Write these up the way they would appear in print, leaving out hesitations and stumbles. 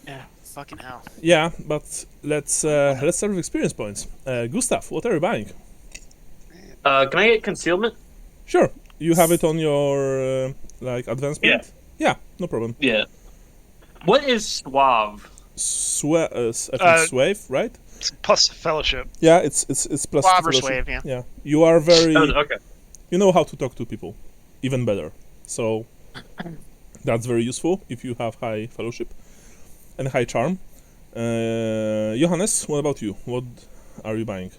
Yeah, fucking hell. Yeah, but let's start with experience points. Gustav, what are you buying? Can I get concealment? Sure, you have it on your advancement. Yeah, no problem. Yeah. What is suave? I think Swave, right? Plus fellowship. Yeah, it's plus Suave or fellowship. Swave, yeah. You are very. Oh, okay. You know how to talk to people, even better. So that's very useful if you have high fellowship and high charm. Johannes, what about you? What are you buying?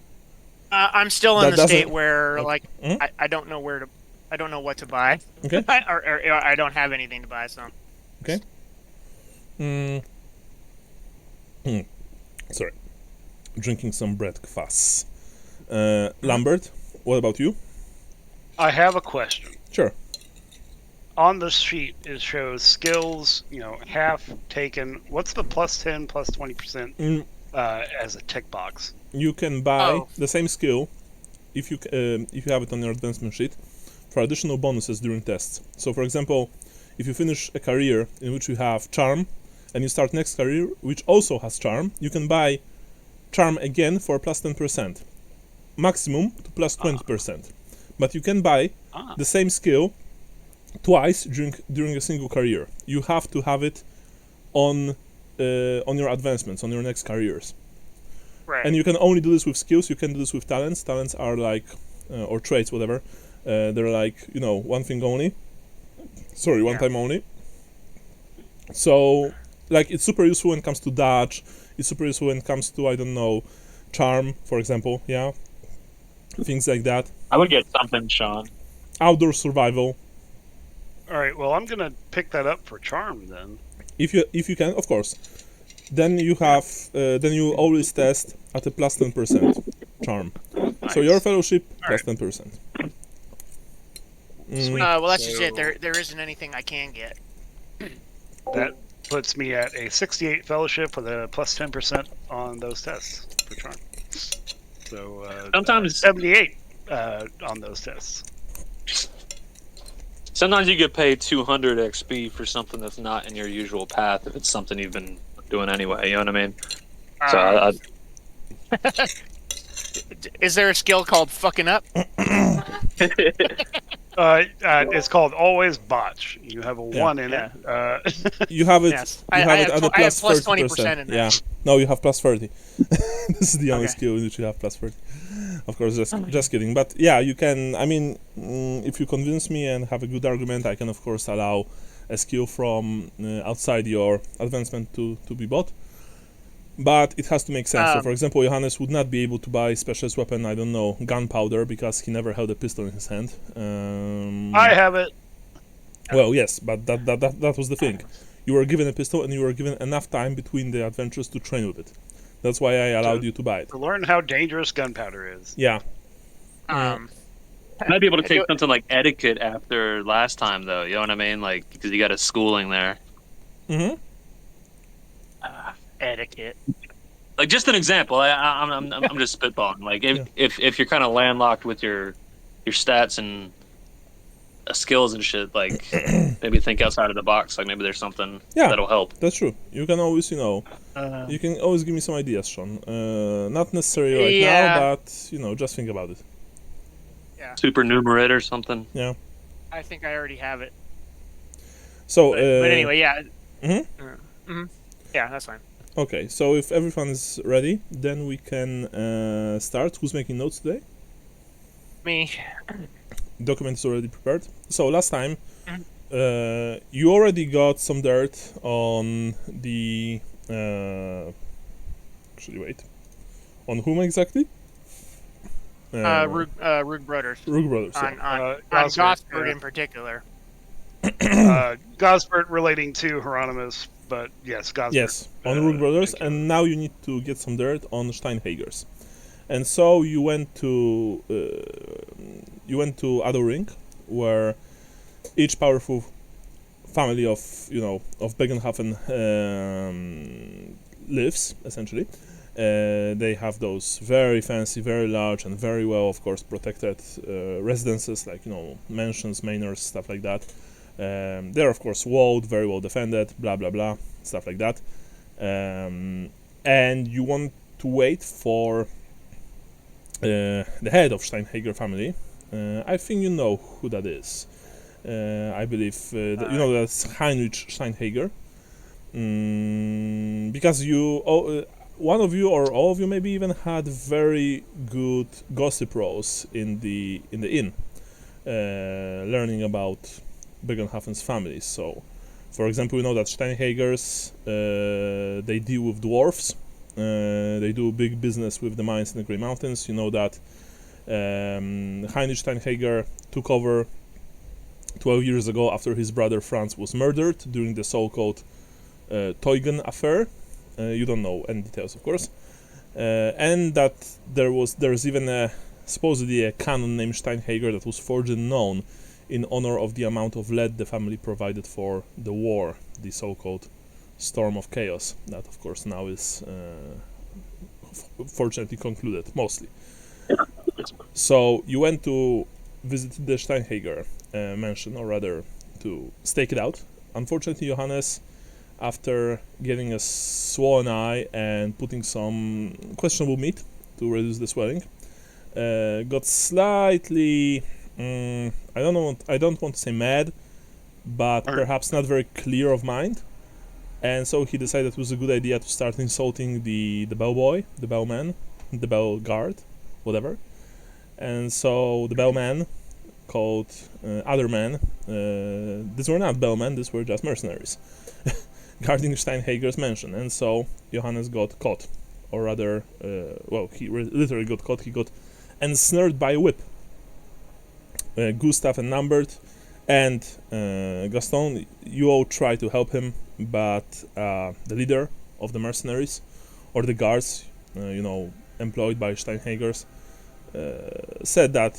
I'm still in That the state doesn't- where Mhm. I don't know where to, I don't know what to buy. Okay. or I don't have anything to buy, so. Okay. Sorry. Drinking some bread kvass. Lambert, what about you? I have a question. Sure. On the sheet, it shows skills, half taken. What's the plus 10, plus 20% as a tick box? You can buy Oh. the same skill if you have it on your advancement sheet for additional bonuses during tests. So, for example, if you finish a career in which you have charm and you start next career which also has charm, you can buy charm again for plus 10%, maximum to plus 20%. But you can buy the same skill twice during a single career. You have to have it on your advancements, on your next careers. Right. And you can only do this with skills. You can do this with talents. Talents are like, or traits, whatever. They're like, one thing only. Sorry, one time only. So, like, it's super useful when it comes to dodge. It's super useful when it comes to, I don't know, charm, for example. Yeah, things like that. I would get something, Sean. Outdoor survival. All right, well, I'm going to pick that up for charm then. If you can, of course. Then you have then you always test at a plus 10% charm. So your fellowship plus 10%. Well, that's just it. There isn't anything I can get. That puts me at a 68 fellowship with a plus 10% on those tests for charm. So Sometimes 78 on those tests. Sometimes you get paid 200 XP for something that's not in your usual path if it's something you've been doing anyway, you know what I mean? So Is there a skill called fucking up? It's called always botch. You have a 1 in it. You have it. Yes. You have it at a I have plus plus 30%. 20% in that. Yeah. No, you have plus 30. This is the only Okay. skill in which you have plus 30. Of course, just kidding. But yeah, you can. I mean, if you convince me and have a good argument, I can of course allow a skill from outside your advancement to be bought. But it has to make sense. So, for example, Johannes would not be able to buy specialist weapon, I don't know, gunpowder, because he never held a pistol in his hand. I have it. Well, yes, but that was the thing. You were given a pistol, and you were given enough time between the adventures to train with it. That's why I allowed you to buy it. To learn how dangerous gunpowder is. Yeah. I might be able to take something like etiquette after last time, though. You know what I mean? Like, because you got a schooling there. Mm-hmm. Etiquette. Like, just an example. I'm just spitballing. Like, if you're kind of landlocked with your stats and skills and shit, like maybe think outside of the box. Like, maybe there's something that'll help. That's true. You can always, you can always give me some ideas, Sean. Not necessarily right now, but just think about it. Yeah. Supernumerate or something. Yeah. I think I already have it. So. But anyway, yeah. Mm-hmm. Yeah, that's fine. Okay, so if everyone is ready, then we can start. Who's making notes today? Me. Document is already prepared. So last time, you already got some dirt on the. Actually, wait. On whom exactly? Rug Brothers. Rug Brothers. On Gosford in particular. Gosford relating to Hieronymus, but yes, Gosford. Yes, on Rug Brothers, and now you need to get some dirt on Steinhagers. And so you went to Adoring, where each powerful family of Bögenhafen lives, essentially. They have those very fancy, very large, and very well, of course, protected residences, like mansions, manors, stuff like that. They're of course walled, very well defended, blah blah blah, stuff like that. and you want to wait for the head of Steinhager family. I think you know who that is. I believe that you know that's Heinrich Steinhager. Because one of you or all of you maybe even had very good gossip rows in the inn, learning about Bögenhafen's family. So, for example, we know that Steinhagers they deal with dwarfs. They do big business with the mines in the Grey Mountains. You know that Heinrich Steinhager took over 12 years ago after his brother Franz was murdered during the so-called Teugen affair. You don't know any details, of course, and that there's even supposedly a cannon named Steinhager that was forged and known in honor of the amount of lead the family provided for the war, the so-called Storm of Chaos, that of course now is fortunately concluded, mostly. So you went to visit the Steinhager mansion, or rather to stake it out. Unfortunately, Johannes, after getting a swollen eye and putting some questionable meat to reduce the swelling, got slightly, I don't want to say mad, but perhaps not very clear of mind, and so he decided it was a good idea to start insulting the bellboy, the bellman, the bell guard, whatever. And so the bellman called other men, these were not bellmen, these were just mercenaries, guarding Steinhager's mansion. And so Johannes got caught, or rather, he literally got caught. He got ensnared by a whip. Gustav and Lambert and Gaston, you all try to help him, but the leader of the mercenaries, or the guards, employed by Steinhagers, said that,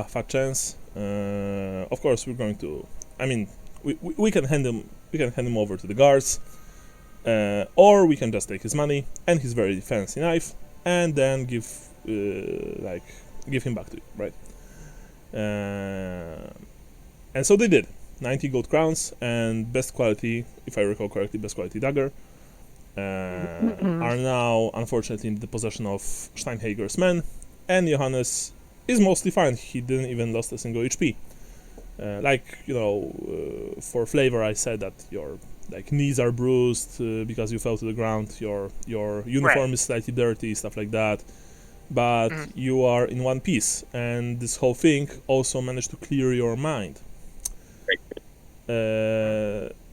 fat chance. Of course, we're going to. I mean, we can hand him over to the guards, or we can just take his money and his very fancy knife, and then give him back to you, right? And so they did. 90 gold crowns and best quality, if I recall correctly, best quality dagger, are now unfortunately in the possession of Steinhager's men. And Johannes is mostly fine. He didn't even lost a single HP. For flavor, I said that your knees are bruised because you fell to the ground. Your uniform is slightly dirty, stuff like that. But you are in one piece, and this whole thing also managed to clear your mind.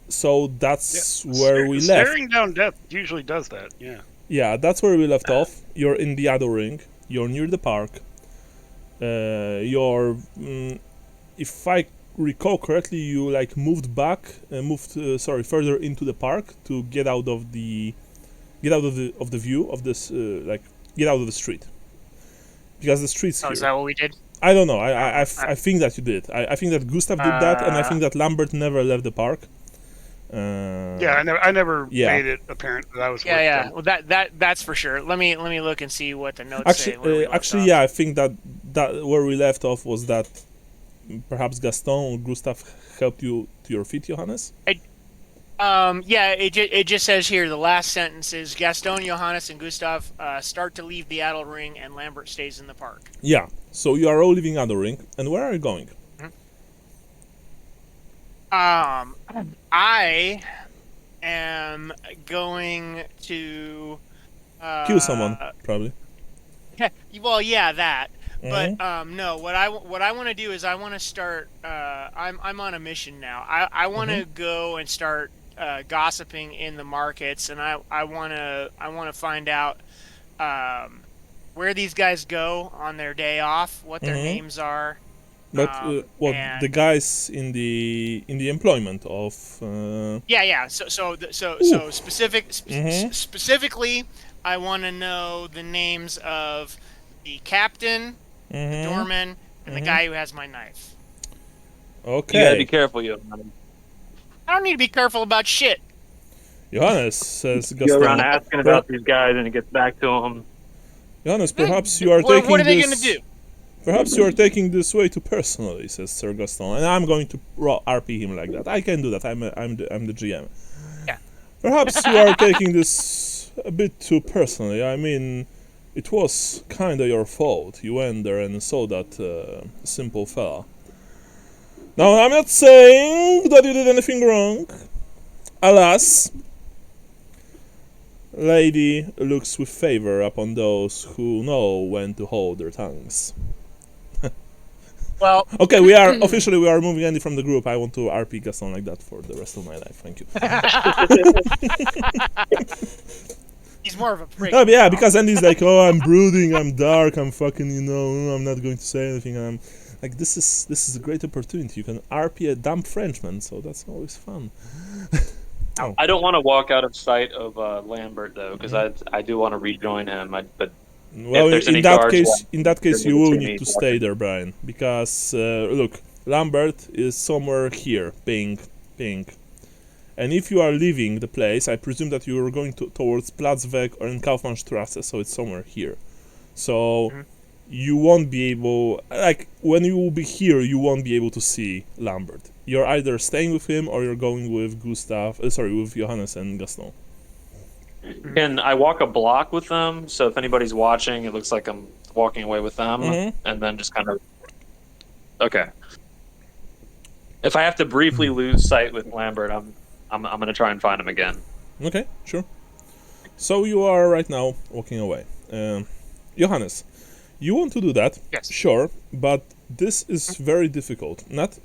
So that's where we left. Staring down death usually does that. Yeah. Yeah, that's where we left off. You're in the Addo Ring. You're near the park. If I recall correctly, you moved further into the park to get out of the view of this, get out of the street, because the street's here. Is that what we did? I don't know. I think that you did. I think that Gustav did that, and I think that Lambert never left the park. I never made it apparent that I was. Yeah. Well, that's for sure. Let me look and see what the notes say. I think that where we left off was that perhaps Gaston or Gustav helped you to your feet, Johannes. It just says here, the last sentence is Gaston, Johannes, and Gustav start to leave the Addo Ring, and Lambert stays in the park. Yeah. So you are all leaving Addo Ring, and where are you going? I am going to kill someone, probably. Well, yeah, that. But no, what I want to do is I want to start. I'm on a mission now. I want to go and start gossiping in the markets, and I want to find out where these guys go on their day off, what their names are. But the guys in the employment of specifically, I want to know the names of the captain, the doorman, and the guy who has my knife. Okay. You gotta be careful, Johannes. I don't need to be careful about shit. Johannes says, Go around asking about these guys, and it gets back to them. Johannes, perhaps you are taking What are they going to do? Perhaps you are taking this way too personally, says Sir Gaston, and I'm going to RP him like that. I can do that. I'm the GM. Yeah. Perhaps you are taking this a bit too personally. I mean, it was kinda your fault. You went there and saw that simple fella. Now, I'm not saying that you did anything wrong. Alas, lady looks with favor upon those who know when to hold their tongues. Well, Okay, we are moving Andy from the group. I want to RP Gaston like that for the rest of my life. Thank you. he's more of a prick. Oh, yeah, because Andy's like, oh, I'm brooding, I'm dark, I'm fucking, I'm not going to say anything. I'm like, this is a great opportunity. You can RP a dumb Frenchman, so that's always fun. I don't want to walk out of sight of Lambert though, because I do want to rejoin him. But Well, there's in any that guards case, you will see need me to walking. stay there, Brian, because look, Lambert is somewhere here, ping, and if you are leaving the place, I presume that you are going towards Platzweg or in Kaufmannstrasse, so it's somewhere here. So you won't be able, like, when you will be here, you won't be able to see Lambert. You're either staying with him or you're going with with Johannes and Gaston. Can I walk a block with them? So if anybody's watching, it looks like I'm walking away with them, and then just kind of. Okay. If I have to briefly lose sight with Lambert, I'm gonna try and find him again. Okay, sure. So you are right now walking away. Johannes, you want to do that? Yes. Sure, but this is very difficult. Not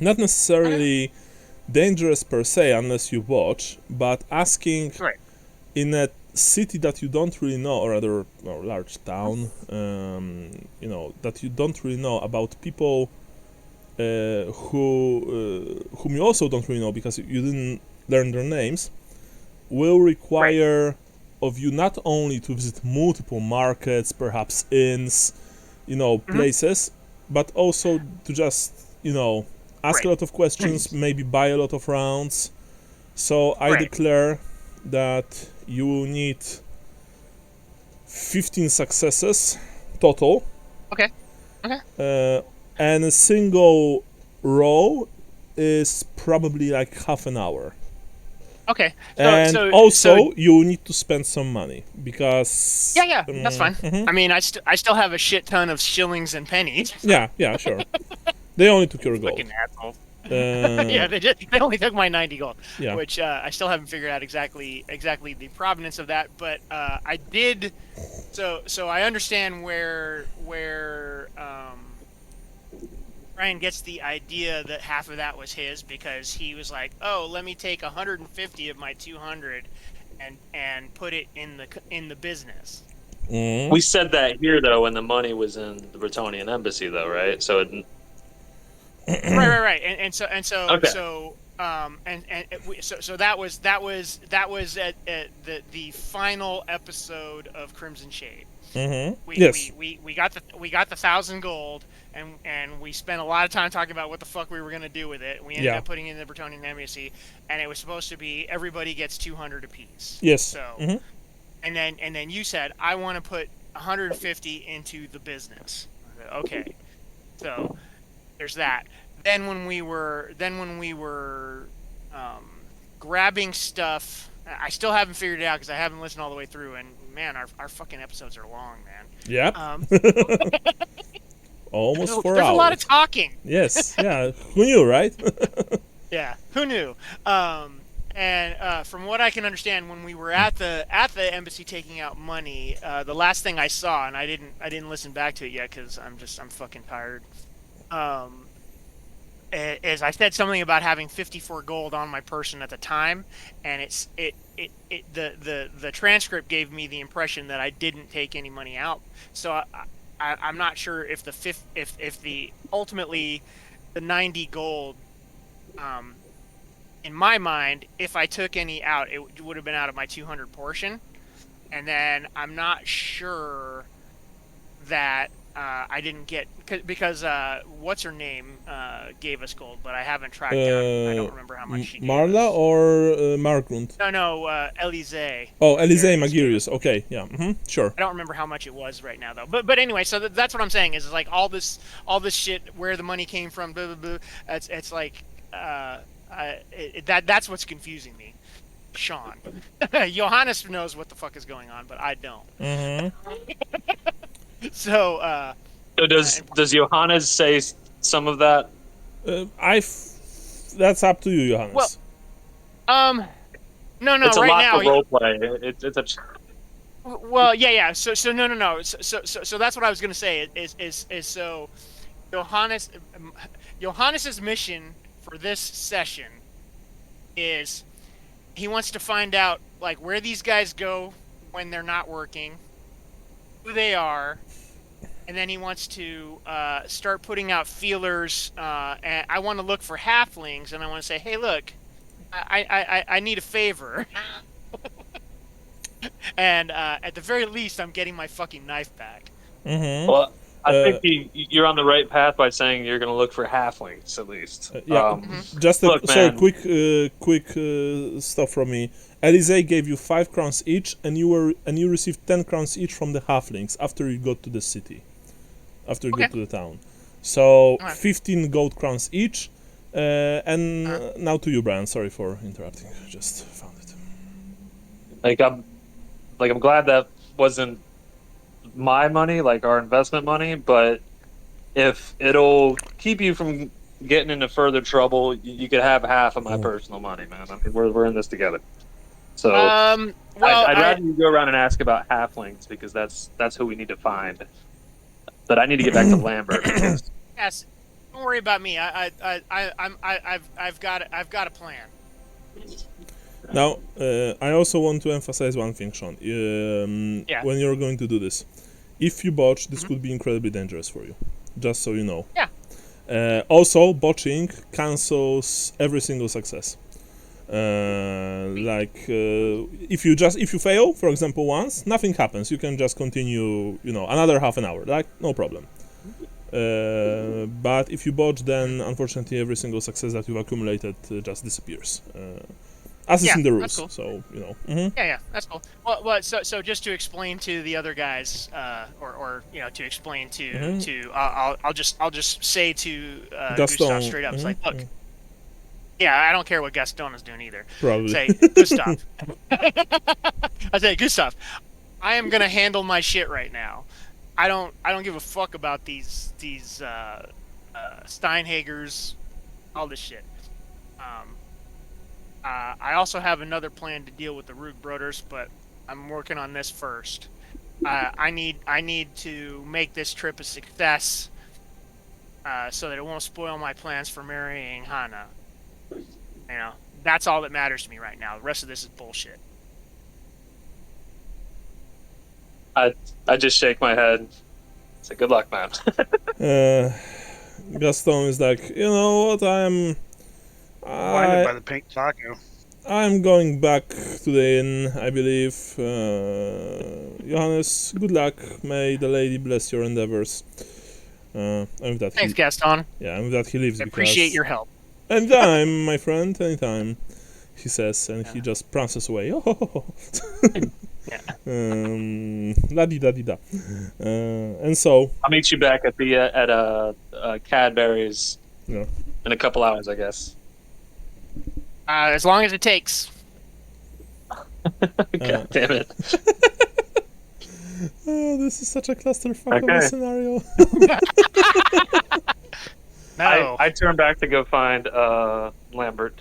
necessarily dangerous per se unless you watch, but asking Right. in a city that you don't really know, or rather, or large town, that you don't really know, about people whom you also don't really know because you didn't learn their names, will require of you not only to visit multiple markets, perhaps inns, places, but also to just, ask a lot of questions, maybe buy a lot of rounds. So I declare that you will need 15 successes total. Okay. And a single roll is probably like half an hour. Okay. And also, you need to spend some money because. Yeah, that's fine. I mean, I still have a shit ton of shillings and pennies. Yeah, sure. They only took your gold. Fucking assholes. Yeah, they only took my 90 gold, which I still haven't figured out exactly the provenance of that, but I did. So I understand where Brian gets the idea that half of that was his, because he was like, "Oh, let me take 150 of my 200 and put it in the business." We said that here though when the money was in the Bretonian embassy though, right? So it. Right, and so Okay. so that was at the final episode of Crimson Shade. We got the 1,000 gold, and we spent a lot of time talking about what the fuck we were gonna do with it. We ended up putting it in the Bretonian embassy, and it was supposed to be everybody gets 200 apiece. Yes. So, and then you said I want to put 150 into the business. Okay, so. There's that. Then when we were grabbing stuff, I still haven't figured it out because I haven't listened all the way through. And man, our fucking episodes are long, man. Yeah. Almost 4 hours. There's a lot of talking. Yes. Yeah. Who knew, right? Yeah. Who knew? And from what I can understand, when we were at the embassy taking out money, the last thing I saw, and I didn't listen back to it yet because I'm fucking tired. Is I said something about having 54 gold on my person at the time, and the transcript gave me the impression that I didn't take any money out. So I'm not sure if the ultimately the 90 gold, in my mind, if I took any out, it would have been out of my 200 portion, and then I'm not sure that. I didn't get because what's her name gave us gold, but I haven't tracked down. I don't remember how much she gave Marla us. or Margrund? No, Elise. Oh, Elise Magirius. Okay, yeah, sure. I don't remember how much it was right now though. But anyway, so that's what I'm saying is like all this shit, where the money came from, blah blah blah. It's like that's what's confusing me. Sean. Johannes knows what the fuck is going on, but I don't. So, So does Johannes say some of that? That's up to you, Johannes. well, no, It's a right lot now. for role play. It's a Well, yeah. So no. So that's what I was gonna say. Is so Johannes's mission for this session is he wants to find out like where these guys go when they're not working, who they are, and then he wants to start putting out feelers. And I want to look for halflings, and I want to say, hey, look, I need a favor. And at the very least, I'm getting my fucking knife back. Well, I think you're on the right path by saying you're going to look for halflings at least. Just look, sorry, man. quick stuff from me. Elise gave you 5 crowns each, and you received 10 crowns each from the halflings after you got to the city, after you got to the town. So 15 gold crowns each. And now to you, Brian. Sorry for interrupting. Just found it. I'm glad that wasn't my money, like our investment money, but if it'll keep you from getting into further trouble, you could have half of my personal money, man. I mean, we're in this together. So Well, I'd rather you go around and ask about halflings because that's who we need to find. But I need to get back to Lambert. Because yes, don't worry about me. I've got a plan. Now, I also want to emphasize one thing, Sean. When you're going to do this, if you botch, this could be incredibly dangerous for you. Just so you know. Yeah. Also, botching cancels every single success. If you fail, for example, once, nothing happens. You can just continue, another half an hour. No problem. But if you botch, then unfortunately every single success that you've accumulated just disappears. As is in the rules. Cool. So Yeah, that's cool. Well, so just to explain to the other guys, or to explain to I'll just say to Gustav straight up, it's like, look, I don't care what Gaston is doing either. Probably. Say, Gustav. I say, Gustav, I am gonna handle my shit right now. I don't give a fuck about these Steinhagers, all this shit. I also have another plan to deal with the Rook Brothers, but I'm working on this first. I need to make this trip a success, so that it won't spoil my plans for marrying Hannah. That's all that matters to me right now. The rest of this is bullshit. I just shake my head. Say, good luck, man. Gaston is like, you know what, Blinded by the pink taco. I'm going back to the inn, I believe. Johannes, good luck. May the lady bless your endeavors. And with that, Thanks, Gaston. Yeah, and with that he leaves. I appreciate your help. Anytime, my friend, anytime, he says, and he just prances away. La-di-da-di-da. And so... I'll meet you back at Cadbury's in a couple hours, I guess. As long as it takes. God damn it. Oh, this is such a clusterfuck of a scenario. No. I turn back to go find Lambert.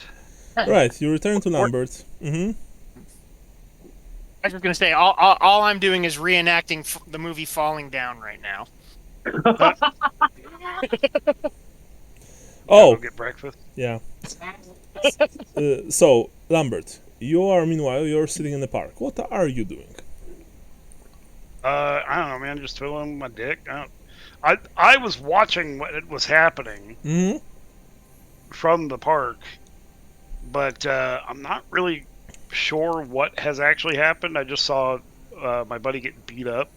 Right, you return to Lambert. I was just gonna say, all I'm doing is reenacting the movie Falling Down right now. Go get breakfast. Yeah. So, Lambert, you're sitting in the park. What are you doing? I don't know, man. Just twiddling my dick. I was watching what was happening from the park, but I'm not really sure what has actually happened. I just saw my buddy get beat up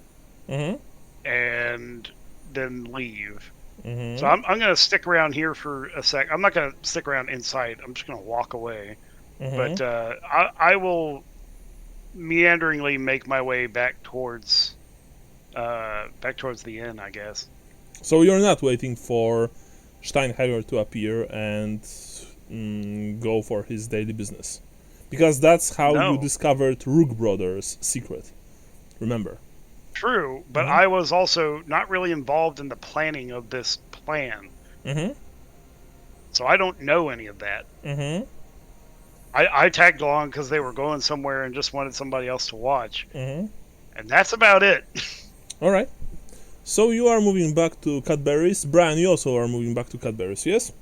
and then leave. So I'm gonna stick around here for a sec. I'm not gonna stick around inside. I'm just gonna walk away. But I will meanderingly make my way back towards the inn, I guess. So you're not waiting for Steinhager to appear and go for his daily business. Because that's how No. you discovered Rook Brothers' secret. Remember? True, but I was also not really involved in the planning of this plan. Mm-hmm. So I don't know any of that. Mm-hmm. I tagged along because they were going somewhere and just wanted somebody else to watch. Mm-hmm. And that's about it. All right. So you are moving back to Cadbury's. Brian, you also are moving back to Cadbury's, yes?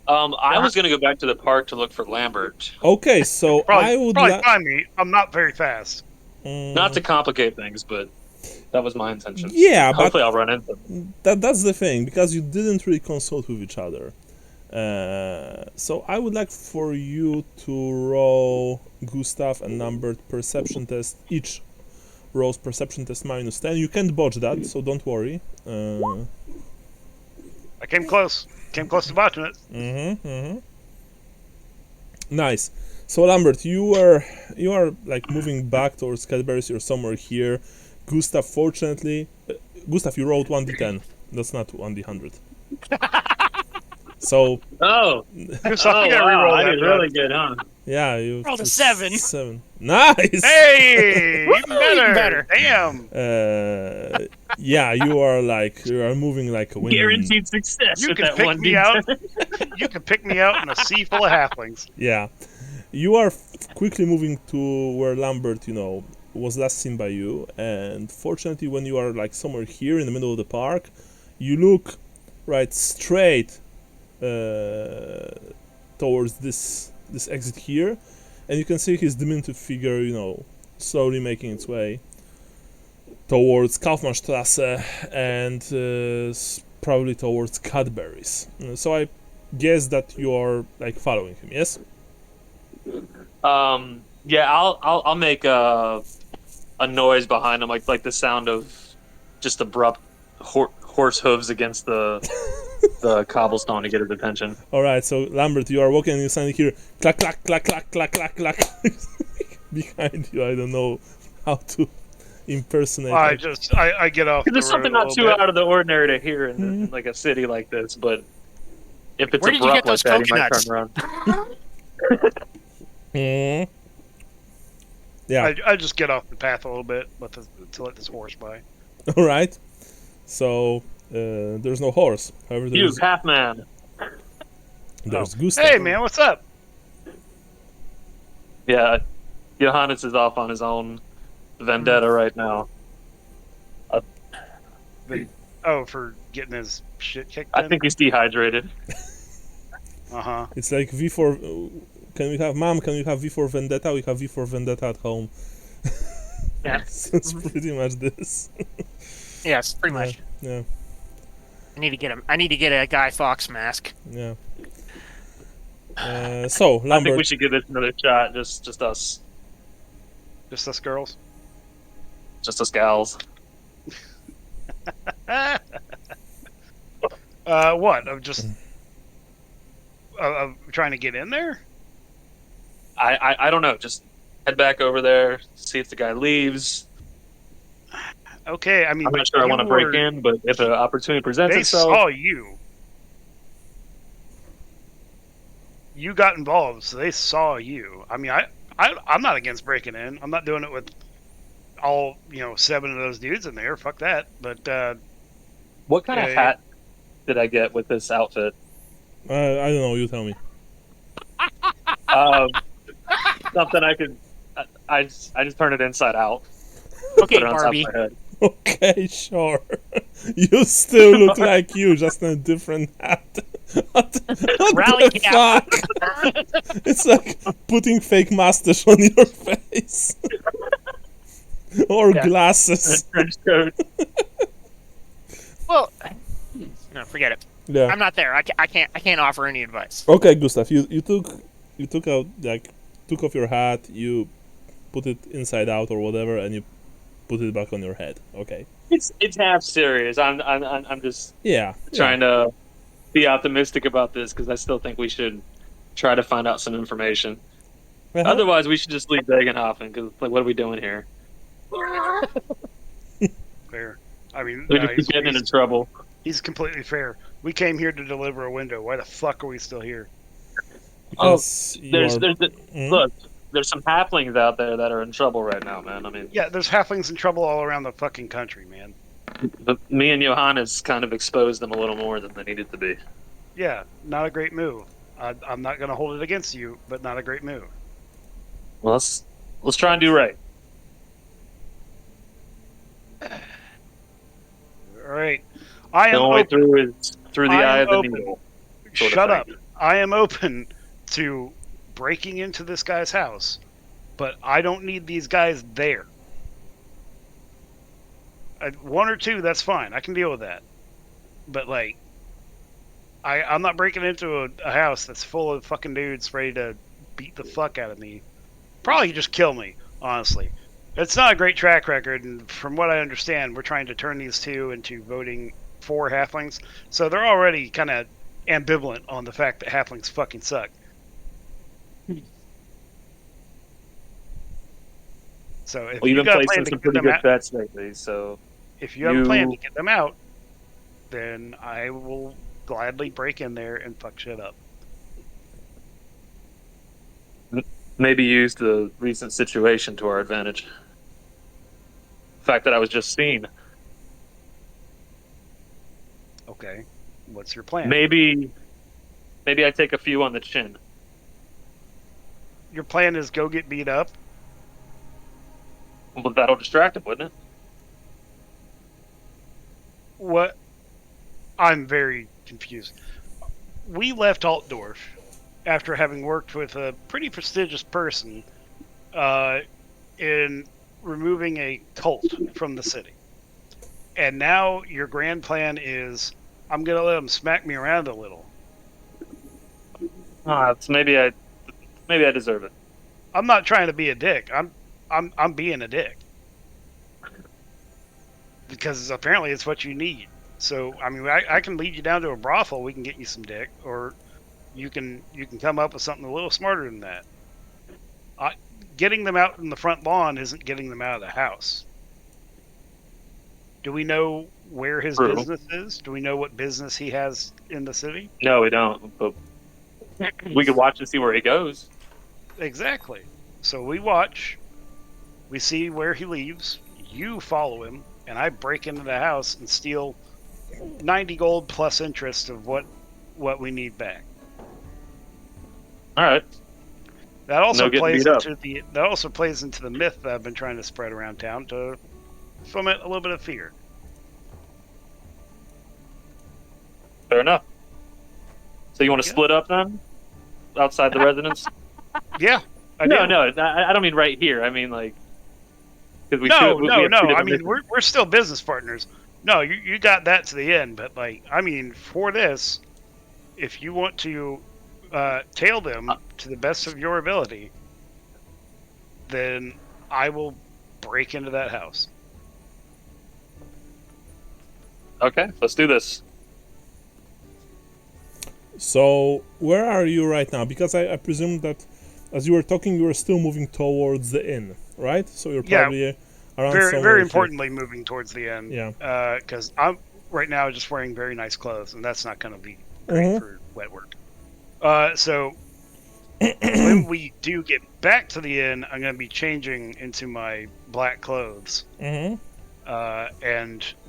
I was gonna go back to the park to look for Lambert. Okay, so I would Probably find me. I'm not very fast. Not to complicate things, but that was my intention. Yeah, but Hopefully I'll run into them. that's the thing, because you didn't really consult with each other. So I would like for you to roll Gustav and Lambert perception test. Each rolls perception test -10. You can't botch that, so don't worry. I came close. Came close to botching it. Nice. So Lambert, you are like moving back towards Cadbury's. You're somewhere here. Gustav, fortunately, Gustav, you rolled 1d10. That's not 1d100. So. Oh. Wow, I did really good, huh? Yeah, you rolled a 7. 7. Nice. Hey, even Even better. better. Damn. Yeah, you are moving like a wind. Guaranteed success. You with can that pick one me D10. out. You can pick me out in a sea full of halflings. Yeah, you are quickly moving to where Lambert, was last seen by you. And fortunately, when you are like somewhere here in the middle of the park, you look right straight towards this exit here, and you can see his diminutive figure, slowly making its way towards Kaufmannstrasse and probably towards Cadbury's. So I guess that you are like following him, yes? Yeah, I'll make a noise behind him, like the sound of just abrupt horse hooves against the cobblestone to get his attention. All right, so Lambert, you are walking and you suddenly hear clack clack clack clack clack clack clack behind you. I don't know how to impersonate. I get off. There's something not too out of the ordinary to hear in like a city like this, but if it's Where did you get abrupt those like that, he might coconuts? turn around. Yeah. I just get off the path a little bit to let this horse by. All right. So there's no horse. However, You, there's half man. Gustav. Hey man, what's up? Yeah, Johannes is off on his own vendetta right now. Oh, for getting his shit kicked in? I think he's dehydrated. Uh-huh. It's like V for. Can we have V for Vendetta? We have V for Vendetta at home. Yeah. So it's pretty much this. Yes, pretty much. Yeah. I need to get him. I need to get a Guy Fawkes mask. Yeah. So I think Lambert. we should give this another shot. Just us. Just us girls? Just us gals. What? Of just of trying to get in there? I don't know. Just head back over there, see if the guy leaves. Okay, I mean, I'm not sure I want to break in, but if an opportunity presents They itself, saw you. You got involved, so they saw you. I mean, I'm not against breaking in. I'm not doing it with all 7 of those dudes in there. Fuck that. But what kind of hat did I get with this outfit? I don't know. You tell me. Something I could. I just turn it inside out. Okay, Put it on top of Barbie. my head. Okay, sure. You still look like you, just in a different hat. What Rally the cap. fuck? It's like putting fake mustache on your face. Or glasses. Trench coat. Well, no, forget it. Yeah. I'm not there. I can't offer any advice. Okay, Gustav, you took out took off your hat, you put it inside out or whatever, and you put it back on your head. Okay. It's half serious. I'm just trying to be optimistic about this because I still think we should try to find out some information. Otherwise, we should just leave Bögenhafen because what are we doing here? fair. I mean, We're just getting into trouble. He's completely fair. We came here to deliver a window. Why the fuck are we still here? because look, there's some halflings out there that are in trouble right now, man. I mean, Yeah, there's halflings in trouble all around the fucking country, man. but me and Johannes kind of exposed them a little more than they needed to be. Yeah, not a great move. I'm not going to hold it against you, but not a great move. Well, let's try and do right. All right. I The am only way open. through is through the I eye am of the open. needle. sort of Shut thing. up. I am open to breaking into this guy's house, but I don't need these guys there. One or two, that's fine. I can deal with that. But, like, I'm not breaking into a house that's full of fucking dudes ready to beat the fuck out of me. Probably just kill me, honestly. It's not a great track record, and from what I understand, we're trying to turn these two into voting for halflings. So they're already kind of ambivalent on the fact that halflings fucking suck. So if Well, you've you've been got a placing plan to some get pretty them good out, bets lately, so if you have a plan to get them out, then I will gladly break in there and fuck shit up. maybe use the recent situation to our advantage. The fact that I was just seen. Okay, what's your plan? Maybe I take a few on the chin. Your plan is go get beat up. Well, that'll distract him, wouldn't it? What? I'm very confused. We left Altdorf after having worked with a pretty prestigious person in removing a cult from the city. And now your grand plan is, I'm going to let them smack me around a little. So maybe I deserve it. I'm not trying to be a dick. I'm being a dick. Because apparently it's what you need. So, I mean, I can lead you down to a brothel. We can get you some dick, or you can come up with something a little smarter than that. Getting them out in the front lawn isn't getting them out of the house. Do we know where his business is? Do we know what business he has in the city? No, we don't. But we could watch and see where he goes. Exactly. So we watch. We see where he leaves. You follow him, and I break into the house and steal 90 gold plus interest of what we need back. All right. That also plays beat up. into the myth that I've been trying to spread around town to foment a little bit of fear. Fair enough. So you want to split up then, outside the residence? Yeah. I don't mean right here. I mean like. No. I mean we're still business partners. No, you got that to the end, but like I mean for this, if you want to tail them to the best of your ability, then I will break into that house. Okay, let's do this. So, where are you right now? Because I presume that as you were talking, you were still moving towards the inn, right? So you're probably around very importantly moving towards the end. Yeah. Because I'm right now just wearing very nice clothes, and that's not going to be great for wet work. So when we do get back to the inn, I'm going to be changing into my black clothes and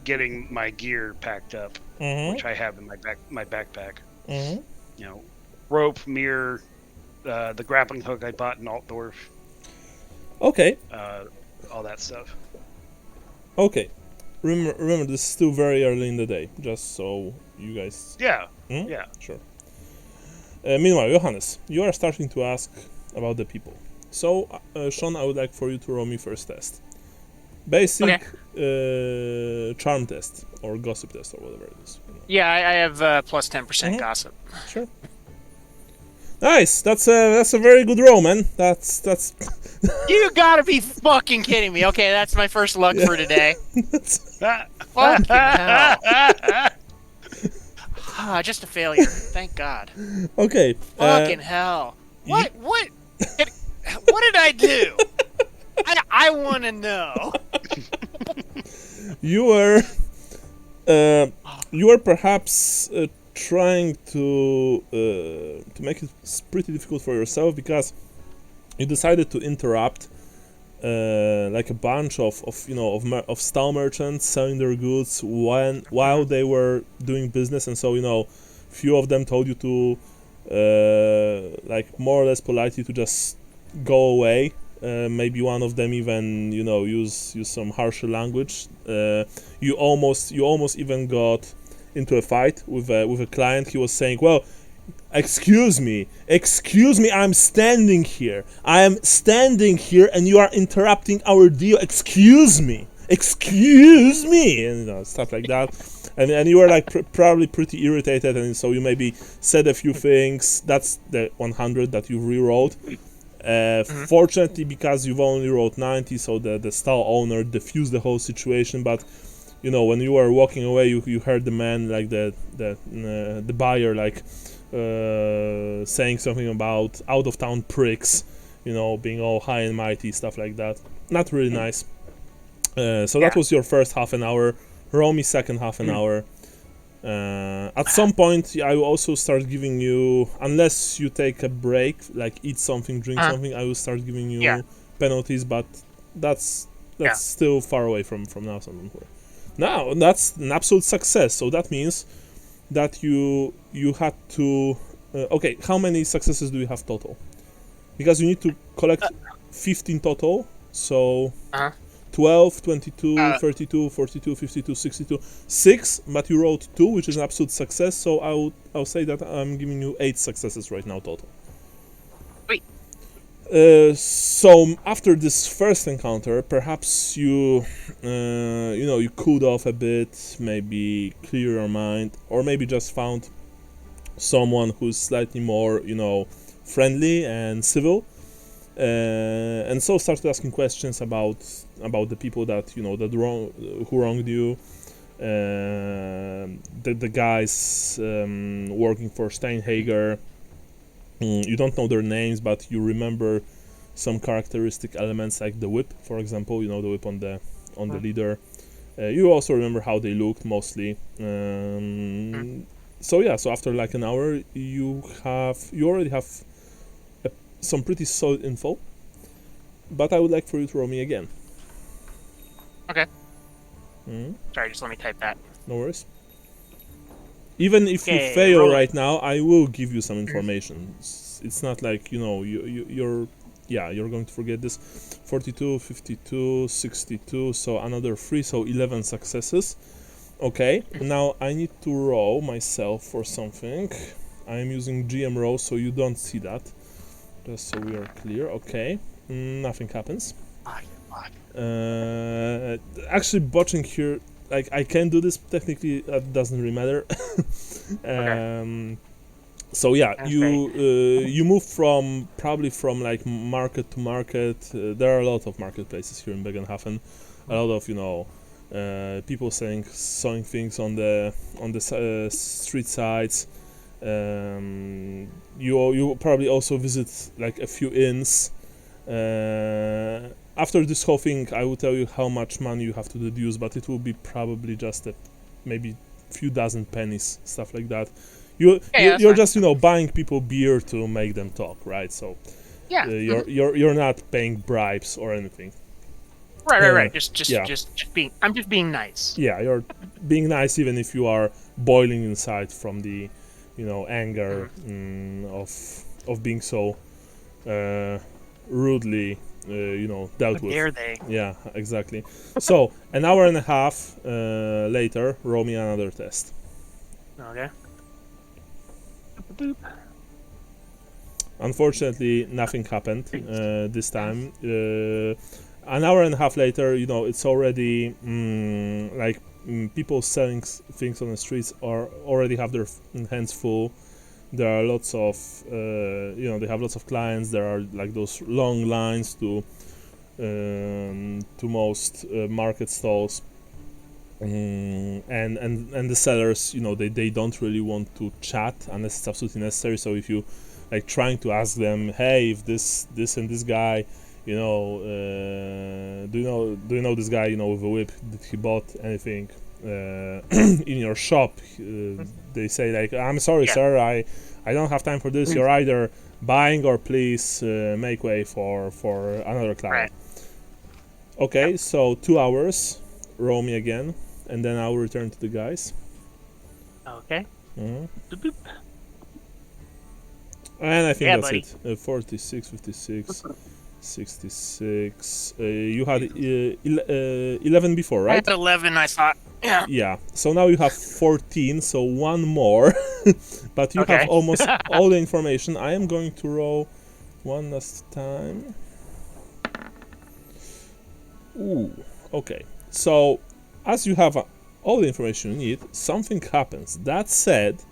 getting my gear packed up, which I have in my backpack. You know, rope, mirror, the grappling hook I bought in Altdorf. Okay. All that stuff. Okay. Remember, this is still very early in the day, just so you guys... Yeah. Yeah. Sure. Meanwhile, Johannes, you are starting to ask about the people. So, Sean, I would like for you to roll me first test. Basic charm test, or gossip test, or whatever it is. You know. Yeah, I have plus 10% gossip. Sure. Nice. That's a very good roll, man. That's. You gotta be fucking kidding me. Okay, that's my first luck for today. Fucking hell. Just a failure. Thank God. Okay. Fucking hell. What did I do? I want to know. You were perhaps trying to make it pretty difficult for yourself because you decided to interrupt like a bunch of stall merchants selling their goods while they were doing business, and so few of them told you to like more or less politely to just go away. Maybe one of them even use some harsher language. You almost even got into a fight with a client. He was saying, well, excuse me, I'm standing here, and you are interrupting our deal. Excuse me, and stuff like that. And you were like probably pretty irritated, and so you maybe said a few things. That's the 100 that you rewrote. Fortunately, because you've only wrote 90, so the stall owner diffused the whole situation. But when you were walking away, you heard the man, like the buyer, like saying something about out of town pricks, being all high and mighty, stuff like that. Not really nice. So that was your first half an hour. Romy second half an hour. At some point, I will also start giving you, unless you take a break, like eat something, drink something, I will start giving you penalties, but that's still far away from now, so don't worry. Now, that's an absolute success, so that means that you had to... okay, how many successes do you have total? Because you need to collect 15 total, so... 12, 22, 32, 42, 52, 62, 6, but you wrote 2, which is an absolute success, so I'll say that I'm giving you 8 successes right now total. Wait. So after this first encounter, perhaps you cooled off a bit, maybe clear your mind, or maybe just found someone who's slightly more, friendly and civil. And so started asking questions about the people that who wronged you, the guys working for Steinhager. You don't know their names, but you remember some characteristic elements, like the whip, for example. The whip on the leader. You also remember how they looked mostly. So after like an hour, you already have some pretty solid info, but I would like for you to roll me again. Okay. Sorry, just let me type that. No worries. Even if you fail right now, I will give you some information. It's not like you're going to forget this. 42, 52, 62, so another 3, so 11 successes. Okay, now I need to roll myself for something. I am using GM roll, so you don't see that. Just so we are clear. Okay, nothing happens. Actually, botching here, like I can do this technically. That doesn't really matter. So yeah, you move probably from like market to market. There are a lot of marketplaces here in Bögenhafen. A lot of people selling things on the street sides. You probably also visit like a few inns. After this whole thing, I will tell you how much money you have to deduce, but it will be probably just maybe few dozen pennies, stuff like that. You're just buying people beer to make them talk, right? So you're not paying bribes or anything. Right. I'm just being nice. Yeah, you're being nice even if you are boiling inside from the anger of being so rudely dealt with. Dare they? Yeah, exactly. So an hour and a half later, roll me another test. Okay. Unfortunately, nothing happened this time. An hour and a half later, it's already people selling things on the streets already have their hands full. There are lots of, they have lots of clients. There are like those long lines to most market stalls, and the sellers, they don't really want to chat unless it's absolutely necessary. So if you like trying to ask them, hey, if this and this guy, do you know this guy, with a whip? Did he bought anything? in your shop, they say like, "I'm sorry, sir, I don't have time for this. You're either buying or please make way for another client." Right. Okay, so 2 hours. Roll me again, and then I'll return to the guys. Okay. Mhm. Boop, boop. And I think Yeah, that's buddy. it. 46, 56, 66. You had 11 before, I right? had 11, I thought. Yeah. Yeah. So now you have 14, so one more. But you have Okay. almost all the information. I am going to roll one last time. Ooh, okay. So, as you have all the information you need, something happens. That said,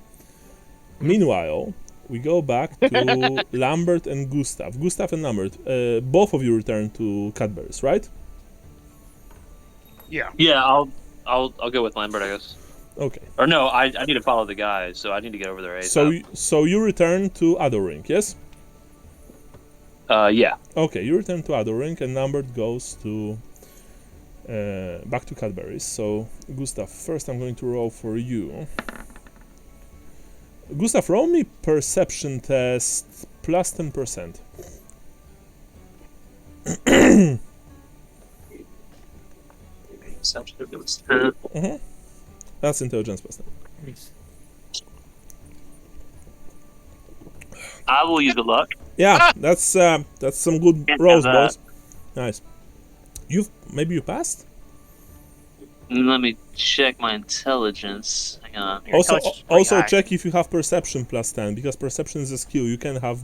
meanwhile, we go back to Lambert and Gustav. Gustav and Lambert, both of you return to Cadbury's, right? Yeah. Yeah, I'll go with Lambert, I guess. Okay. Or no, I need to follow the guys, so I need to get over there. So you return to Adoring, yes? Yeah. Okay, you return to Adoring, and Lambert goes to back to Cadbury's. So Gustav, first I'm going to roll for you. Gustav, roll me perception test plus 10%. That's intelligence plus 10. I will use the luck. Yeah, that's some good Can't rolls, have that. boys. Nice. Maybe you passed. Let me check my intelligence. Hang on. Your Also, intelligence is pretty high. check if you have perception plus 10, because perception is a skill. You can have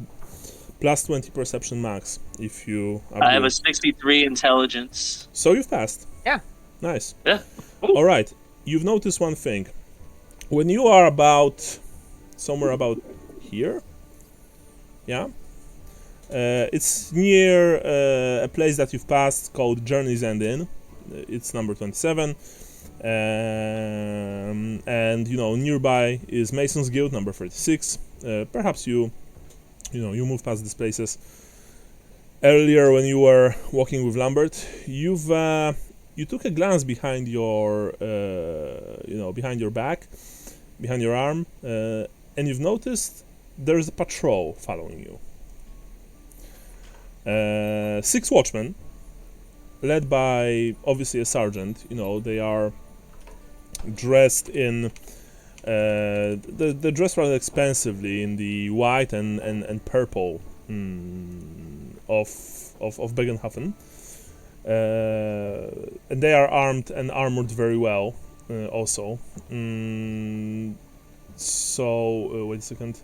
plus 20 perception max if you. I have agree. a 63 intelligence. So you've passed. Yeah. Nice. Yeah. Ooh. All right. You've noticed one thing. When you are somewhere about here, yeah, it's near a place that you've passed called Journey's End Inn. It's number 27. And nearby is Mason's Guild, number 36. Perhaps you move past these places. Earlier, when you were walking with Lambert, you took a glance behind your behind your back, behind your arm, and you've noticed there's a patrol following you. 6 watchmen, led by obviously a sergeant. They are dressed in they're dressed rather expensively in the white and purple of Bögenhafen, and they are armed and armored very well also. Wait a second.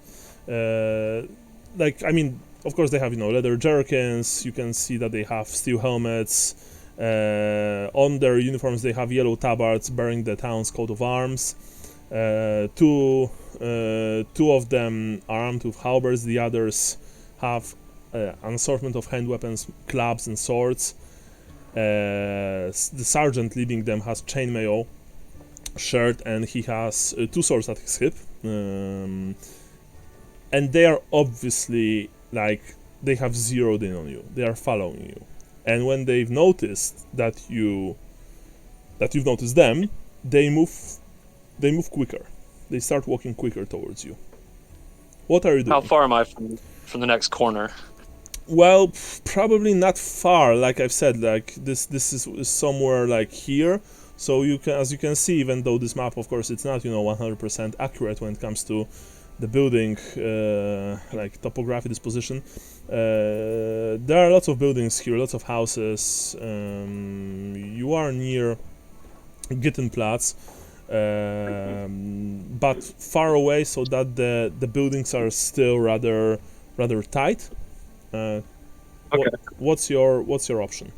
Of course they have leather jerkins. You can see that they have steel helmets. On their uniforms they have yellow tabards bearing the town's coat of arms. Two of them are armed with halberds. The others have an assortment of hand weapons, clubs and swords. The sergeant leading them has chainmail shirt, and he has 2 swords at his hip. And they are obviously they have zeroed in on you. They are following you. And when they've noticed that you've noticed them, they move quicker. They start walking quicker towards you. What are you doing? How far am I from the next corner? Well, probably not far. Like I've said, this is somewhere here. So as you can see, even though this map, of course, it's not 100% accurate when it comes to the building, topography, disposition. There are lots of buildings here, lots of houses. You are near Gittenplatz, but far away, so that the buildings are still rather tight. Okay. What's your option?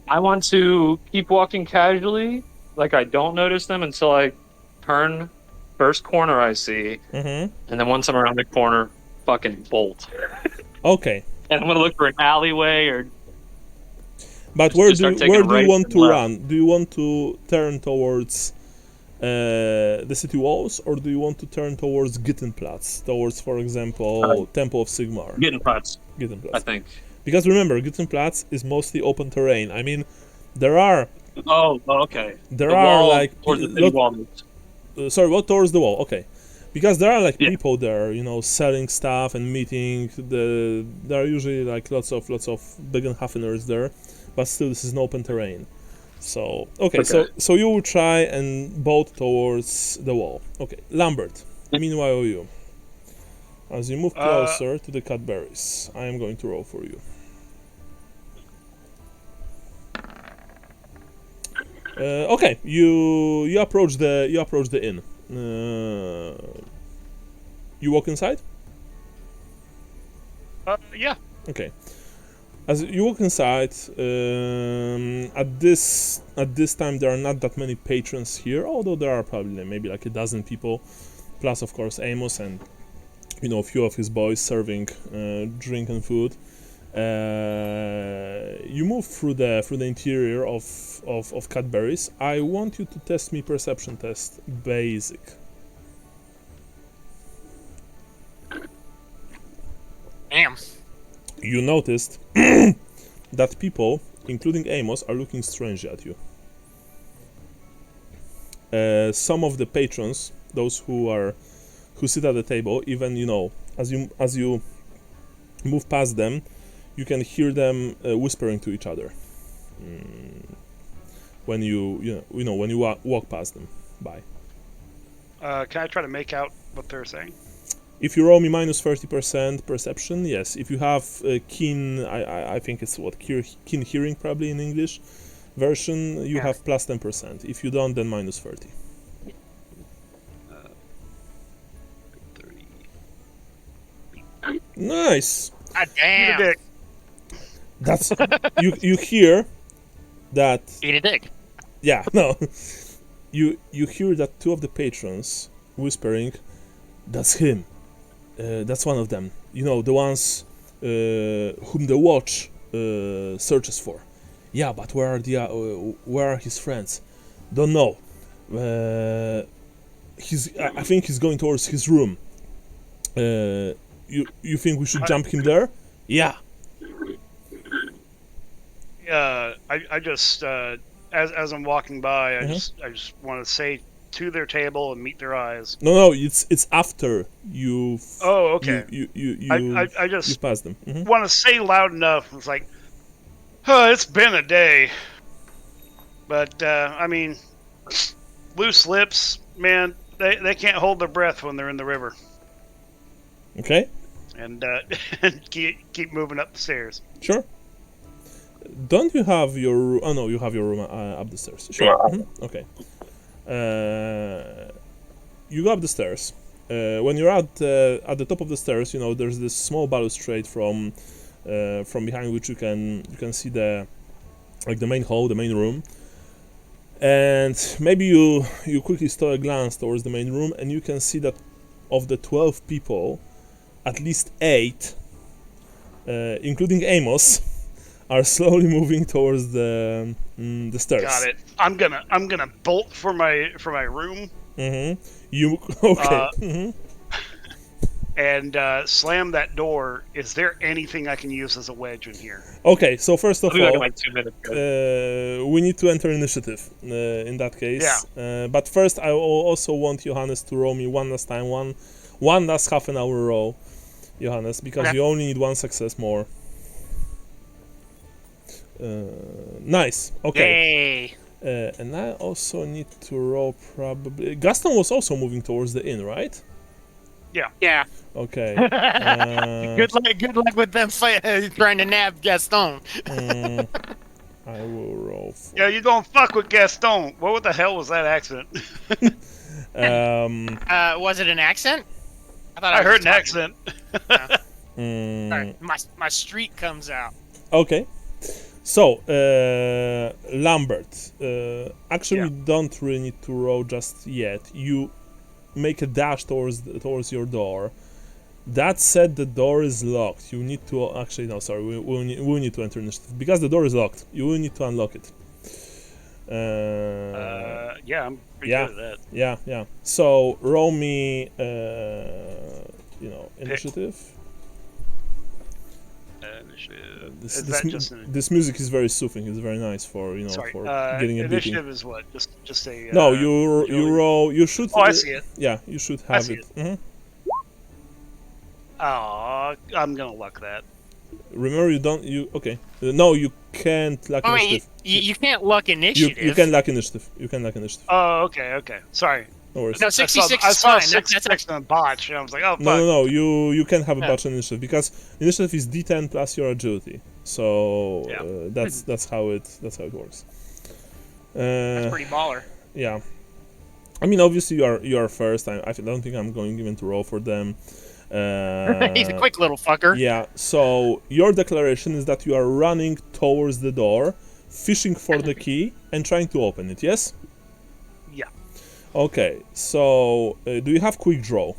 I want to keep walking casually, like I don't notice them until I turn first corner I see, Mm-hmm. and then once I'm around the corner, fucking bolt. Okay. And I'm gonna look for an alleyway or. But Just where do start you taking right want and to left. run? Do you want to turn towards the city walls, or do you want to turn towards Gittenplatz, towards, for example, Temple of Sigmar? Getting putts, I Gittenplatz. think. Because remember, Gittenplatz is mostly open terrain. I mean, there are Oh, okay. There The are wall like or the city wall. sorry, what towards the wall? Okay, because there are like Yeah. people there, selling stuff and meeting. There are usually like lots of Bögenhafeners there, but still this is an open terrain. So okay, Okay. so you will try and bolt towards the wall. Okay, Lambert. Meanwhile, you, as you move closer to the Cadbury's, I am going to roll for you. Okay, you approach the inn. You walk inside. Yeah. Okay. As you walk inside, at this time there are not that many patrons here, although there are probably maybe like a dozen people, plus of course Amos and a few of his boys serving drink and food. You move through the interior of Cadbury's. I want you to test me perception test basic. Damn. You noticed that people, including Amos, are looking strangely at you. Some of the patrons, those who sit at the table, even as you move past them, you can hear them whispering to each other. When when you walk past them by. Can I try to make out what they're saying? If you roll me minus 30% perception, yes. If you have keen, I think it's keen hearing probably in English version, you have plus 10%. If you don't, then minus 30. 30. Nice. God damn. Eat a dick. That's you hear that. Eat a dick. Yeah, no. You hear that two of the patrons whispering, "That's him. That's one of them. The ones whom the watch searches for. Yeah, but where are his friends? Don't know. I think he's going towards his room. You think we should jump him there? Yeah." I just as I'm walking by, I just want to say to their table and meet their eyes. No, it's after you've. Oh, okay. I just you passed them. want to say loud enough. It's like, oh, it's been a day. But I mean, loose lips, man. They can't hold their breath when they're in the river. Okay. And and keep moving up the stairs. Sure. Don't you have your? Oh no, you have your room up the stairs. Sure. Okay. You go up the stairs. When you're at the top of the stairs, there's this small balustrade from behind which you can see the main hall, the main room. And maybe you quickly stole a glance towards the main room, and you can see that of the 12 people, at least 8, including Amos, are slowly moving towards the stairs. Got it. I'm gonna bolt for my room. You okay? And slam that door. Is there anything I can use as a wedge in here? Okay, so first of I'll be back in all, like 2 minutes. we need to enter initiative in that case. Yeah. But first, I also want Johannes to roll me one last time, one last half an hour roll, Johannes, because you only need one success more. Nice. Okay. Yay. And I also need to roll probably. Gaston was also moving towards the inn, right? Yeah. Okay. Good luck with them trying to nab Gaston. I will roll. Yeah, you don't fuck with Gaston. What the hell was that accent? Was it an accent? thought I was heard an just accent. Sorry, my street comes out. Okay. So, Lambert, actually Yeah. you don't really need to roll just yet. You make a dash towards your door. That said, the door is locked. You need to actually no, sorry. We need to enter initiative because the door is locked. You will need to unlock it. Yeah, I'm pretty yeah. good at that. Yeah. So roll me, initiative. initiative. This Is this, that mu- just an this music is very soothing. It's very nice for sorry? for getting a beating. Initiative is what? Just a No, you agility? roll. You should. Oh, I see it. Yeah, you should I have see it. Oh, I'm gonna luck that. Remember, you don't. You okay? No, you can't lack I mean, initiative. you can't luck initiative. You can lack initiative. You can lack initiative. Oh, okay. Sorry. No worries. No, I saw 66 I is saw fine. 66 and a botch, and I was like, oh fuck. No. You can have a Yeah. batch on initiative because initiative is D10 plus your agility. So Yeah. that's how it works. That's pretty baller. Yeah. I mean, obviously you are first. I don't think I'm going even to roll for them. He's a quick little fucker. Yeah. So your declaration is that you are running towards the door, fishing for the key, and trying to open it. Yes. Yeah, Okay. So do you have quick draw?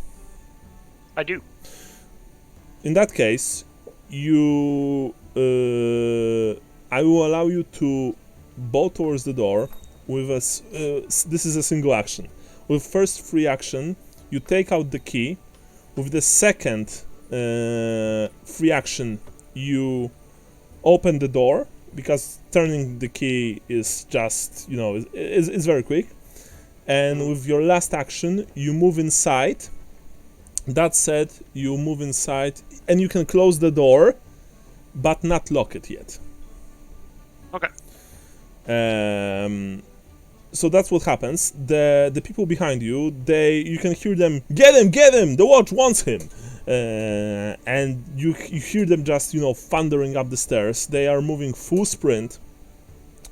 I do. In that case, you I will allow you to bolt towards the door with this is a single action. With first free action, you take out the key. With the second free action, you open the door because turning the key is just is very quick. And with your last action, you move inside. That said, you move inside and you can close the door, but not lock it yet. Okay. So that's what happens. The people behind you, you can hear them, get him, the watch wants him. And you hear them just, thundering up the stairs. They are moving full sprint.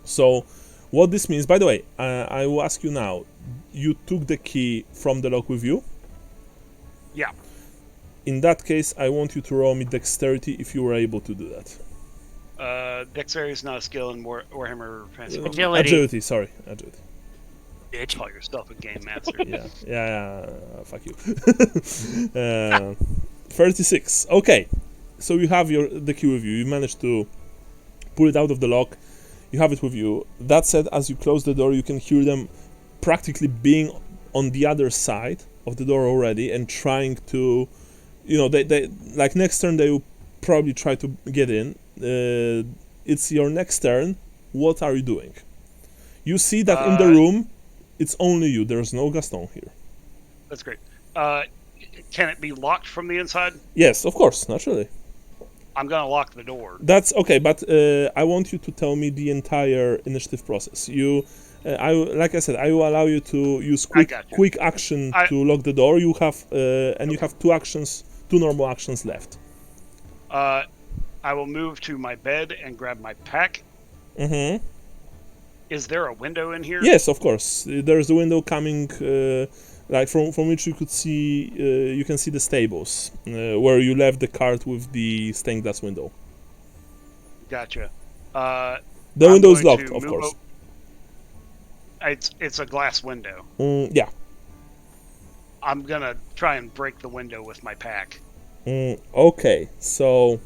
So what this means, by the way, I will ask you now, you took the key from the lock with you? Yeah. In that case, I want you to roll me dexterity if you were able to do that. Dexterity is not a skill in Warhammer Fantasy. Agility. Sorry, agility. Bitch. Call yourself a game master. Yeah, fuck you. 36. Okay, so you have the key with you. You managed to pull it out of the lock. You have it with you. That said, as you close the door, you can hear them practically being on the other side of the door already and trying to, they like next turn they will probably try to get in. It's your next turn. What are you doing? You see that in the room, it's only you. There's no Gaston here. That's great. Can it be locked from the inside? Yes, of course, naturally. I'm gonna lock the door. That's okay, but I want you to tell me the entire initiative process. Like I said, I will allow you to use quick action to lock the door. You have you have two normal actions left. I will move to my bed and grab my pack. Mm-hmm. Is there a window in here? Yes, of course. There's a window coming, like from which you can see the stables, where you left the cart with the stained glass window. Gotcha. The window is locked, of course. It's a glass window. Yeah. I'm gonna try and break the window with my pack. Okay, so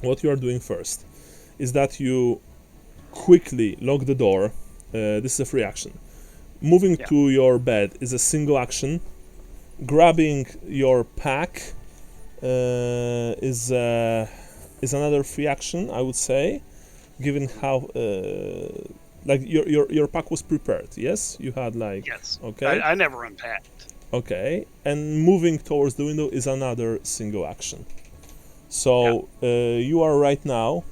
what you are doing first is that you quickly lock the door. This is a free action. Moving to your bed is a single action. Grabbing your pack is another free action, I would say, given how like your pack was prepared. Yes, you had like yes. Okay. I never unpacked. Okay, and moving towards the window is another single action. So you are right now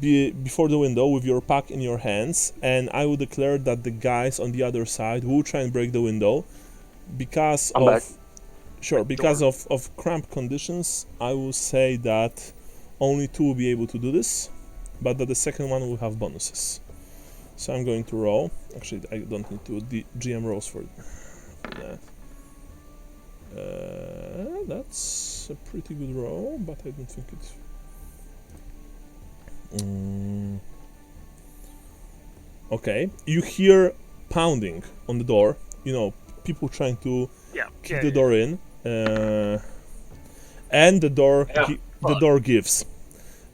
before the window with your pack in your hands, and I would declare that the guys on the other side will try and break the window because of cramped conditions. I will say that only two will be able to do this, but that the second one will have bonuses. So I'm going to roll. Actually, I don't need to. The GM rolls for that. That's a pretty good roll, but I don't think it's. Okay, you hear pounding on the door. People trying to kick the door in, and the door gives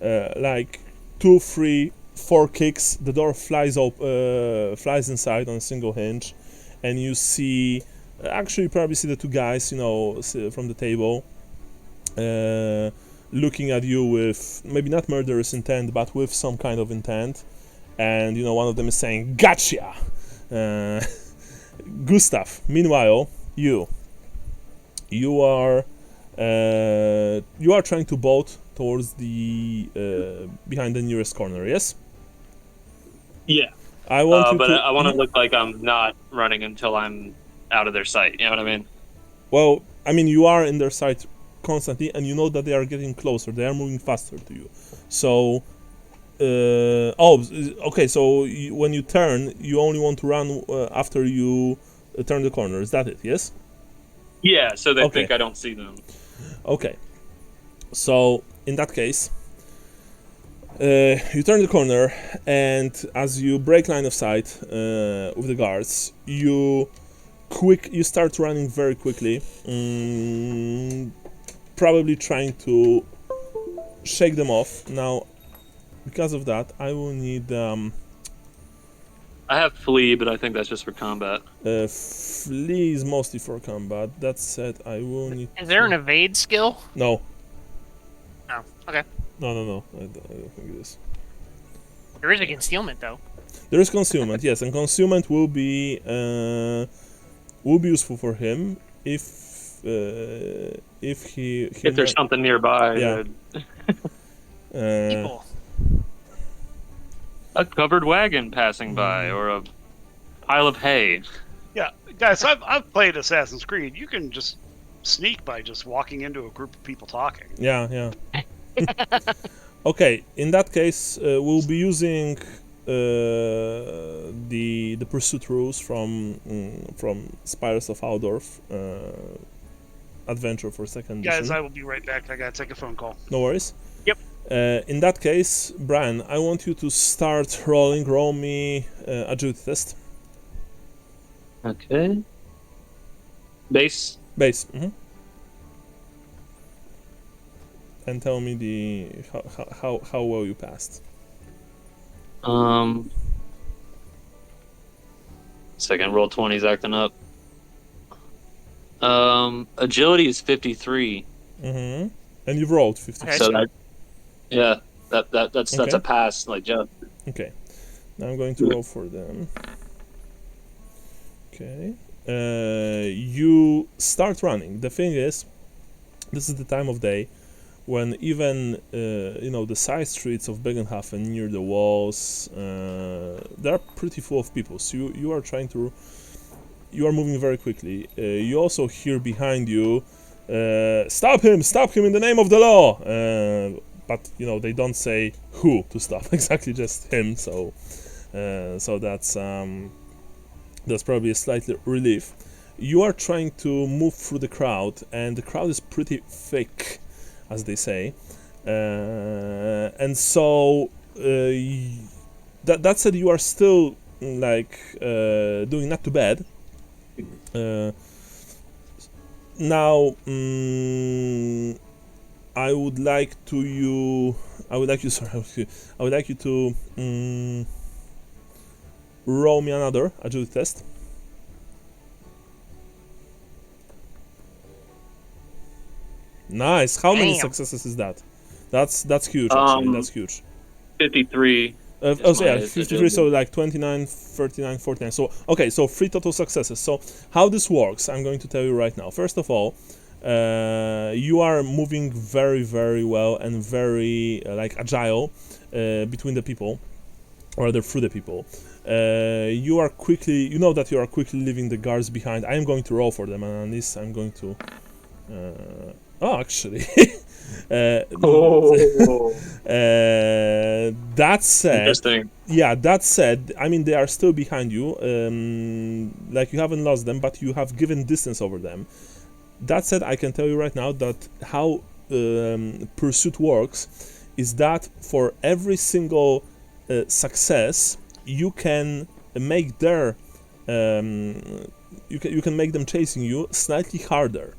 like 2, 3, 4 kicks. The door flies inside on a single hinge, and you see. Actually, you probably see the two guys, from the table. looking at you with maybe not murderous intent, but with some kind of intent. And one of them is saying, "Gotcha!" Gustav, meanwhile, you are trying to bolt towards the behind the nearest corner. Yes. Yeah. I want you but to. I want to look like I'm not running until I'm out of their sight. You know what I mean? Well, I mean, you are in their sight constantly, and you know that they are getting closer. They are moving faster to you. So, okay. So when you turn, you only want to run after you turn the corner. Is that it? Yes. Yeah. So they Okay. think I don't see them. Okay. So in that case, you turn the corner, and as you break line of sight with the guards, you start running very quickly, probably trying to shake them off. Now, because of that, I will need I have flee, but I think that's just for combat. flee is mostly for combat. That said, I will need. Is there an evade skill? No. Oh, okay. No. I don't think it is. There is a concealment though. There is concealment, yes, and concealment will be useful for him if If there's something nearby. Yeah. People. A covered wagon passing by, or a pile of hay. Yeah, guys, I've played Assassin's Creed. You can just sneak by just walking into a group of people talking. Yeah. Okay, in that case, we'll be using the pursuit rules from Spires of Aldorf adventure for second edition. Guys, I will be right back. I gotta take a phone call. No worries. Yep. In that case, Brian, I want you to start rolling. Roll me agility test. Okay. Base. Base. And tell me how well you passed. Second roll 20's acting up. Agility is 53. And you've rolled 50. Okay. So that's Okay. a pass, like jump. Okay. Now I'm going to roll for them. Okay. You start running. The thing is, this is the time of day when even the side streets of Bögenhafen near the walls, they're pretty full of people. So you are moving very quickly. You also hear behind you, stop him in the name of the law. But they don't say who to stop, exactly, just him. So that's probably a slight relief. You are trying to move through the crowd, and the crowd is pretty thick, as they say, and so that said, you are still doing not too bad. Now, I would like you to roll me another agility test. Nice. How many successes is that? That's huge, actually. That's huge. 53. So 53, so 29, 39, 49. So, okay, so 3 total successes. So, how this works, I'm going to tell you right now. First of all, you are moving very, very well and very, agile between the people, or rather through the people. You are quickly leaving the guards behind. I am going to roll for them, and on this, I'm going to... actually. That said, Interesting. yeah, that said, I mean, they are still behind you. You haven't lost them, but you have given distance over them. That said, I can tell you right now that how pursuit works is that for every single success, you can make their you can make them chasing you slightly harder.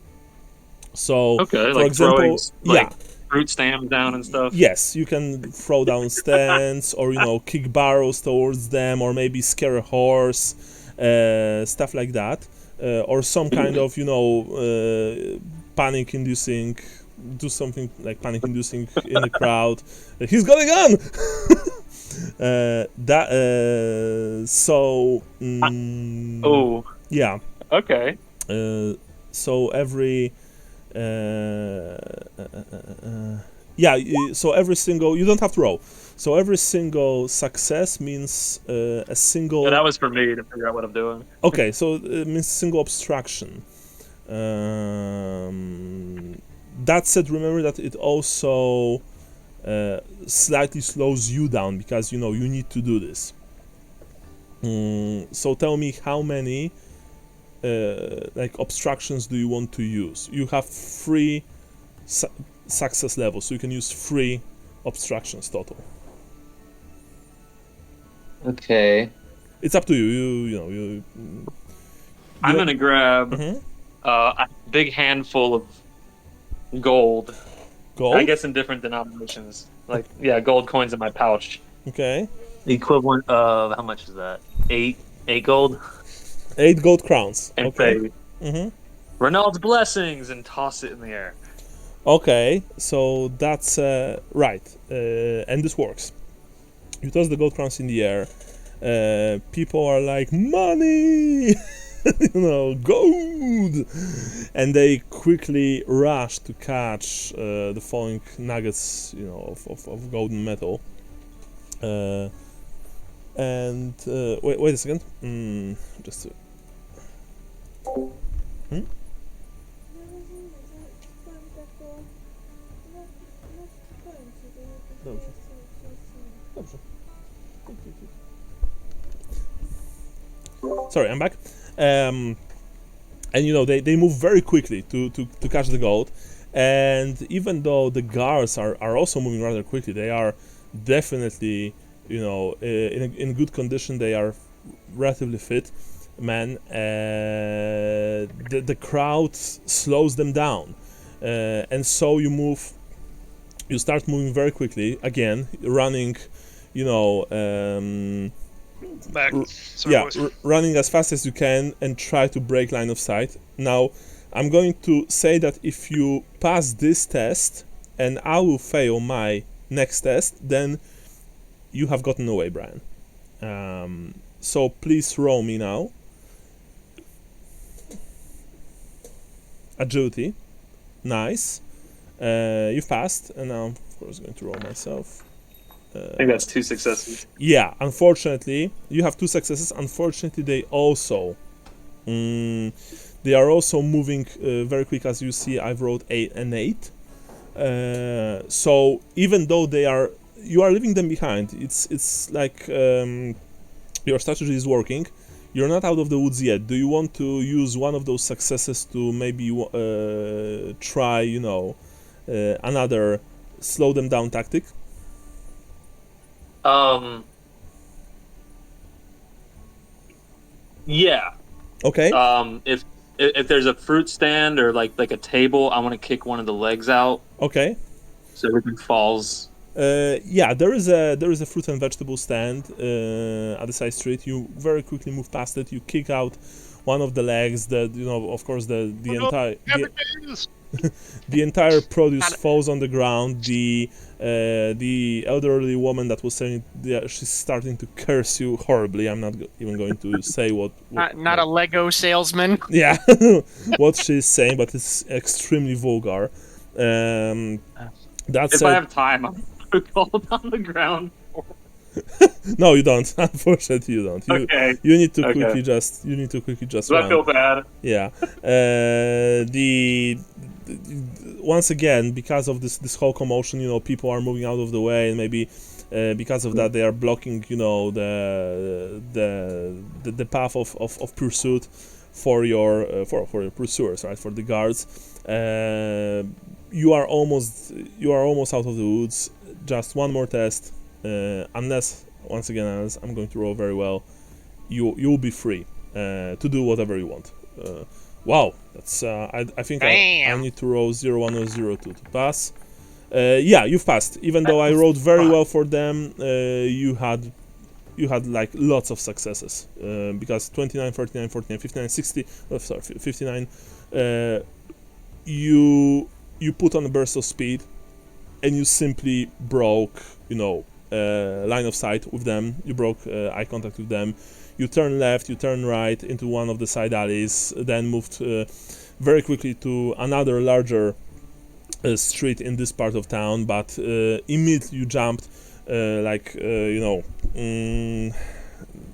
So, Okay, for example, throwing, fruit stands down and stuff. Yes, you can throw down stands, or kick barrels towards them, or maybe scare a horse, stuff like that, or some kind of panic-inducing do something like panic-inducing in the crowd. He's got a gun. Oh. Yeah. Okay. So every so every single, you don't have to roll. So every single success means a single. Yeah, that was for me to figure out what I'm doing. Okay, so it means single obstruction. That said, remember that it also slightly slows you down because you need to do this. So tell me, how many like obstructions do you want to use? You have 3 success levels, so you can use 3 obstructions total. Okay. It's up to you. I'm gonna grab Mhm. a big handful of gold. Gold. I guess in different denominations. Like, yeah, gold coins in my pouch. Okay. The equivalent of how much is that? 8 gold. 8 gold crowns. And Okay. say Mm-hmm. Renault's blessings and toss it in the air. Okay, so that's right, and this works. You toss the gold crowns in the air. People are like, money, gold, and they quickly rush to catch the falling nuggets, of golden metal. And wait a second. Just. Dobrze. Sorry, I'm back. And they move very quickly to catch the gold. And even though the guards are also moving rather quickly, they are definitely, in good condition. They are relatively fit men. The crowd slows them down. And so you start moving very quickly, again, running, Back. running as fast as you can and try to break line of sight. Now, I'm going to say that if you pass this test and I will fail my next test, then you have gotten away, Brian. So please roll me now. Agility. Nice. You've passed, and now I'm of course going to roll myself. I think that's 2 successes. Yeah, unfortunately, you have 2 successes. Unfortunately, they are also moving very quick. As you see, I've rolled 8 and 8. So even though you are leaving them behind. It's like your strategy is working. You're not out of the woods yet. Do you want to use one of those successes to maybe try, another slow them down tactic? Yeah. Okay. If there's a fruit stand or like a table, I want to kick one of the legs out. Okay. So everything falls. Yeah, there is a fruit and vegetable stand at the side street. You very quickly move past it. You kick out one of the legs. Of course, the entire produce falls on the ground. The elderly woman that was selling, she's starting to curse you horribly. I'm not even going to say what not a Lego salesman. Yeah, what she's saying, but it's extremely vulgar. That's if I have time, I'll put gold on the ground. No, you don't. Unfortunately, you don't. You need to quickly just. Do I feel bad? Yeah. Once again, because of this whole commotion, people are moving out of the way, and maybe because of that, they are blocking, the path of pursuit for your pursuers, right? For the guards. You are almost out of the woods. Just one more test. Unless I'm going to roll very well, you'll be free to do whatever you want. Wow, that's I think I need to roll 0, 1 or 0, 2 to pass. Yeah, you've passed. Even though I rolled very well for them, you had like lots of successes because 29, 39, 49, 59, 60. 59. You you put on a burst of speed, and you simply broke, line of sight with them. You broke eye contact with them. You turn left, you turn right into one of the side alleys, then moved very quickly to another larger street in this part of town, but immediately you jumped, like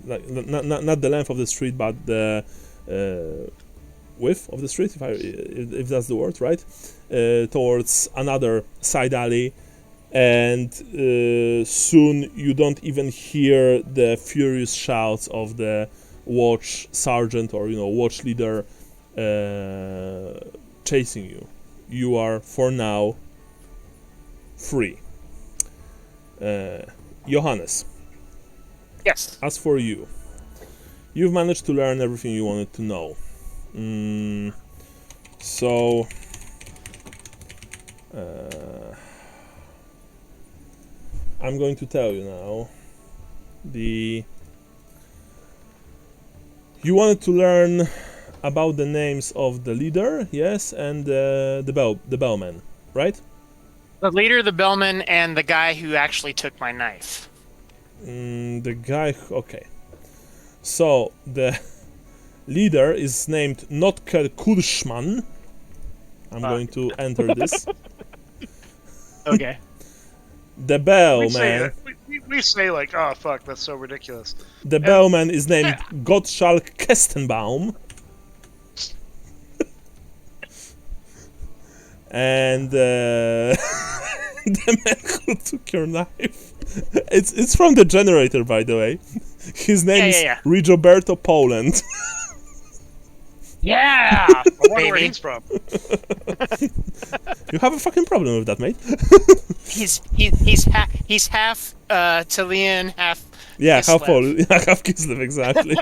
not the length of the street, but the width of the street, if that's the word, right? Towards another side alley, and soon you don't even hear the furious shouts of the watch sergeant or watch leader chasing you. You are for now free. Johannes, Yes. as for you, you've managed to learn everything you wanted to know. So I'm going to tell you now. You wanted to learn about the names of the leader, yes, and the bellman, right? The leader, the bellman, and the guy who actually took my knife. The guy, okay. So the leader is named Notker Kurschman. I'm going to enter this. Okay. The bellman. We say like, oh fuck, that's so ridiculous. The bellman is named Gottschalk Kestenbaum. And the man who took your knife. It's from the generator, by the way. His name is Rigoberto Poland. Yeah, I wonder where he's from. You have a fucking problem with that, mate. he's half Chilean, half half Kislev. Polish, half Kislev, exactly.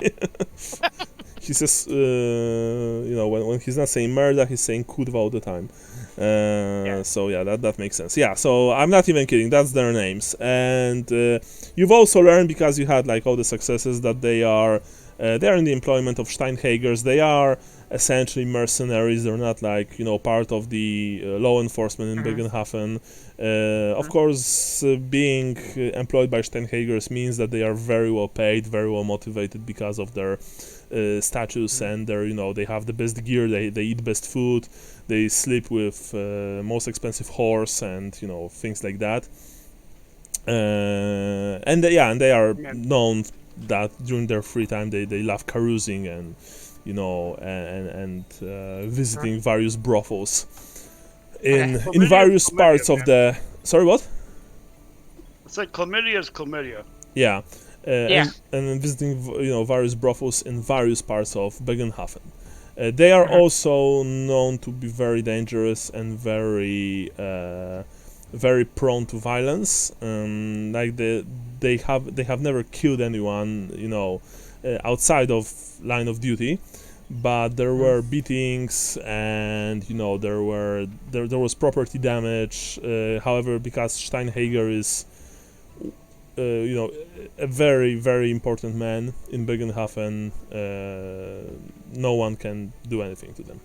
He says, when he's not saying murder, he's saying kurwa all the time. So yeah, that makes sense. Yeah, so I'm not even kidding. That's their names, and you've also learned, because you had like all the successes, that they are in the employment of Steinhagers. They are essentially mercenaries. They're not like part of the law enforcement in Bögenhafen. Of course, being employed by Steinhagers means that they are very well paid, very well motivated because of their status, and they have the best gear. They eat best food. They sleep with most expensive horse, and things like that. And they are known that during their free time they love carousing and visiting various brothels in various parts of the. Sorry, what? It's like chlamydia is chlamydia. Yeah. And visiting various brothels in various parts of Bögenhafen. They are also known to be very dangerous and very prone to violence. Like they have never killed anyone outside of line of duty, but there were beatings, and there was property damage. However, because Steinhager is a very, very important man in Bögenhafen, no one can do anything to them.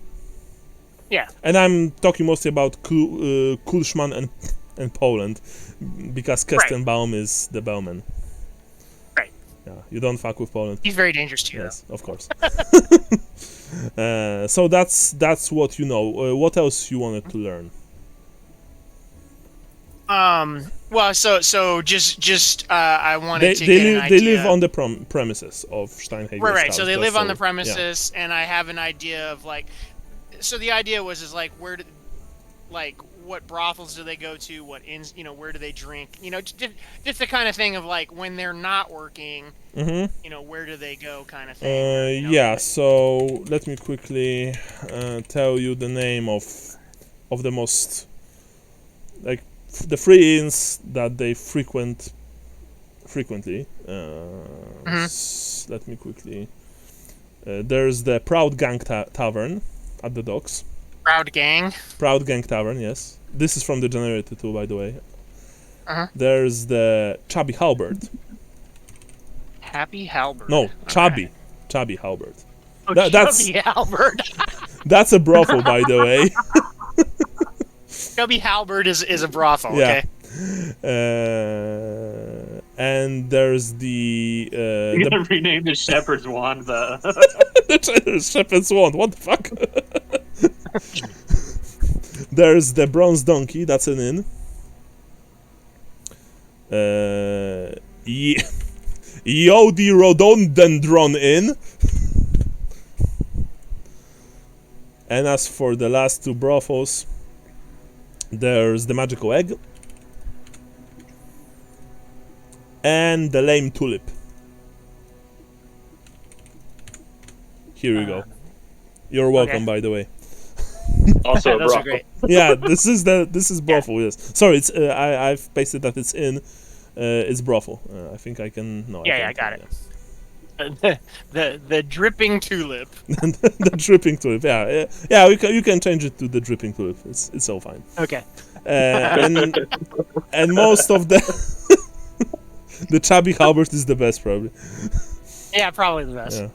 Yeah. And I'm talking mostly about Kulschman and Poland, because Kestenbaum is the bellman. Right. Yeah, you don't fuck with Poland. He's very dangerous too. Yes, of course. So that's what you know. What else you wanted to learn? Well, so just I wanted to they get live, an idea. They live on the premises of Steinhager's Right. house, So they live on the premises, yeah. and I have an idea of like. So the idea was what brothels do they go to? What inns? Where do they drink? Just the kind of thing of like when they're not working. Mm-hmm. Where do they go? Kind of thing. Yeah. So let me quickly tell you the name of the most the three inns that they frequently. Let me quickly. There's the Proud Gang Tavern at the docks. Proud Gang Tavern, yes. This is from the generator too, by the way. There's the Chubby Halberd. Happy Halberd. No, Okay. Chubby Halberd. Chubby Halberd. That's a brothel, by the way. Chubby Halberd is a brothel. Yeah. Okay. And there's the You're gonna rename the Shepherd's Wand the. the Shepherd's Wand. What the fuck? There's the Bronze Donkey. That's an inn. Yodi Rhododendron Inn. And as for the last two brothels, there's the Magical Egg and the Lame Tulip. Here you go. You're welcome, okay. by the way. Also a Those are brothel. great. Yeah, this is brothel. Yes. Sorry, it's I've pasted that it's in. It's brothel. I think I can. No. Yeah, I got it. The dripping tulip. The dripping tulip. Yeah, yeah. You can change it to the dripping tulip. It's all fine. Okay. And most of the the chubby Halbert is the best probably. Yeah, probably the best. Yeah.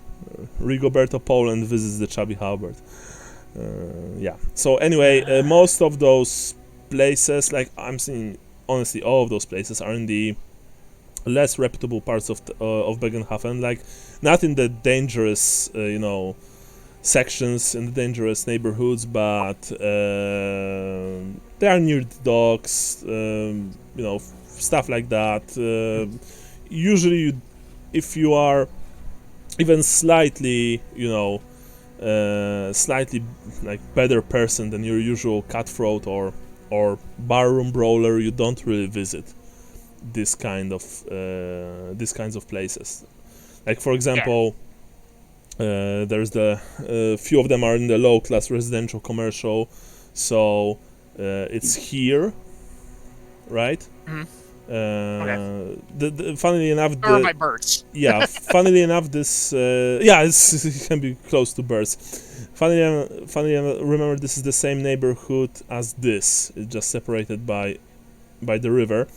Rigoberto Poland visits the chubby Halbert. Yeah. So anyway, most of those places, like I'm seeing, honestly, all of those places are in the less reputable parts of Bögenhafen, like not in the dangerous, sections in the dangerous neighborhoods, but they are near the docks, stuff like that. Usually, if you are even slightly, slightly like better person than your usual cutthroat or barroom brawler, you don't really visit these kinds of places. Like for example, there's the few of them are in the low class residential commercial, so it's here, right? Mhm. Funnily enough, Or by birds. yeah, funnily enough, this it can be close to birds. Funnily enough, remember this is the same neighborhood as this. It's just separated by the river.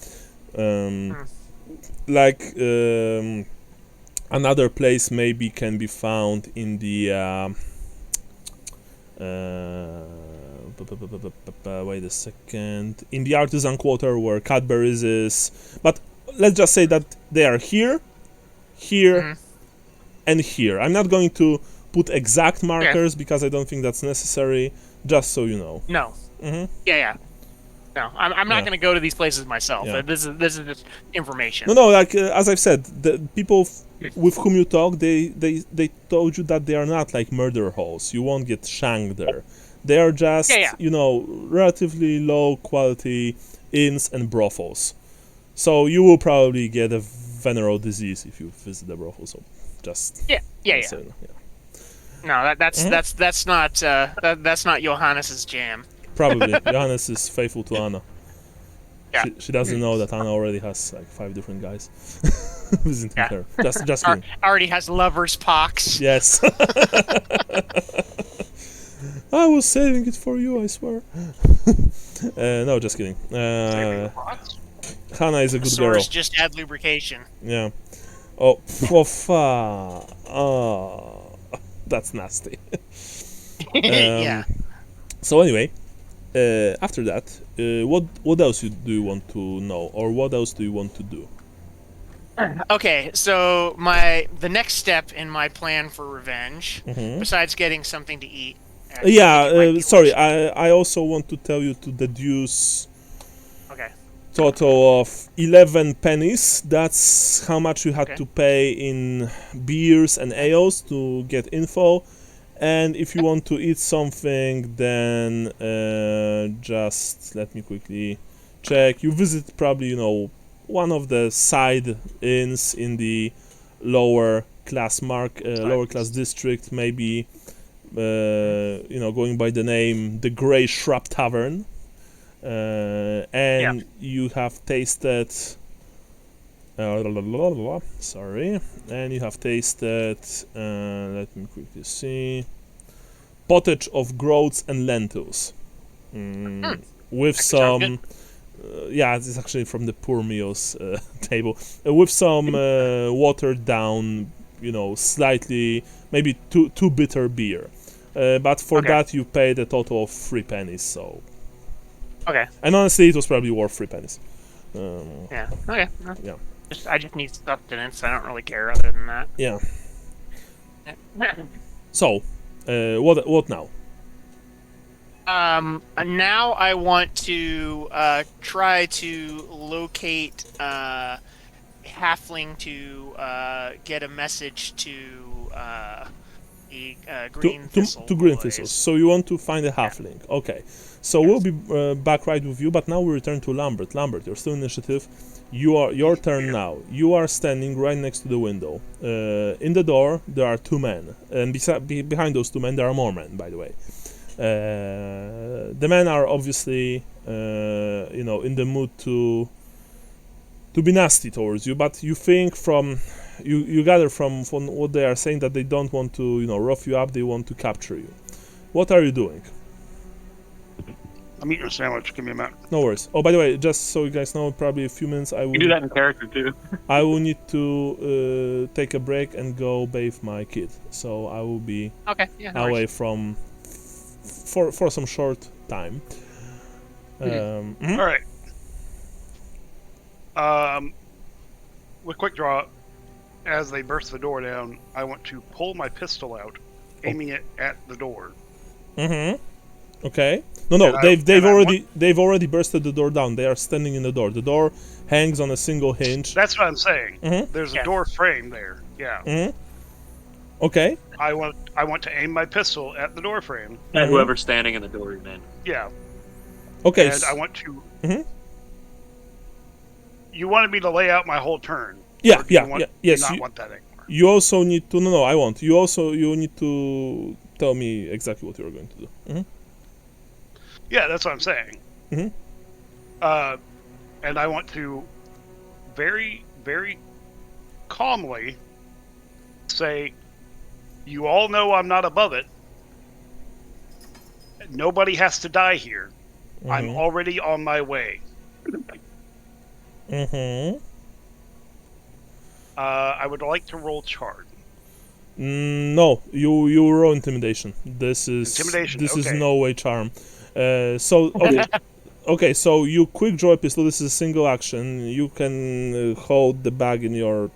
Another place maybe can be found in the wait a second, in the artisan quarter where Cadbury's is, but let's just say that they are here, and here. I'm not going to put exact markers because I don't think that's necessary, just so you know. No. Mm-hmm. Yeah. No, I'm not going to go to these places myself. Yeah. This is just information. No, like as I've said, the people with whom you talk, they told you that they are not like murder holes. You won't get shanked there. They are just relatively low quality inns and brothels. So you will probably get a venereal disease if you visit the brothel. So just Yeah. No, that's not Johannes's jam. Probably. Johannes is faithful to Anna. Yeah. She doesn't know that Anna already has like 5 different guys visiting her. Just kidding. Already has lover's pox. Yes. I was saving it for you, I swear. No, just kidding. Hannah is a good girl. Source just add lubrication. Yeah. Oh, that's nasty. Yeah. So anyway, after that, what else do you want to know, or what else do you want to do? Okay, so the next step in my plan for revenge, besides getting something to eat. Sorry, I also want to tell you to deduce. Okay. Total of 11 pennies. That's how much you had to pay in beers and ales to get info. And if you want to eat something, then just let me quickly check. You visit probably, one of the side inns in the lower class district, maybe, going by the name the Grey Shrub Tavern. And you have tasted. Sorry, and you have tasted. Let me quickly see. Pottage of groats and lentils, with some. It's actually from the poor meals table. With some watered down, slightly maybe too bitter beer. But for that you paid a total of 3 pennies. So. Okay. And honestly, it was probably worth 3 pennies. Yeah. Okay. No. Yeah. I just need sustenance. I don't really care other than that. Yeah. So, what now? Now I want to try to locate Halfling to get a message to the Green Thistle To Green boys. Thistles. So you want to find a halfling. Okay. So we'll be back right with you, but now we return to Lambert. Lambert, you're still initiative. Your turn now. You are standing right next to the window. In the door, there are 2 men. And behind those 2 men, there are more men, by the way. The men are obviously, in the mood to be nasty towards you, but you think you gather from what they are saying that they don't want to, rough you up. They want to capture you. What are you doing? I'm eating a sandwich. Give me a minute. No worries. Oh, by the way, just so you guys know, probably a few minutes I You do will that in character too. I will need to take a break and go bathe my kid. So I will be Okay. Yeah. No away worries. from for some short time. Mhm. All right. With quick draw, as they burst the door down, I want to pull my pistol out, aiming it at the door. Okay. No. And They've already bursted the door down. They are standing in the door. The door hangs on a single hinge. That's what I'm saying. Mhm. There's a Yeah. door frame there. Yeah. Okay. I want to aim my pistol at the door frame. And whoever's standing in the door, man. Yeah. Okay. And I want to. Mhm. You wanted me to lay out my whole turn. Yeah. Or do you Yeah. want- Yeah. do you Yes. not want that anymore. You also need to. No. I won't. You need to tell me exactly what you're going to do. Yeah, that's what I'm saying. Mhm. And I want to very, very calmly say, you all know I'm not above it. Nobody has to die here. I'm already on my way. I would like to roll charge. No, you roll intimidation. This is Intimidation, This is okay. no way charm. Okay, so you quick draw a pistol. This is a single action. You can hold the bag in your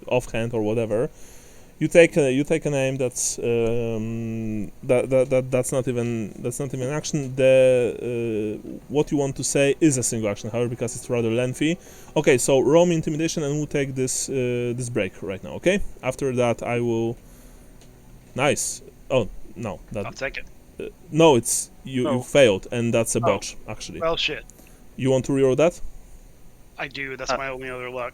offhand or whatever. You take an aim. That's that's not even action. The what you want to say is a single action, however, because it's rather lengthy. Okay, so roll me intimidation, and we'll take this break right now. Okay. After that, I will. Nice. Oh no, I'll take it. no, it's you. Oh. You failed, and that's a botch actually. Well, shit. You want to reroll that? I do. That's my only other luck.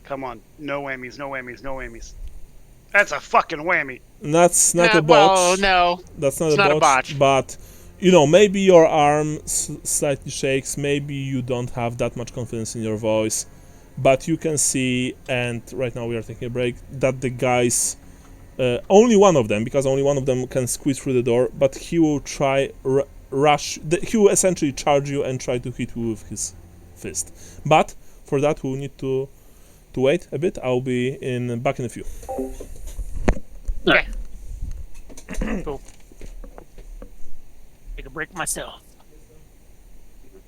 Come on. No whammies, no whammies, no whammies. That's a fucking whammy. That's not a Well, botch. no. That's not, It's a, not a botch, botch. but maybe your arm slightly shakes. Maybe you don't have that much confidence in your voice, but you can see. And right now we are taking a break. That the guys, only one of them, because only one of them can squeeze through the door. But he will try rush. He will essentially charge you and try to hit you with his fist. But for that, we'll need to wait a bit. I'll be back in a few. Okay. Cool. Take a break myself.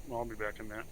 I'll be back in that.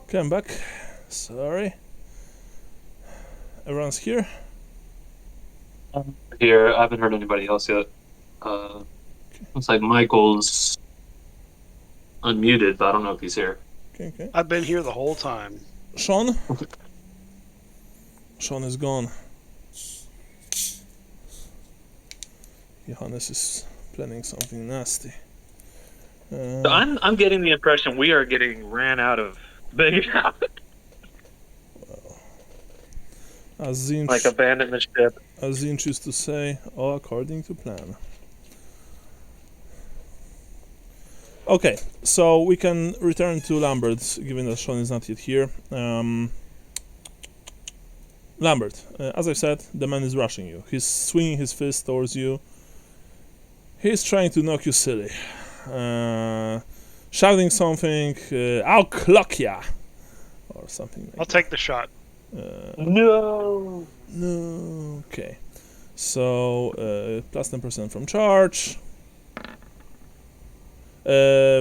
Okay, I'm back. Sorry. Everyone's here? Here, I haven't heard anybody else yet. Looks like Michael's unmuted, but I don't know if he's here. Okay. I've been here the whole time. Sean? Sean is gone. Johannes is planning something nasty. So I'm getting the impression we are getting ran out of Bögenhafen. As Zinch, Like abandoned the ship. as Zinch used to say, all according to plan. Okay, so we can return to Lambert, given that Sean is not yet here. Lambert, as I said, the man is rushing you. He's swinging his fist towards you. He's trying to knock you silly. Shouting something, I'll clock ya! Or something like I'll take the shot. No. No. Okay. So, plus 10% from charge.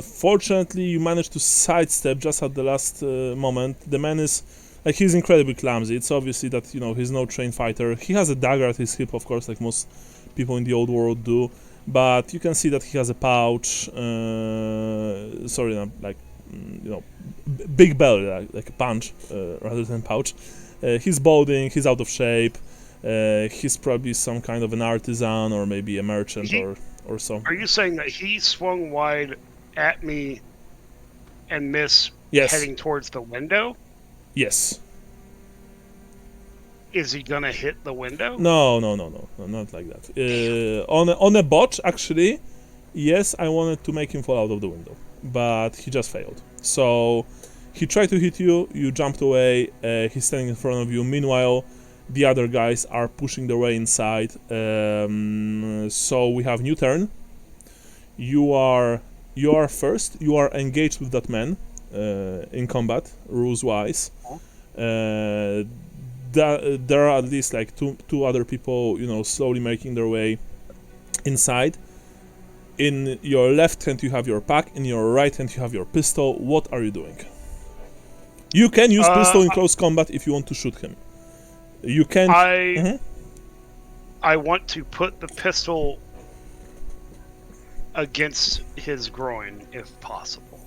Fortunately, you managed to sidestep just at the last moment. The man is, like, he's incredibly clumsy. It's obviously that, you know, he's no trained fighter. He has a dagger at his hip, of course, like most people in the old world do. But you can see that he has a pouch. Sorry, no, like, you know, big belly, like a punch, rather than pouch. He's balding, he's out of shape. He's probably some kind of an artisan or maybe a merchant or something. Are you saying that he swung wide at me and missed Yes. heading towards the window? Yes. Is he gonna hit the window? No, not like that. On a botch, actually, yes, I wanted to make him fall out of the window, but he just failed. So he tried to hit you, you jumped away, he's standing in front of you. Meanwhile, the other guys are pushing their way inside. So we have new turn. You are first. You are engaged with that man in combat, rules-wise. There are at least like two other people, you know, slowly making their way inside. In your left hand you have your pack, in your right hand you have your pistol. What are you doing? You can use pistol in close combat if you want to shoot him. You can. I want to put the pistol against his groin if possible.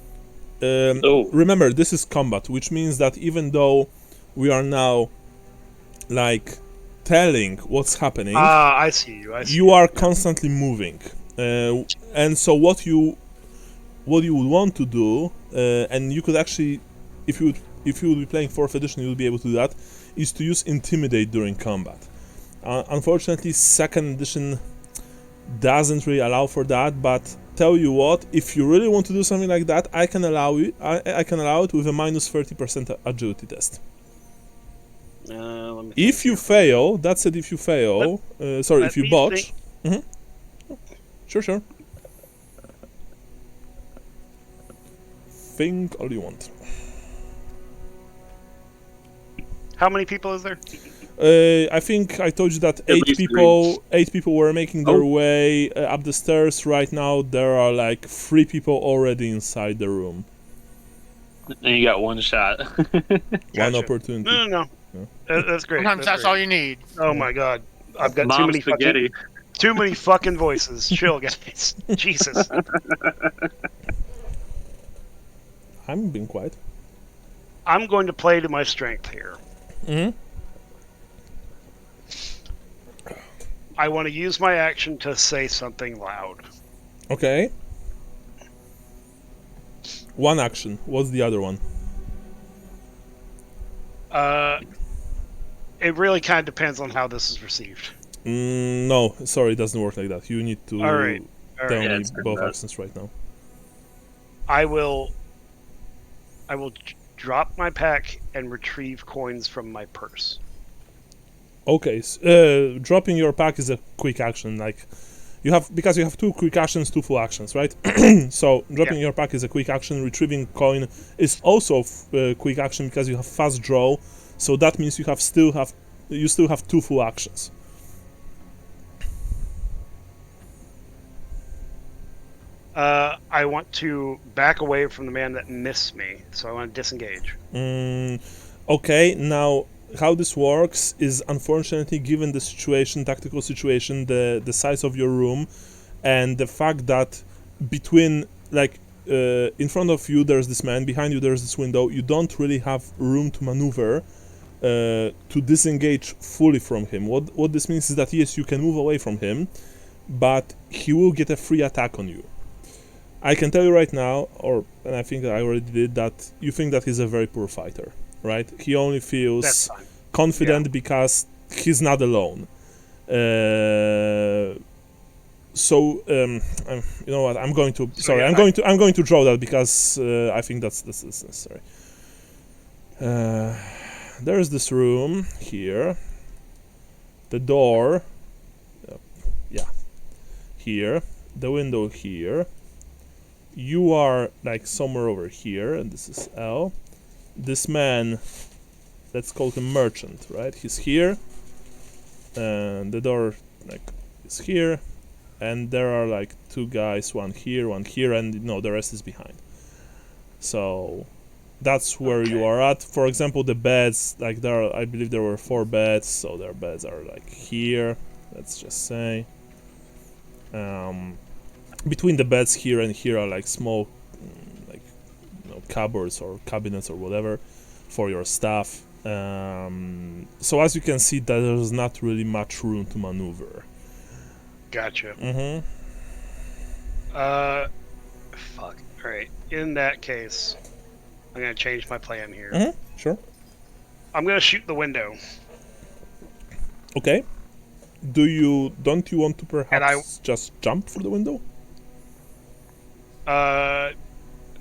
Remember, this is combat, which means that even though we are now like telling what's happening, I see you. You are constantly moving, and so what you would want to do, and you could actually, if you would be playing 4th edition, you would be able to do that, is to use intimidate during combat. Unfortunately, 2nd edition doesn't really allow for that, but tell you what, if you really want to do something like that, I can allow it. I can allow it with a minus 30% agility test. If you fail, that's it. If you fail, if you botch. Sure. Think all you want. How many people is there? I think I told you that 8 people were making their way up the stairs. Right now, there are like 3 people already inside the room. And you got one shot. One opportunity. No. That's great. Sometimes that's all you need. Oh my god, I've got Mom spaghetti. too many fucking voices. Chill, guys. Jesus. I'm being quiet. I'm going to play to my strength here. I want to use my action to say something loud. Okay. One action. What's the other one? It really kind of depends on how this is received. No, sorry, it doesn't work like that. You need to All right. tell me it's both that. actions right now. I will drop my pack and retrieve coins from my purse. Okay, dropping your pack is a quick action. Like you have 2 quick actions, 2 full actions, right? So dropping your pack is a quick action. Retrieving coin is also a quick action because you have fast draw. So that means you still have 2 full actions. I want to back away from the man that missed me, so I want to disengage. Okay, now how this works is, unfortunately, given the situation, tactical situation, the size of your room, and the fact that between, like, in front of you there's this man, behind you there's this window, you don't really have room to maneuver to disengage fully from him. What this means is that, yes, you can move away from him, but he will get a free attack on you. I can tell you right now, and I think I already did, that you think that he's a very poor fighter, right? He only feels confident because he's not alone. So you know what? I'm going to I'm going to draw that because I think that's necessary. There's this room here. The door. Yeah. Here. The window here. You are like somewhere over here, and this is L. This man, let's call him Merchant, right? He's here, and the door like is here, and there are like two guys, one here, and no, the rest is behind. So that's where you are at. For example, the beds, like I believe there were 4 beds, so their beds are like here. Let's just say. Between the beds here and here are like small, like, you know, cupboards or cabinets or whatever for your stuff. So as you can see, there's not really much room to maneuver. Gotcha. Fuck. All right. In that case, I'm gonna change my plan here. Sure. I'm gonna shoot the window. Okay. Don't you want to perhaps just jump through the window?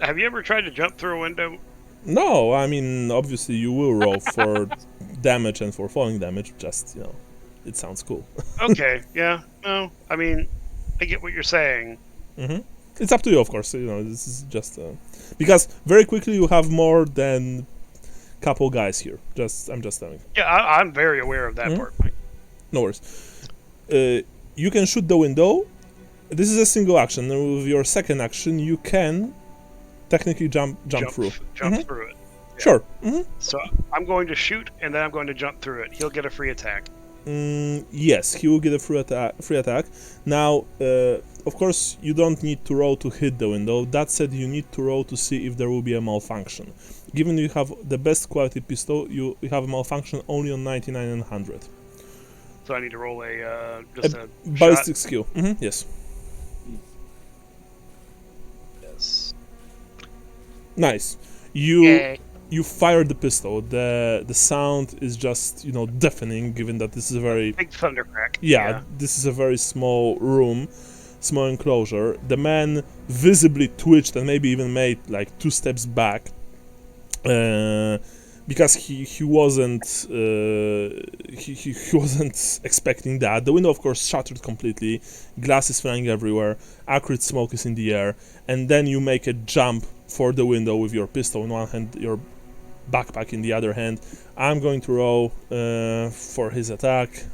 Have you ever tried to jump through a window? No, I mean, obviously you will roll for damage and for falling damage, just, you know, it sounds cool. Okay, yeah, no, I mean, I get what you're saying. It's up to you, of course, you know, this is just, because very quickly you have more than couple guys here, I'm just telling you. Yeah, I'm very aware of that part, Mike. No worries. You can shoot the window. This is a single action, and with your second action you can technically jump through. Jump through it. Yeah. Sure. So I'm going to shoot, and then I'm going to jump through it. He'll get a free attack. Yes, he will get a free attack. Now, of course, you don't need to roll to hit the window. That said, you need to roll to see if there will be a malfunction. Given you have the best quality pistol, you have a malfunction only on 99 and 100. So I need to roll a ballistic skill. Yes. Yes. Nice. You fire the pistol. The sound is just, you know, deafening, given that this is a very big thunder crack. Yeah, this is a very small room, small enclosure. The man visibly twitched and maybe even made like 2 steps back, because he wasn't he wasn't expecting that. The window, of course, shattered completely. Glass is flying everywhere. Acrid smoke is in the air, and then you make a jump for the window with your pistol in one hand, your backpack in the other hand. I'm going to roll for his attack.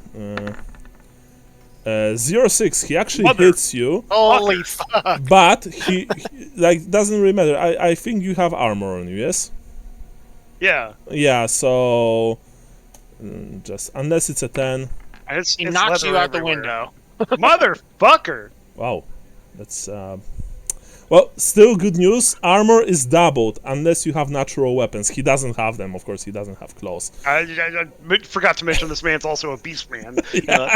06. He actually hits you. Holy fuck! But he like doesn't really matter. I think you have armor on you, yes? Yeah. Yeah. So just unless it's a 10. He knocks you out the window. Motherfucker! Wow, that's well, still good news. Armor is doubled unless you have natural weapons. He doesn't have them, of course. He doesn't have claws. I forgot to mention this man's also a beast man. Yeah.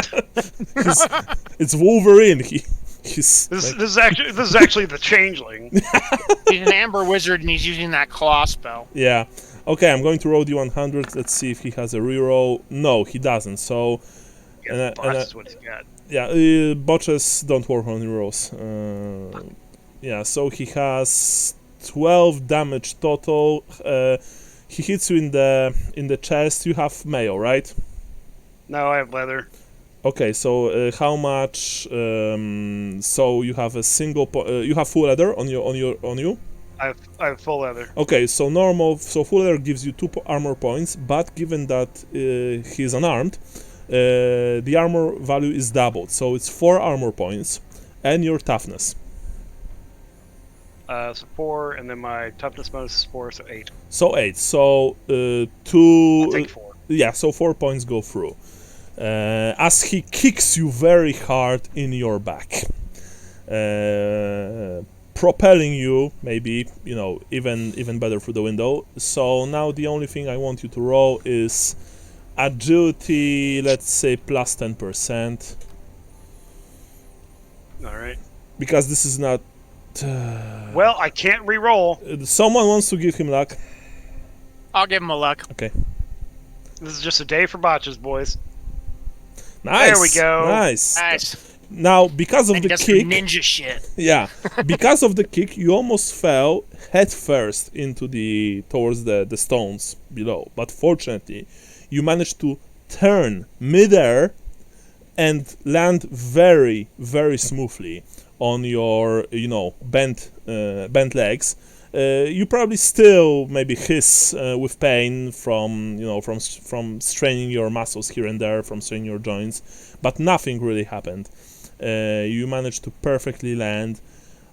It's Wolverine. This is actually the changeling. He's an amber wizard and he's using that claw spell. Yeah. Okay, I'm going to roll D100. Let's see if he has a reroll. No, he doesn't. So. Yeah, that's what he's got. Yeah, botches don't work on rerolls. Yeah, so he has 12 damage total. He hits you in the chest. You have mayo, right? No, I have leather. Okay, so how much? So you have a single. You have full leather on you. I have full leather. Okay, so full leather gives you 2 armor points, but given that he's unarmed, the armor value is doubled, so it's 4 armor points, and your toughness. So 4, and then my toughness bonus is 4, so 8. So 8. So I'll 2. take 4. Yeah, so 4 points go through. As he kicks you very hard in your back. Propelling you, maybe, even better through the window. So now the only thing I want you to roll is agility, let's say plus 10%. Alright. Because this is not... Well, I can't re-roll. Someone wants to give him luck. I'll give him a luck. Okay. This is just a day for botches, boys. Nice. There we go. Nice. Nice. Now, because of And the does kick... some ninja shit. Yeah, because of the kick, you almost fell head first towards the stones below. But fortunately, you managed to turn midair and land very, very smoothly on your, bent legs. You probably still maybe hiss with pain from straining your muscles here and there, from straining your joints, but nothing really happened. You managed to perfectly land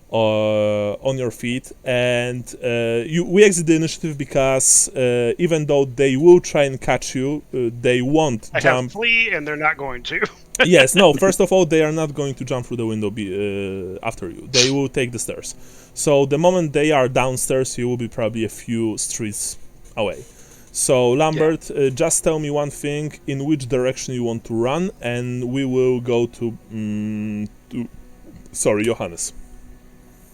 on your feet, and we exit the initiative because even though they will try and catch you, they won't I jump. have flee, and they're not going to. Yes, no, first of all, they are not going to jump through the window after you. They will take the stairs. So the moment they are downstairs, you will be probably a few streets away. So, Lambert, just tell me one thing, in which direction you want to run, and we will go to sorry, Johannes.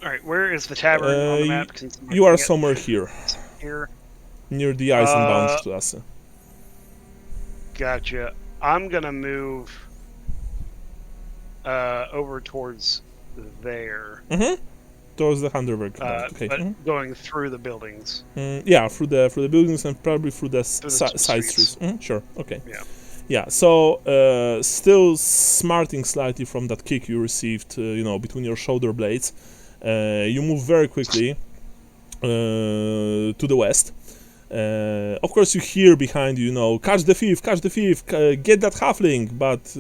Alright, where is the tavern on the map? You are somewhere here. Here. Near the Eisenbahnstrasse. Gotcha. I'm gonna move over towards there. Mm-hmm. Towards the Handerberg. Okay. But going through the buildings. Yeah, through the buildings and probably through the side streets. Sure. Okay. Yeah. Yeah. So still smarting slightly from that kick you received, between your shoulder blades, you move very quickly to the west. Of course, you hear behind you, catch the thief, get that halfling, but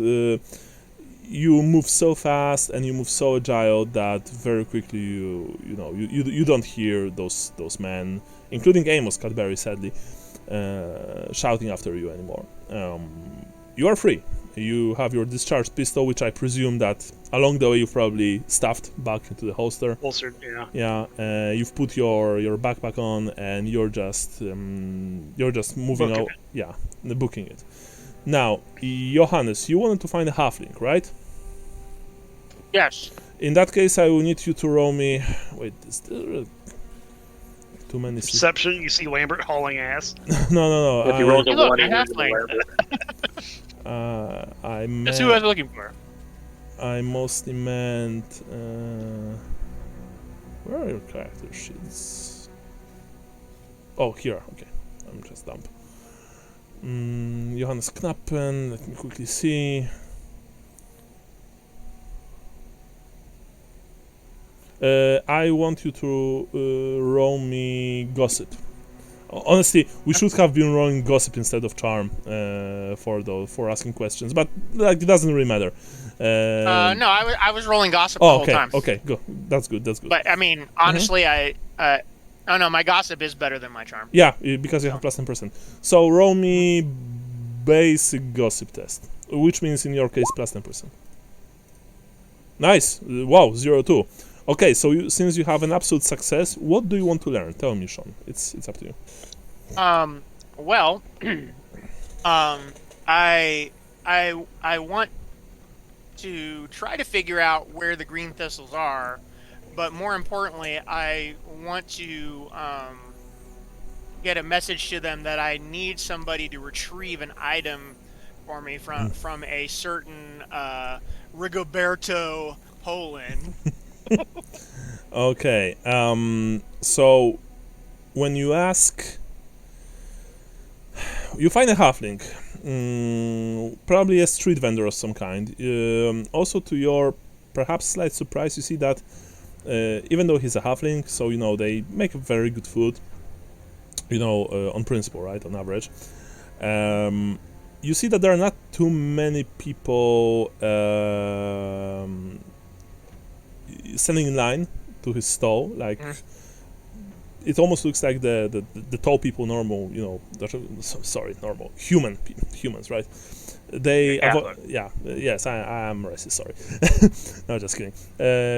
you move so fast and you move so agile that very quickly you don't hear those men, including Amos Cadbury, sadly, shouting after you anymore. You are free. You have your discharged pistol, which I presume that along the way you've probably stuffed back into the holster. Holstered, yeah. Yeah. You've put your backpack on and you're just moving out. Yeah, booking it. Now, Johannes, you wanted to find a halfling, right? Yes. In that case, I will need you to roll me... Wait, is there too many... Perception, you see Lambert hauling ass. No. If you rolled a Look, 1, a you're halfling. That's who I was looking for. I mostly meant... where are your character sheets? Oh, here, okay. I'm just dumb. Johannes Knappen, let me quickly see. I want you to roll me gossip. Honestly, we should have been rolling gossip instead of charm for asking questions, but it doesn't really matter. No, I was rolling gossip the whole time. Okay, go. That's good. But I mean, honestly, oh no, my gossip is better than my charm. Yeah, because you have plus 10%. So roll me basic gossip test, which means in your case plus 10%. Nice. Wow, 0-2. Okay, so since you have an absolute success, what do you want to learn? Tell me, Sean. It's up to you. Well, I want to try to figure out where the green thistles are, but more importantly, I want to get a message to them that I need somebody to retrieve an item for me from a certain Rigoberto Poland. Okay, so when you ask, you find a halfling, probably a street vendor of some kind. Also, to your perhaps slight surprise, you see that even though he's a halfling, so they make very good food, on principle, right, on average. You see that there are not too many people standing in line to his toe. Like it almost looks like the tall people, normal, normal humans, right? They yes, I am racist. Sorry, no, just kidding.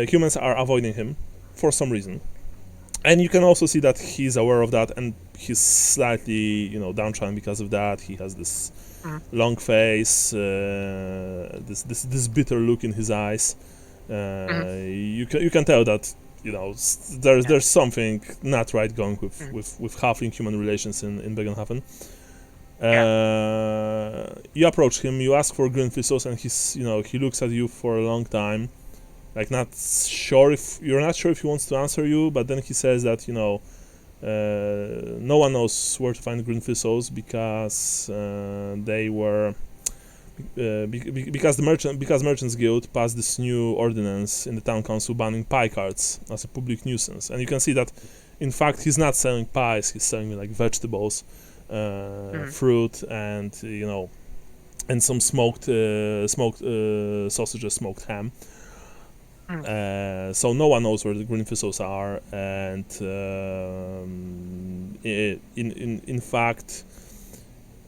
Humans are avoiding him for some reason, and you can also see that he's aware of that, and he's slightly, downtrodden because of that. He has this long face, this bitter look in his eyes. You can tell that there's something not right going with halfling human relations in Bögenhafen. You approach him, you ask for green thistles, and he looks at you for a long time, like you're not sure if he wants to answer you, but then he says that no one knows where to find green thistles because they were because Merchants Guild passed this new ordinance in the town council banning pie carts as a public nuisance, and you can see that in fact he's not selling pies, he's selling like vegetables, fruit, and and some smoked sausages, smoked ham. So no one knows where the green thistles are, and in fact,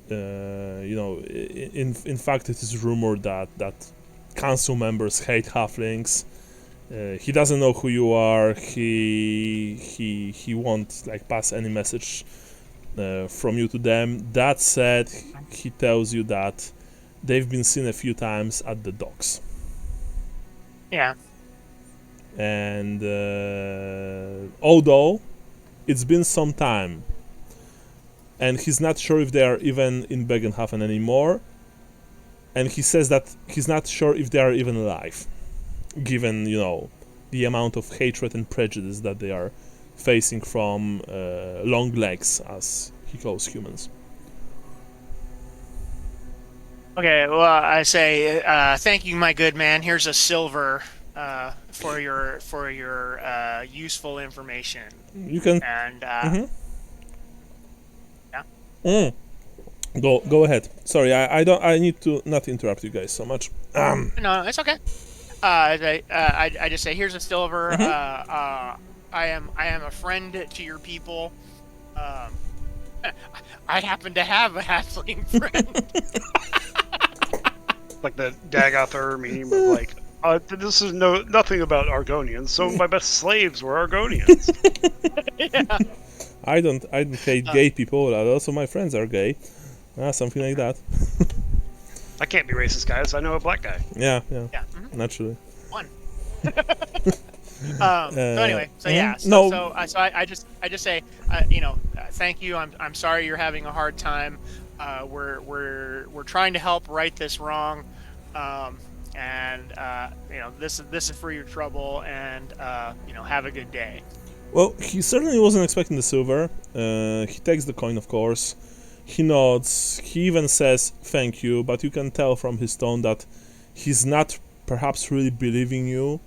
in fact, it is rumored that council members hate halflings. He doesn't know who you are. He won't pass any message from you to them. That said, he tells you that they've been seen a few times at the docks. Yeah. And although it's been some time, and he's not sure if they are even in Bögenhafen anymore, and he says that he's not sure if they are even alive, given the amount of hatred and prejudice that they are facing from long legs, as he calls humans. Okay, well, I say thank you, my good man. Here's a silver for your useful information. You can and Go ahead. Sorry, I need to not interrupt you guys so much. No, it's okay. I just say here's a silver. I am a friend to your people. I happen to have a halfling friend. Like the Dagathor meme of this is nothing about Argonians. Some of my best slaves were Argonians. Yeah. I don't hate gay people. Also, my friends are gay. Something like that. I can't be racist, guys. I know a black guy. Yeah. Naturally. One. So anyway, so yeah. No. So I just say, thank you. I'm sorry you're having a hard time. We're trying to help right this wrong, and this is for your trouble, and have a good day. Well, he certainly wasn't expecting the silver. He takes the coin, of course. He nods. He even says thank you, but you can tell from his tone that he's not perhaps really believing you.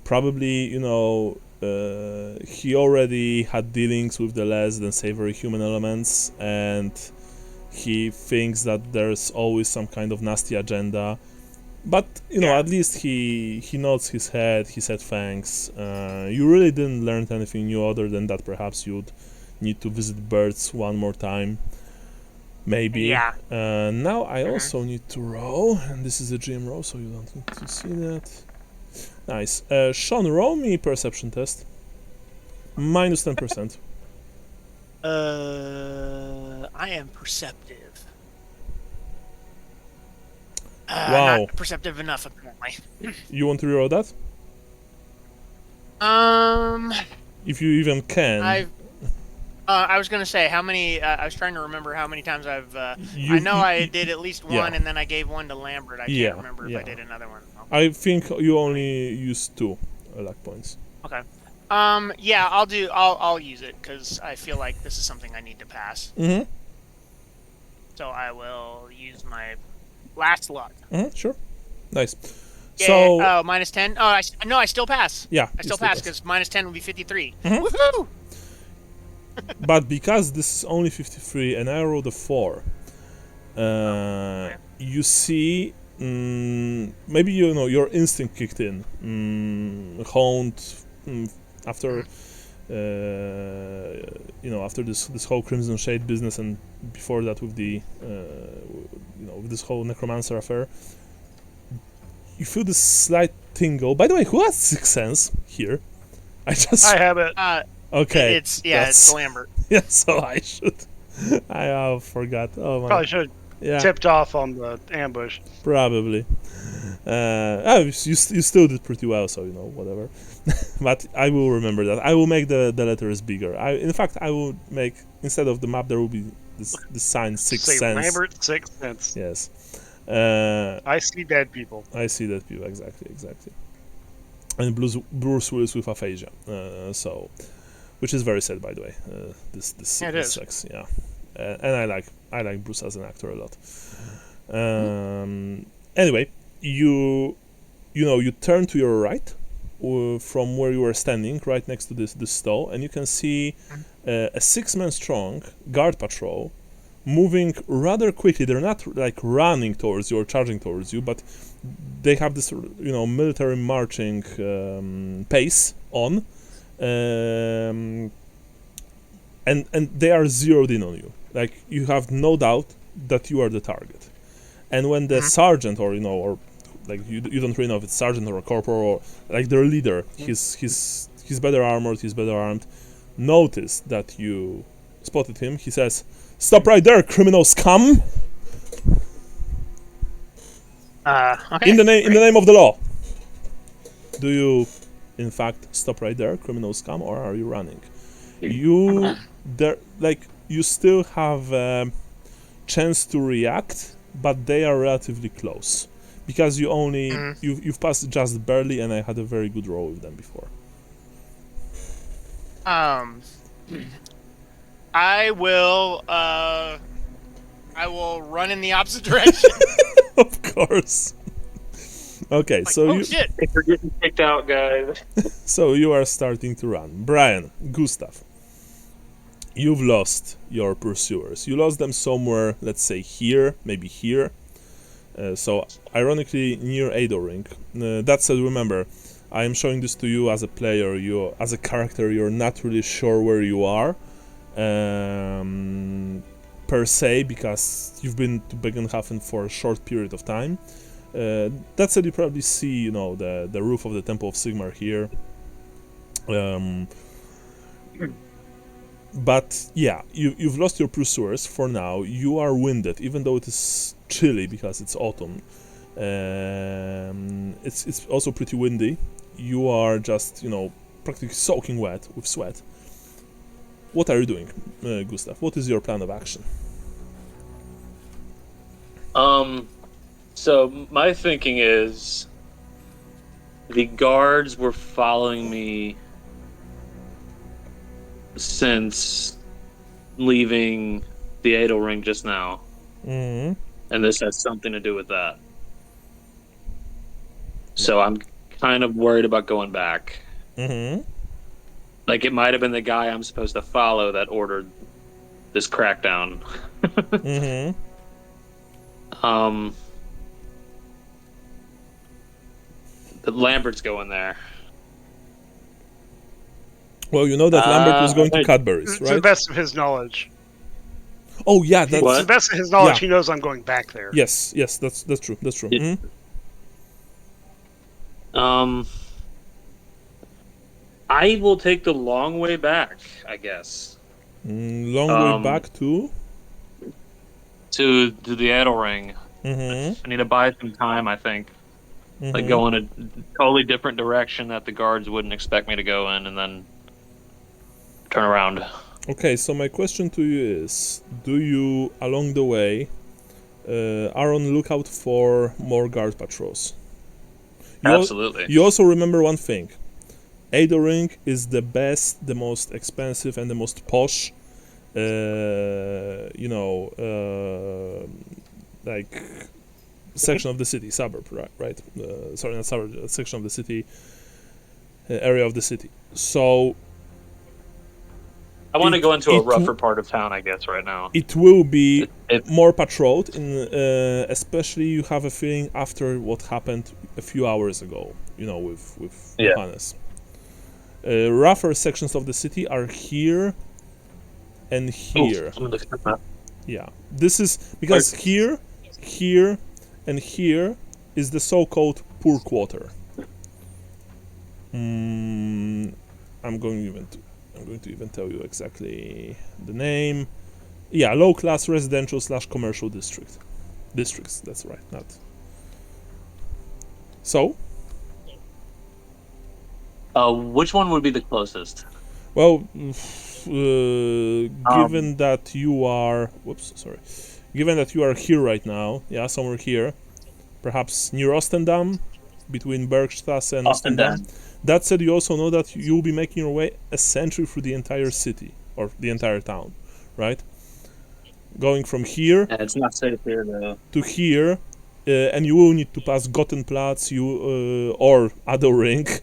Probably, he already had dealings with the less than savory human elements, and he thinks that there's always some kind of nasty agenda. But, at least he nods his head, he said thanks. You really didn't learn anything new other than that perhaps you'd need to visit birds one more time. Maybe. Yeah. Now I also need to roll, and this is a GM roll, so you don't need to see that. Nice. Sean, roll me perception test. Minus 10%. I am perceptive. Wow. Not perceptive enough, apparently. You want to reroll that? If you even can. I was gonna say how many. I was trying to remember how many times I've. I know I did at least one, and then I gave one to Lambert. I can't remember if I did another one. I think you only used 2 luck points. Okay. Yeah, I'll use it because I feel like this is something I need to pass. Mm-hmm. So I will use my last luck. Mm-hmm. Sure. Nice. Yeah, so minus 10. Oh, I still pass. Yeah. I still pass because minus 10 would be 53. Mm-hmm. Woohoo! But because this is only 53 and I rolled a 4, you see, maybe your instinct kicked in, honed after after this whole Crimson Shade business, and before that with the with this whole Necromancer affair, you feel this slight tingle. By the way, who has Sixth Sense here? I have it. Okay. It's Lambert. Yeah, so I should. I forgot. Oh my. Probably should have tipped off on the ambush. Probably. You still did pretty well, so whatever. But I will remember that. I will make the letters bigger. In fact, I will make, instead of the map, there will be this sign Sixth Sense. Lambert Sixth Sense. Yes. I see dead people. I see dead people. Exactly. And Bruce Willis with aphasia. Which is very sad, by the way. This sucks. Yeah. And I like Bruce as an actor a lot. Anyway, you turn to your right from where you were standing, right next to this stall, and you can see a 6-man strong guard patrol moving rather quickly. They're not like running towards you or charging towards you, but they have this military marching pace on, and they are zeroed in on you. Like, you have no doubt that you are the target. And when the sergeant, or like you don't really know if it's sergeant or a corporal, or like their leader, he's better armored, he's better armed, noticed that you spotted him, he says, "Stop right there, criminal scum!" Okay. In the name of the law. Do you, in fact, stop right there, criminal scum, or are you running? You still have a chance to react, but they are relatively close, because you only you've passed just barely, and I had a very good roll with them before. I will run in the opposite direction. Of course. Okay, so shit. If you're getting kicked out, guys. So you are starting to run. Brian, Gustav, you've lost your pursuers. You lost them somewhere, let's say here, maybe here. So ironically near Adoring. That said, remember, I am showing this to you as a player. You, as a character, you're not really sure where you are, per se, because you've been to Bögenhafen for a short period of time. That said, you probably see, the roof of the Temple of Sigmar here. But yeah, you've lost your pursuers for now. You are winded, even though it is chilly because it's autumn. It's also pretty windy. You are just, practically soaking wet with sweat. What are you doing, Gustav? What is your plan of action? So my thinking is the guards were following me since leaving the Adel Ring just now. Mm-hmm. And this has something to do with that. So I'm kind of worried about going back. Mm-hmm. Like, it might have been the guy I'm supposed to follow that ordered this crackdown. Mm-hmm. But Lambert's going there. Well, you know that Lambert was going to Cadbury's, To the right? best of his knowledge. Oh yeah, that's What? To the best of his knowledge, Yeah. he knows I'm going back there. yes, that's true. That's true. Yeah. Mhm. I will take the long way back, I guess, Long way back to. to the Adel Ring. Mm-hmm. I need to buy some time, I think. Like, go in a totally different direction that the guards wouldn't expect me to go in, and then turn around. Okay, so my question to you is: do you, along the way, are on the lookout for more guard patrols? Absolutely. You also remember one thing: Adoring is the best, the most expensive, and the most posh, like section of the city, suburb, right? Sorry, not suburb, section of the city, area of the city. So I want to go into a it- rougher part of town, I guess, right now. it will be It- more patrolled, especially you have a feeling after what happened a few hours ago, with Yeah. Johannes. Rougher sections of the city are here and here. I'm gonna look at that. Yeah, this is because here, and here is the so-called poor quarter. I'm going to even tell you exactly the name. Yeah, low-class residential / commercial district. Districts. That's right. Not. So. Which one would be the closest? Well, given that you are, given that you are here right now, yeah, somewhere here, perhaps near Ostendam, between Bergstrasse and Ostendam. That said, you also know that you'll be making your way essentially through the entire city, or the entire town, right? Going from here It's not safe here though. to here, and you will need to pass Gottenplatz, or Adelring.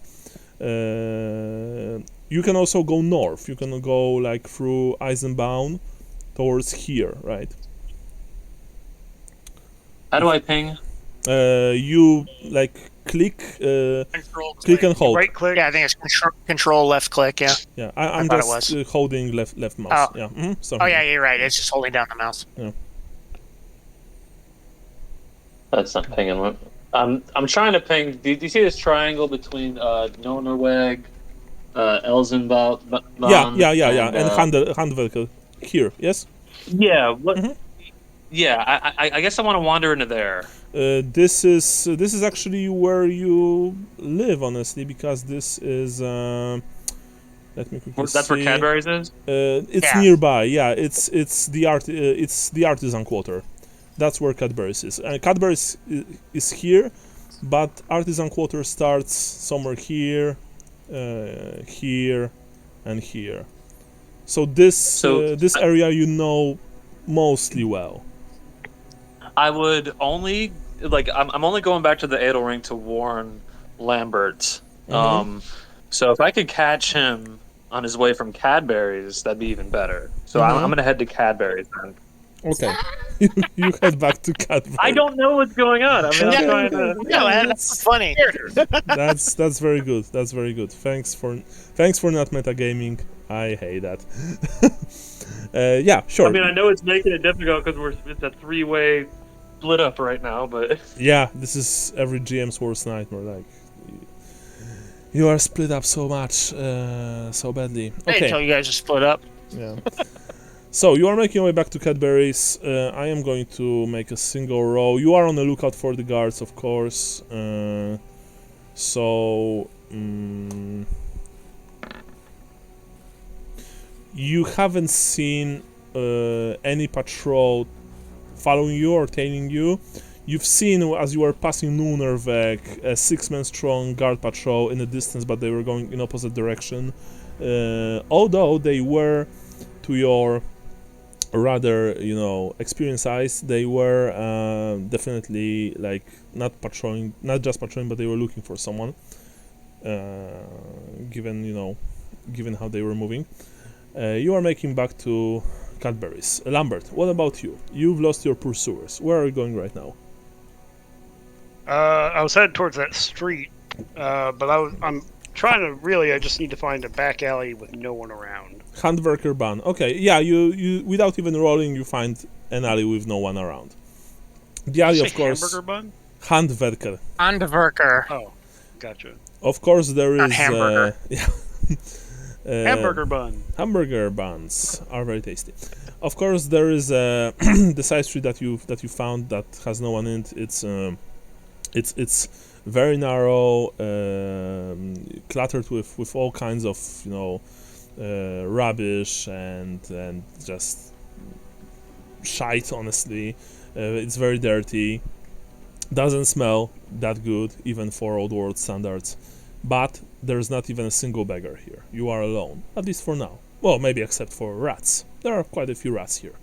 You can also go north. You can go like through Eisenbahn towards here, right? How do I ping? You like click and hold. Right click. Yeah, I think it's control left click. Yeah. Yeah, I'm thought it just was. holding left mouse. Oh. Yeah. Oh yeah, you're right. It's just holding down the mouse. That's not pinging. I'm trying to ping. Do you see this triangle between Nonorweg, Elzenbahn? Yeah. And Handwerker here. Yes. Yeah. What? Yeah. I guess I want to wander into there. This is actually where you live, honestly, because this is. Let me quickly That's where see. Cadbury's is. It's nearby. Yeah, it's the artisan quarter. That's where Cadbury's is. Cadbury's is here, but artisan quarter starts somewhere here, here, and here. So this area you know mostly well. I would only I'm only going back to the Edelring to warn Lambert. So if I could catch him on his way from Cadbury's, that'd be even better. So I'm gonna head to Cadbury's then. Okay, you head back to Cadbury. I don't know what's going on. I mean, I'm trying to. No, that's funny. That's very good. That's very good. Thanks for not metagaming. I hate that. Yeah, sure. I mean, I know it's making it difficult because it's a three-way split up right now, but yeah, this is every GM's worst nightmare. Like, you are split up so much, so badly. Okay. Until you guys are split up. Yeah. So you are making your way back to Cadbury's. I am going to make a single row. You are on the lookout for the guards, of course. You haven't seen any patrol following you or tailing you. You've seen, as you were passing Nunnerweg, a 6-man strong guard patrol in the distance, but they were going in opposite direction. Although they were, to your rather, experienced eyes, they were definitely like not just patrolling, but they were looking for someone. Given how they were moving. You are making back to Cadbury's. Lambert, what about you? You've lost your pursuers. Where are you going right now? I was headed towards that street, but I'm trying to I just need to find a back alley with no one around. Handwerkerbahn. Okay, yeah, you without even rolling, you find an alley with no one around. The alley, of course. Hamburger bun? Handwerker. Handwerker. Oh, gotcha. Of course, there is. Not hamburger. Yeah. Hamburger bun. Hamburger buns are very tasty. Of course, there is the side street that you found that has no one in it. It's very narrow, cluttered with all kinds of rubbish and just shite. Honestly, it's very dirty. Doesn't smell that good, even for old world standards. But there's not even a single beggar here. You are alone, at least for now. Well, maybe except for rats. There are quite a few rats here.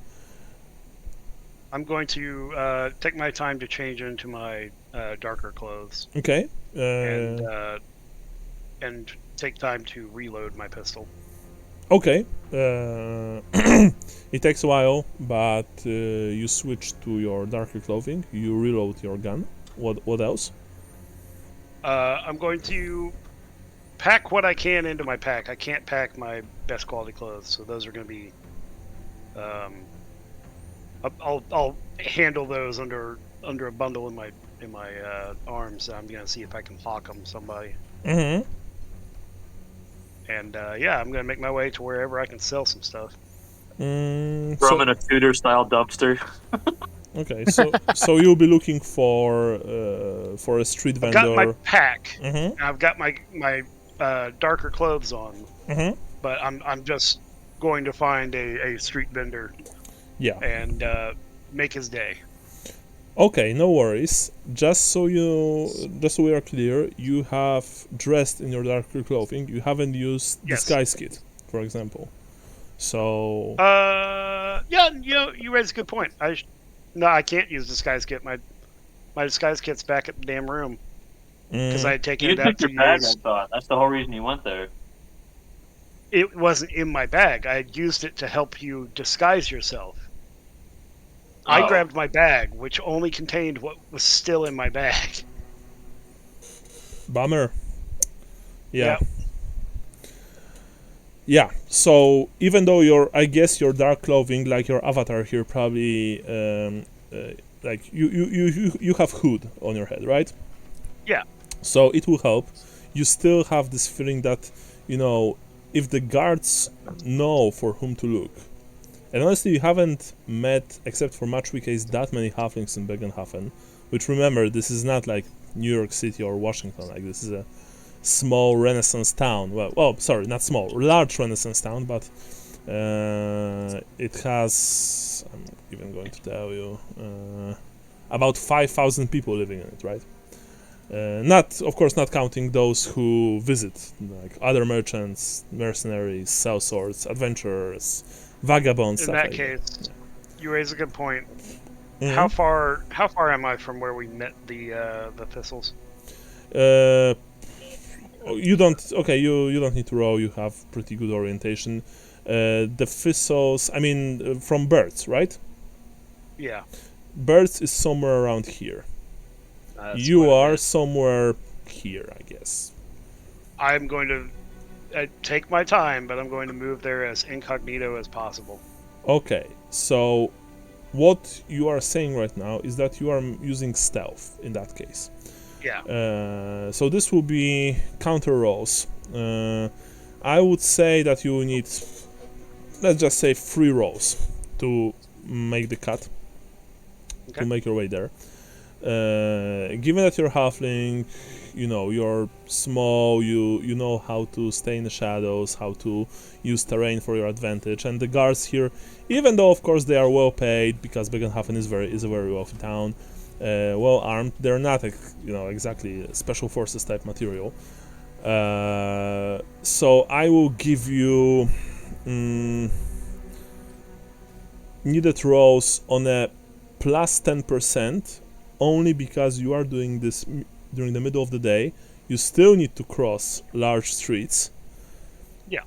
I'm going to take my time to change into my darker clothes. Okay. And take time to reload my pistol. Okay. It takes a while, but you switch to your darker clothing. You reload your gun. What else? I'm going to pack what I can into my pack. I can't pack my best quality clothes, so those are going to be. I'll handle those under a bundle in my arms. I'm going to see if I can hawk them somebody. Mm-hmm. And yeah, I'm going to make my way to wherever I can sell some stuff. Throw them in a Tudor style dumpster. Okay, so you'll be looking for a street vendor. I've got my pack. Mm-hmm. I've got my darker clothes on. Mm-hmm. But I'm just going to find a street vendor. Yeah. And make his day. Okay, no worries. Just so we are clear, you have dressed in your darker clothing. You haven't used disguise kit, for example. So. Yeah, you raised a good point. No, I can't use disguise kit. My disguise kit's back at the damn room because I had taken You it out took to your bag, use. I thought. That's the whole reason you went there. It wasn't in my bag. I had used it to help you disguise yourself. I grabbed my bag, which only contained what was still in my bag. Bummer. Yeah. Yeah. So even though I guess your dark clothing, like your avatar here, probably like you have hood on your head, right? Yeah. So it will help. You still have this feeling that, if the guards know for whom to look, and honestly, you haven't met, except for match case, that many halflings in Bögenhafen, which, remember, this is not like New York City or Washington. Like, this is a small Renaissance town. Well, sorry, not small, large Renaissance town, but it has, I'm even going to tell you, about 5,000 people living in it, right? Of course, not counting those who visit, like other merchants, mercenaries, sellswords, adventurers, vagabonds. In stuff that like case, you raise a good point. Mhm. How far am I from where we met the thistles? You don't need to roll. You have pretty good orientation. The thistles, I mean, from birds, right? Yeah. Birds is somewhere around here. You are somewhere here, I guess. I'm going to take my time, but I'm going to move there as incognito as possible. Okay, so what you are saying right now is that you are using stealth in that case. Yeah. So this will be counter rolls. I would say that you need, let's just say, 3 rolls to make the cut, to make your way there. Given that you're halfling, you're small, you know how to stay in the shadows, how to use terrain for your advantage, and the guards here, even though of course they are well paid, because Bögenhafen is a very wealthy town, well armed, they're not exactly special forces type material. So I will give you needed rolls on a plus 10%. Only because you are doing this during the middle of the day. You still need to cross large streets. Yeah.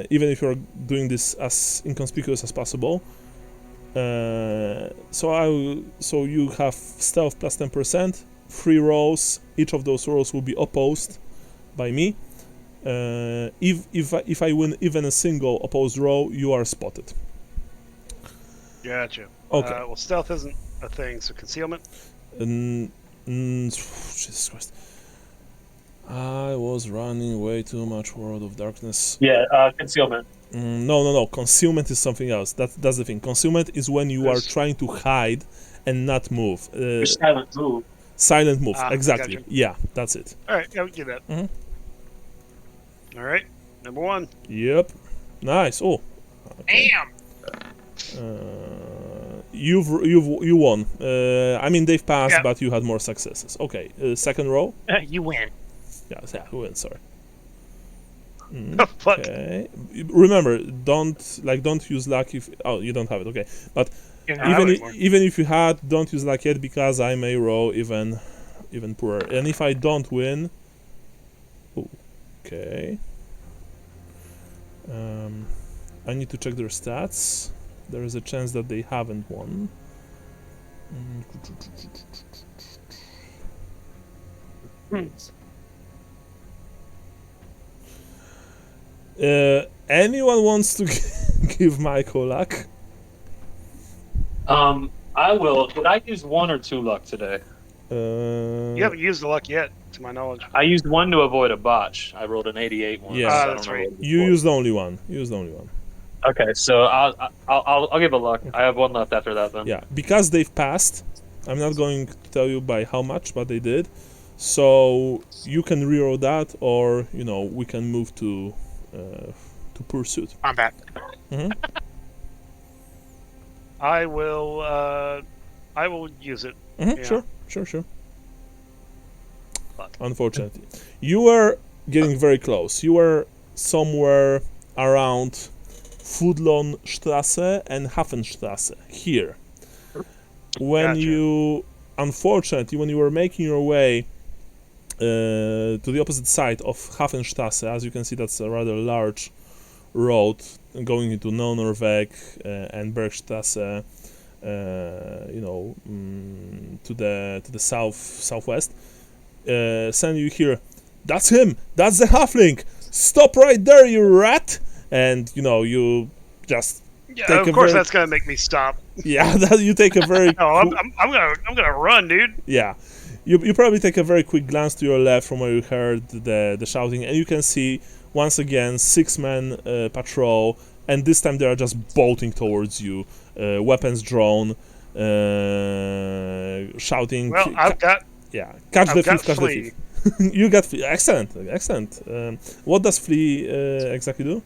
Even if you're doing this as inconspicuous as possible. So you have stealth plus 10%, 3 rolls. Each of those rolls will be opposed by me. If I win even a single opposed roll, you are spotted. Gotcha. Okay. Well, stealth isn't a thing, so concealment. Jesus Christ! I was running way too much World of Darkness. Yeah, concealment. No. Concealment is something else. That's the thing. Concealment is when you are trying to hide and not move. Silent move. Silent move. Exactly. Gotcha. Yeah, that's it. All right, yeah, we can do that. Mm-hmm. All right, number 1. Yep. Nice. Oh. Okay. Damn. You won. I mean, they've passed, but you had more successes. Okay. Second roll. You win. Yeah, you win. Sorry. Fuck. Okay. Remember, don't use luck if you don't have it. Okay, but even if you had, don't use luck yet, because I may roll even poorer. And if I don't win, okay. I need to check their stats. There is a chance that they haven't won. Anyone wants to give Michael luck? I will. Did I use 1 or 2 luck today? You haven't used the luck yet, to my knowledge. I used 1 to avoid a botch. I rolled an 88 once. Yeah. So I don't That's remember right. what it You was. used only one. You used only one. Okay, so I'll give a luck. I have 1 left after that then. Yeah, because they've passed. I'm not going to tell you by how much, but they did. So you can reroll that, or we can move to pursuit. Combat. I will use it. Yeah. Sure. Fuck. Unfortunately, you were getting very close. You were somewhere around Fudlonstrasse and Hafenstrasse here. When Gotcha. Unfortunately, when you were making your way to the opposite side of Hafenstrasse, as you can see, that's a rather large road going into Neunorweg and Bergstrasse, to the southwest. Suddenly you hear, "That's him! That's the halfling! Stop right there, you rat!" And you just Yeah, take of course that's gonna make me stop. yeah, you take a very No, I'm gonna run, dude. yeah. You probably take a very quick glance to your left from where you heard the shouting, and you can see once again 6-man patrol, and this time they are just bolting towards you, weapons drawn, shouting. Well, I've got Catch the got thief, catch the flee. thief. You got flee. Excellent. What does flee exactly do?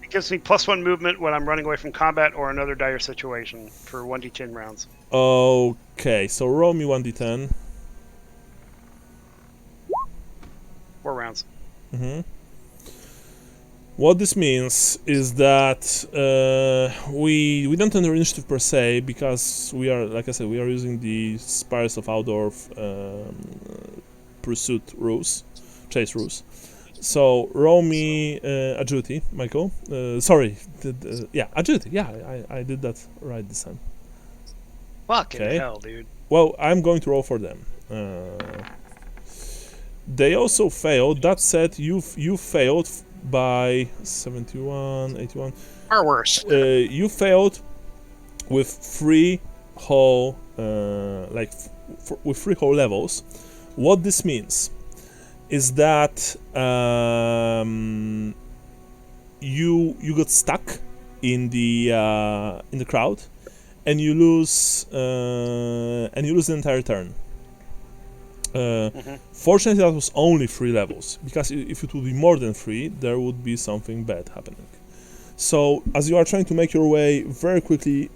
It gives me +1 movement when I'm running away from combat or another dire situation for 1d10 rounds. Okay, so roll me 1d10. 4 rounds. What this means is that we don't enter initiative per se, because we are, like I said, we are using the Spires of Outdoor pursuit rules, chase rules. So roll me agility, Michael. Sorry, agility. Yeah, I did that right this time. Fucking Okay. hell, dude. Well, I'm going to roll for them. They also failed. That said, you failed by 71, 81. Or worse. You failed with 3 whole, with 3 whole levels. What this means is that you got stuck in the crowd, and you lose the entire turn. Fortunately, that was only 3 levels, because if it would be more than 3, there would be something bad happening. So, as you are trying to make your way very quickly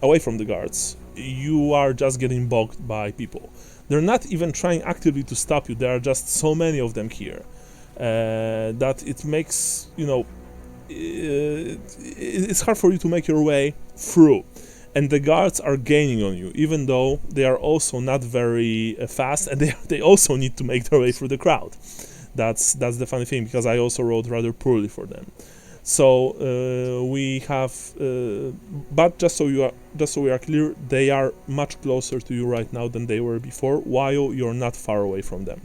away from the guards, you are just getting bogged by people. They're not even trying actively to stop you. There are just so many of them here that it makes, it's hard for you to make your way through. And the guards are gaining on you, even though they are also not very fast, and they also need to make their way through the crowd. That's the funny thing, because I also rolled rather poorly for them. So we have, but just so we are clear, they are much closer to you right now than they were before, while you're not far away from them.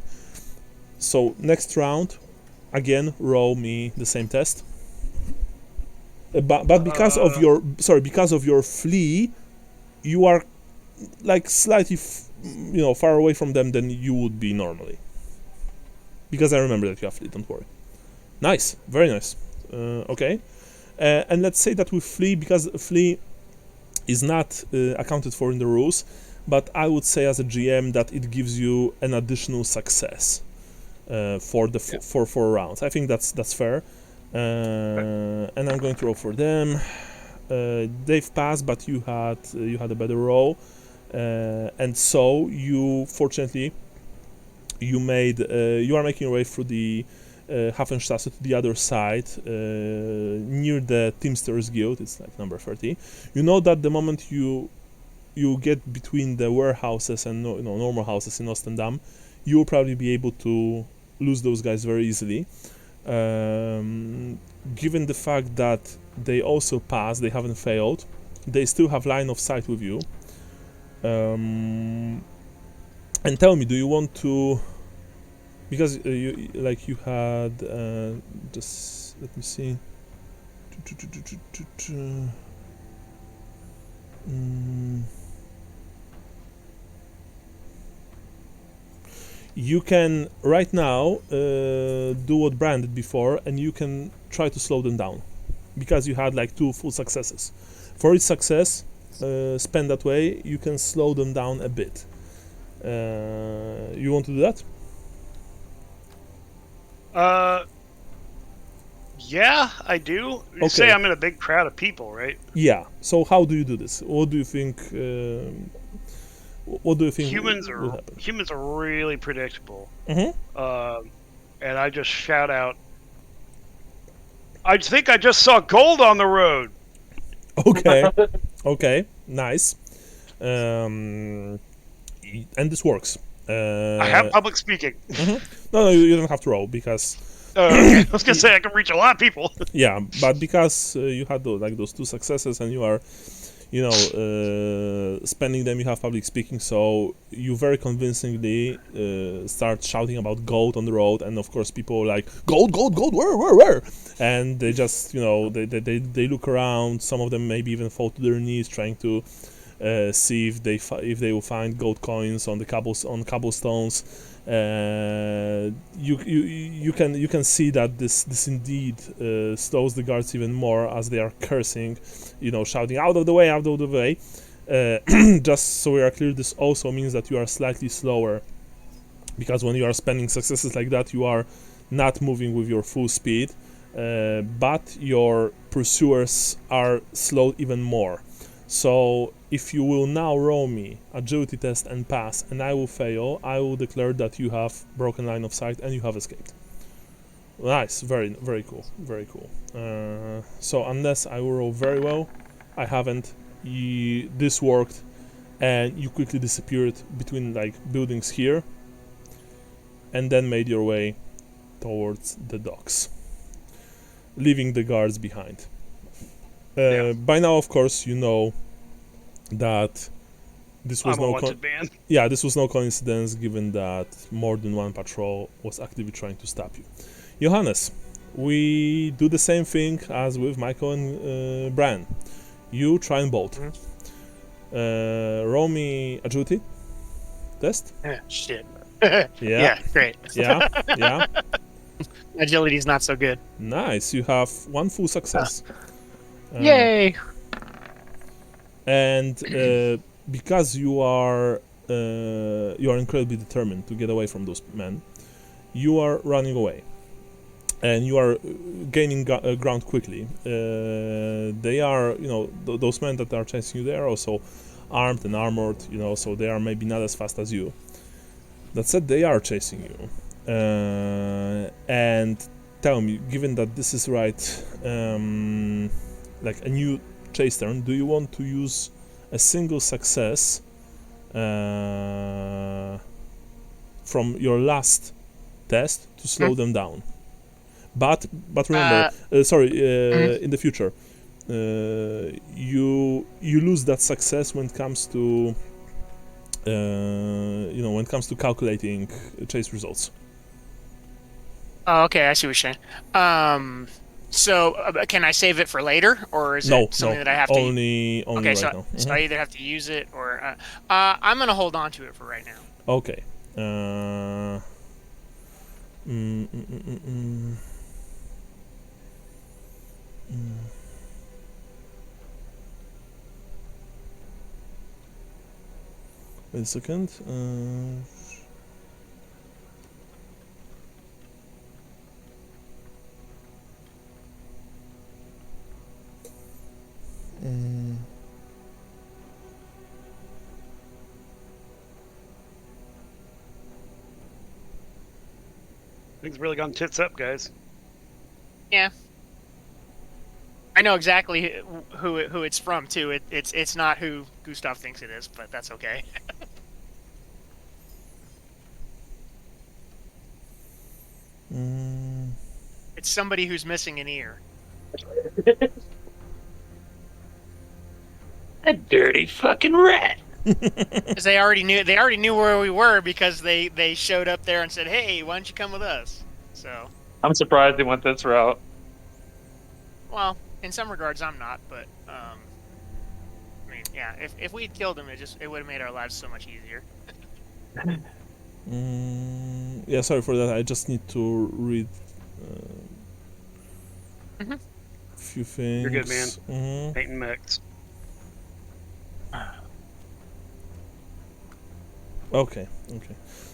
So next round, again, roll me the same test. But because of your flee, you are like slightly far away from them than you would be normally. Because I remember that you have flee. Don't worry. Nice, very nice. Okay, and let's say that with flee, because flee is not accounted for in the rules, but I would say as a GM that it gives you an additional success for 4 rounds. I think that's fair. And I'm going to roll for them. They've passed, but you had a better roll, and so you fortunately you are making your way through the Hafenstrasse to the other side, near the Teamsters Guild. It's like number 30. You know that the moment you get between the warehouses and normal houses in Ostendam, you will probably be able to lose those guys very easily. Given the fact that they also passed, they haven't failed, they still have line of sight with you. And tell me, do you want to? Because you had just Let me see. You can right now do what Brian did before, and you can try to slow them down, because you had like 2 full successes. For each success spent that way, you can slow them down a bit. You want to do that? Yeah, I do. You say I'm in a big crowd of people, right? Yeah. So how do you do this? What do you think? What do you think Humans will happen? Humans are really predictable. Mm-hmm. And I just shout out, I think I just saw gold on the road. Okay. Okay. Nice. And this works. I have public speaking. No, you don't have to roll because. Okay. I was gonna say I can reach a lot of people. Yeah, but because you had those 2 successes and you are, spending them, you have public speaking, so you very convincingly start shouting about gold on the road, and of course people like gold, where? And they just, they look around. Some of them maybe even fall to their knees trying to see if they will find gold coins on cobblestones. You can see that this indeed slows the guards even more as they are cursing, shouting out of the way. Just so we are clear, this also means that you are slightly slower, because when you are spending successes like that, you are not moving with your full speed, but your pursuers are slowed even more. So if you will now roll me agility test and pass, and I will fail, I will declare that you have broken line of sight and you have escaped. Nice, very, very cool, very cool. So unless I will roll very well, I haven't. This worked, and you quickly disappeared between like buildings here, and then made your way towards the docks, leaving the guards behind. By now, of course, you know that this was this was no coincidence, given that more than one patrol was actively trying to stop you. Johannes, we do the same thing as with Michael and Brian. You try and bolt. Roll me agility test. Shit. Yeah, great. yeah. Agility's not so good. Nice. You have 1 full success. Yay! And because you are incredibly determined to get away from those men, you are running away, and you are gaining ground quickly. They are, those men that are chasing you, they are also armed and armored, so they are maybe not as fast as you. That said, they are chasing you. And tell me, given that this is like a new chase turn, do you want to use a single success from your last test to slow them down? But remember, in the future, you lose that success when it comes to when it comes to calculating chase results. Oh, okay, I see what you're saying. So can I save it for later, or is it something that I have to? Only okay, right so, now. So I either have to use it or I'm gonna hold on to it for right now. Okay. Wait a second. Things really gone tits up, guys. Yeah. I know exactly who it's from too. It's not who Gustav thinks it is, but that's okay. It's somebody who's missing an ear. A dirty fucking rat. Because they already knew where we were, because they showed up there and said, "Hey, why don't you come with us?" So I'm surprised they went this route. well, in some regards, I'm not, but I mean, yeah. If we'd killed him, it would have made our lives so much easier. Yeah, sorry for that. I just need to read a few things. You're good, man. Mhm. Painting mechs. Okay.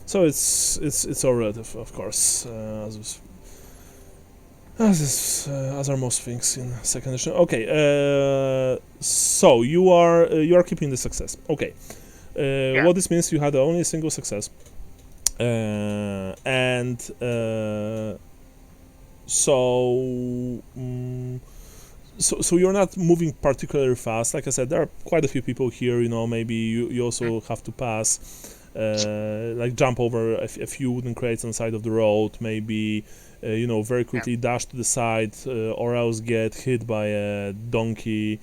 So it's all relative, of course, as are most things in second edition. Okay. So you are keeping the success. Okay. Yeah. What this means, you had only a single success, and so. So you're not moving particularly fast. Like I said, there are quite a few people here. Maybe you also have to pass, like jump over a few wooden crates on the side of the road. Maybe very quickly dash to the side, or else get hit by a donkey,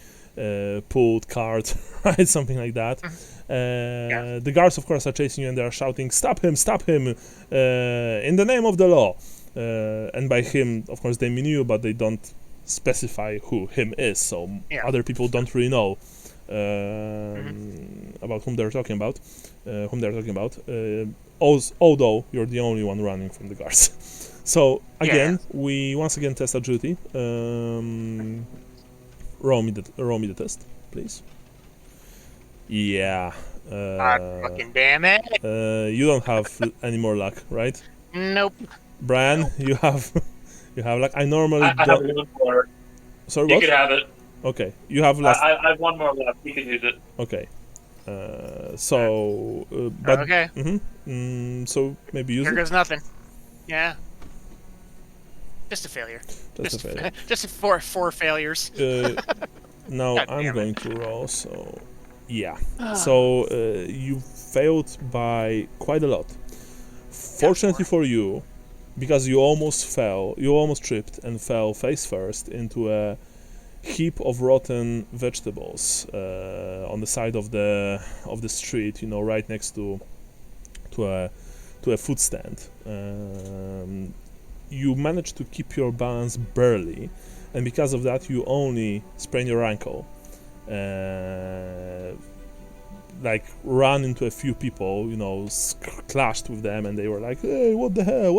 pulled cart, right? Something like that. The guards, of course, are chasing you and they are shouting, "Stop him! Stop him! In the name of the law!" And by him, of course, they mean you, but they don't specify who him is, so other people don't really know about whom they're talking about. Although you're the only one running from the guards. So again, we once again test agility. Roll me the test, please. Yeah. Fucking damn it! You don't have any more luck, right? Nope. Brian, you have luck. I normally I have don't. one more. Sorry, You what? can have it. Okay, you have last. I have one more left. You can use it. Okay. But Okay. so maybe use Here it. goes nothing. Yeah. Just a failure. Just a failure. Just four failures. Now God I'm damn it. going to roll. So yeah. So you failed by quite a lot. Fortunately for you, because you almost tripped and fell face first into a heap of rotten vegetables on the side of the street, right next to a food stand. You managed to keep your balance barely, and because of that, you only sprained your ankle. Like ran into a few people, clashed with them, and they were like, "Hey, what the hell?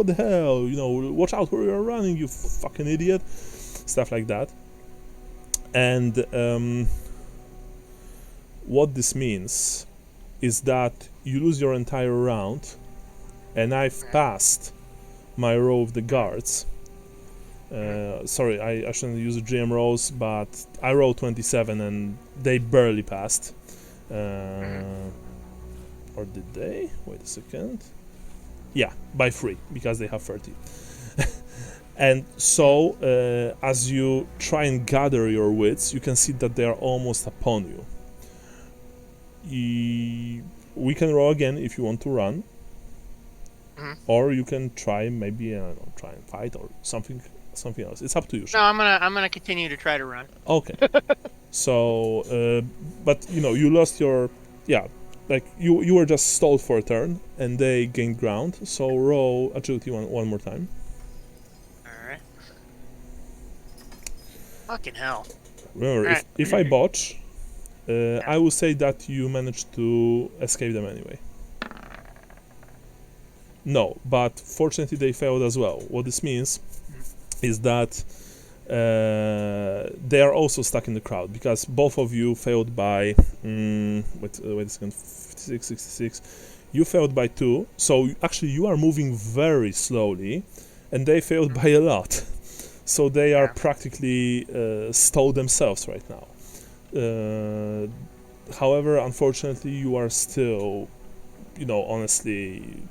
Watch out where you're running, you fucking idiot!" Stuff like that. And what this means is that you lose your entire round, and I've passed my row of the guards. Sorry, I shouldn't use GM rolls, but I rolled 27 and they barely passed. Or did they? Wait a second. Yeah, by 3, because they have 30. And so, as you try and gather your wits, you can see that they are almost upon you. We can roll again if you want to run. Or you can try, maybe, try and fight or something else. It's up to you. No, I'm gonna continue to try to run. Okay. So, but you lost your, like you were just stalled for a turn, and they gained ground. So roll agility one more time. All right. Fucking hell. Remember, Right. if I botch, I will say that you managed to escape them anyway. No, but fortunately they failed as well. What this means is that they are also stuck in the crowd, because both of you failed by wait a second, 56, 66. You failed by 2, so actually you are moving very slowly, and they failed by a lot. So they are practically stalled themselves right now. However, unfortunately, you are still, honestly,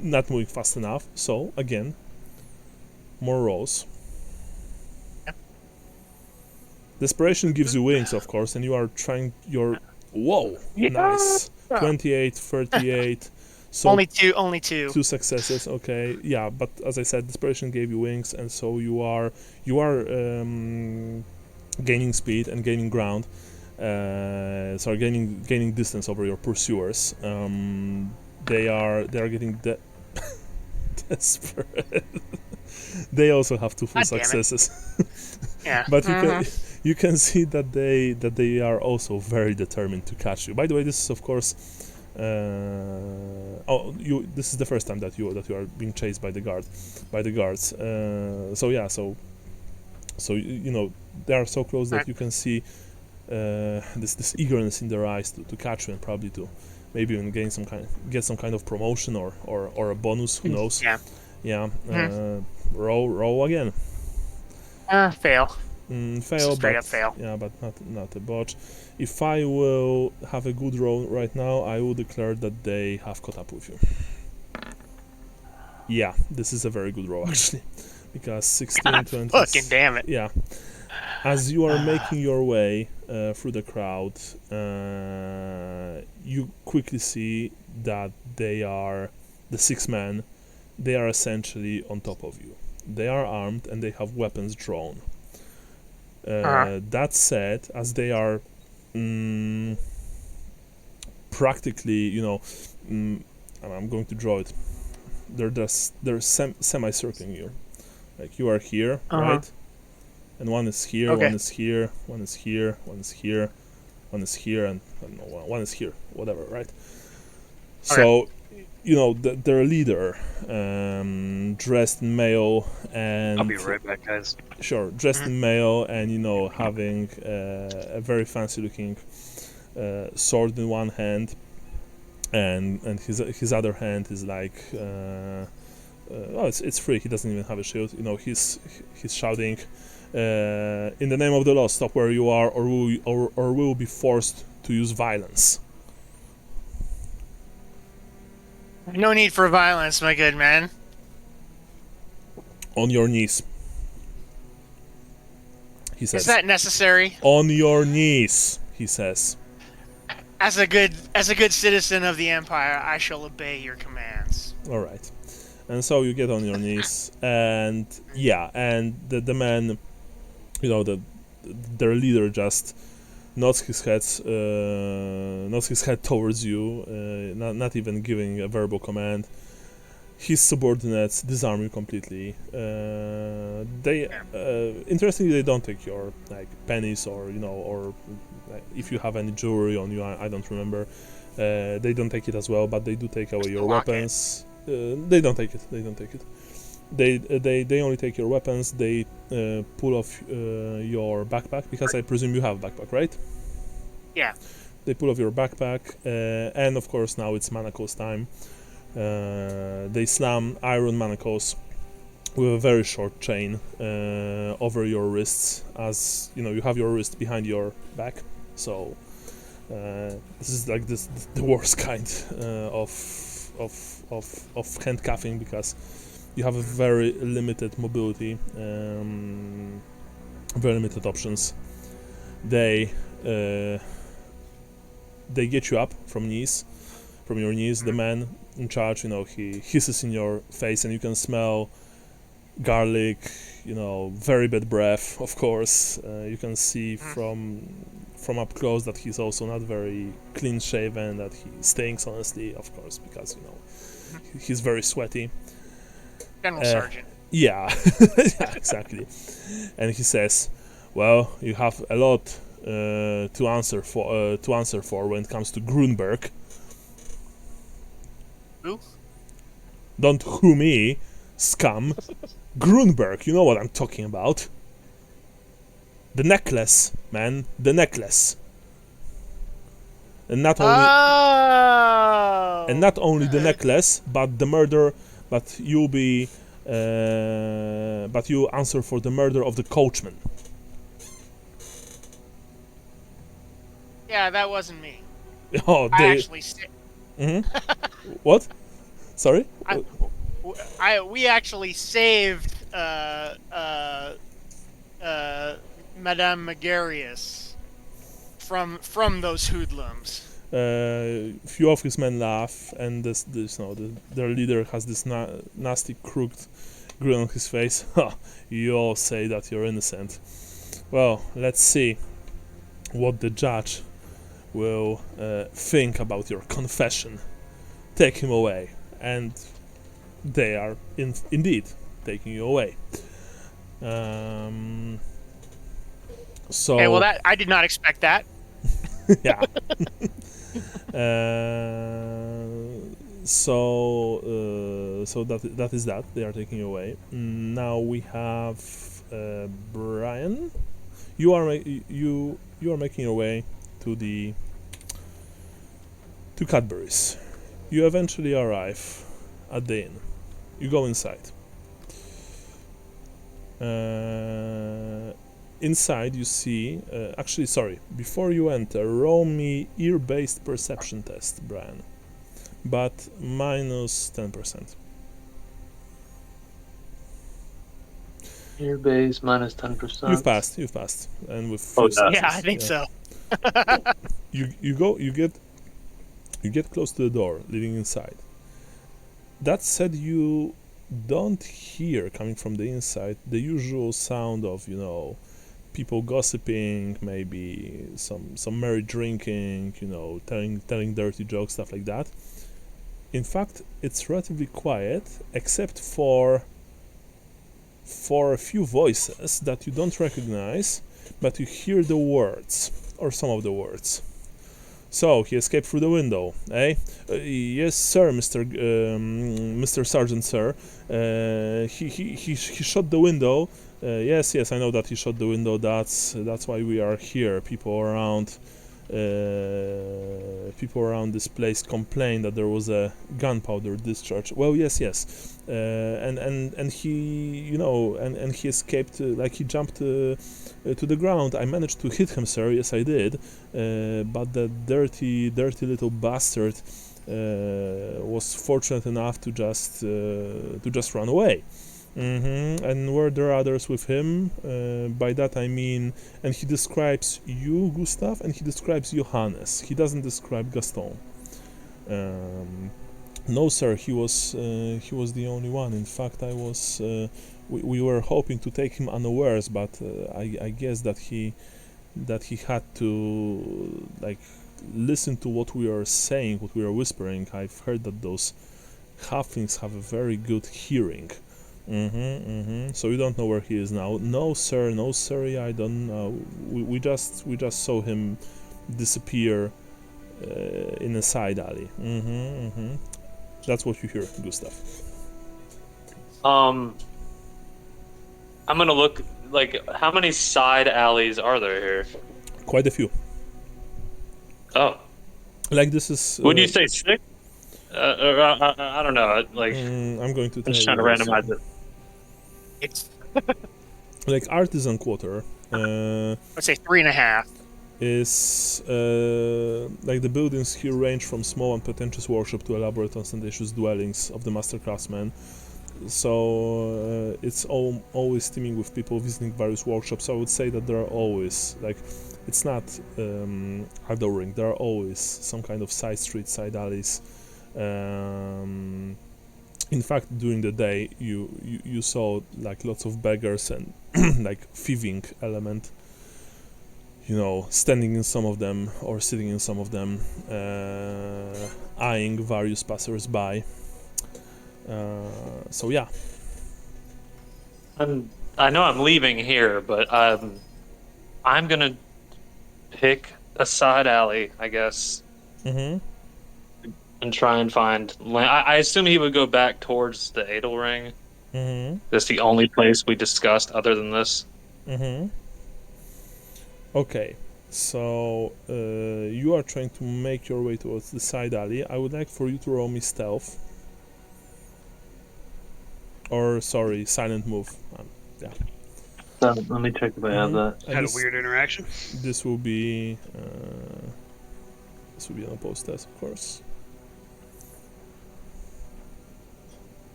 not moving fast enough. So again, more rolls. Desperation gives you wings, of course, and you are trying your... Whoa! Nice. 28, 38. So only two. 2 successes, okay. Yeah, but as I said, desperation gave you wings, and so you are gaining speed and gaining ground. Gaining distance over your pursuers. They are getting desperate. they also have two full God damn it. successes. Yeah. But you can see that they are also very determined to catch you. By the way, this is of course this is the first time that you are being chased by the guards. So you know they are so close that you can see this eagerness in their eyes to catch you and probably to maybe even get some kind of promotion or a bonus. Who knows? Yeah. Yeah. Roll again. Fail. Fail, Straight but up fail. yeah, but not a botch. If I will have a good roll right now, I will declare that they have caught up with you. Yeah, this is a very good roll actually, because 16, 20. Fucking damn it. Yeah. As you are making your way through the crowd, you quickly see that they are the 6 men. They are essentially on top of you. They are armed and they have weapons drawn. That said, as they are practically, I'm going to draw it. They're semi-circling you. Like you are here, right? And one is here, Okay. one is here, one is here, one is here, one is here, and I don't know, one is here, whatever, right? So, their leader, dressed in mail and... I'll be right back, guys. Sure, dressed in mail and, having a very fancy-looking sword in one hand, and his other hand is like... it's free, he doesn't even have a shield. He's shouting... in the name of the law, stop where you are, or we will be forced to use violence. No need for violence, my good man. On your knees, he says. Is that necessary? On your knees, he says. As a good citizen of the Empire, I shall obey your commands. All right, and so you get on your knees, and the man, their leader just nods his head towards you, not even giving a verbal command. His subordinates disarm you completely. Interestingly, they don't take your pennies or if you have any jewelry on you. I don't remember. They don't take it as well, but they do take away your weapons. They don't take it. They only take your weapons. They pull off your backpack, because I presume you have a backpack, right? Yeah. They pull off your backpack, and of course now it's manacles time. They slam iron manacles with a very short chain over your wrists, as you have your wrist behind your back. So this is like the worst kind of handcuffing, because you have a very limited mobility, very limited options. They get you up from your knees. The man in charge, he hisses in your face, and you can smell garlic, very bad breath, of course. You can see from up close that he's also not very clean shaven, that he stinks, honestly, of course, because he's very sweaty. General Sergeant. Yeah, yeah, exactly. And he says, "Well, you have a lot to answer for when it comes to Grunberg." Who? Don't who me, scum. Grunberg, you know what I'm talking about. The necklace, man, the necklace. And not only the necklace, but the murder. But you answer for the murder of the coachman. Yeah, that wasn't me. Oh, I actually. What? Sorry? We actually saved Madame Megarius from those hoodlums. Few of his men laugh, and their leader has this nasty crooked grin on his face. Ha! You all say that you're innocent. Well, let's see what the judge will think about your confession. Take him away. And they are indeed taking you away. So Okay, well, that I did not expect that. yeah. So that is that. They are taking you away. Now we have Brian. You are making your way to Cadbury's. You eventually arrive at the inn. You go inside. Inside you see, actually sorry, before you enter, roll me ear-based perception test, Brian, but minus 10%. Ear base minus 10%. You've passed, and with Oh, few successes, Yeah, I think so. You get close to the door leading inside. That said, you don't hear coming from the inside the usual sound of, you know, people gossiping, maybe some merry drinking, you know, telling dirty jokes, stuff like that. In fact, it's relatively quiet, except for a few voices that you don't recognize, but you hear the words, or some of the words. So, he escaped through the window, eh? Yes, sir, Mr. Sergeant, sir. He shot the window. Yes, I know that he shot the window. That's why we are here. People around this place complained that there was a gunpowder discharge. Well, yes, and he, you know, and he escaped. Like he jumped to the ground. I managed to hit him, sir. Yes, I did. But the dirty little bastard was fortunate enough to just run away. And were there others with him? By that I mean, and he describes you, Gustav, and he describes Johannes. He doesn't describe Gaston. No, sir, he was the only one. In fact, we were hoping to take him unawares, but I guess that he had to like listen to what we are saying, what we are whispering. I've heard that those halflings have a very good hearing. So you don't know where he is now? No, sir. I don't know. We just saw him disappear in a side alley. That's what you hear, Gustav. I'm gonna look. Like, how many side alleys are there here? Quite a few. Oh, Like this is. Would you say 6? I don't know. Like, I'm going to tell I'm just you. trying to randomize it. It's Like Artisan Quarter. let's say 3.5. Is like the buildings here range from small and pretentious workshop to elaborate ostentatious dwellings of the master craftsmen. So it's always teeming with people visiting various workshops. I would say that there are always, like, it's not adoring. There are always some kind of side streets, side alleys. In fact, during the day, you saw like lots of beggars and like thieving element. You know, standing in some of them or sitting in some of them, eyeing various passers-by. So yeah. I know I'm leaving here, but I'm gonna pick a side alley, I guess, and try and find. I assume he would go back towards the Edelring. That's the only place we discussed other than this. Okay, so you are trying to make your way towards the side alley. I would like for you to roll me stealth. Or, sorry, silent move. Yeah. Let me check if I have that. And Had a weird interaction. This will be an opposed test, of course.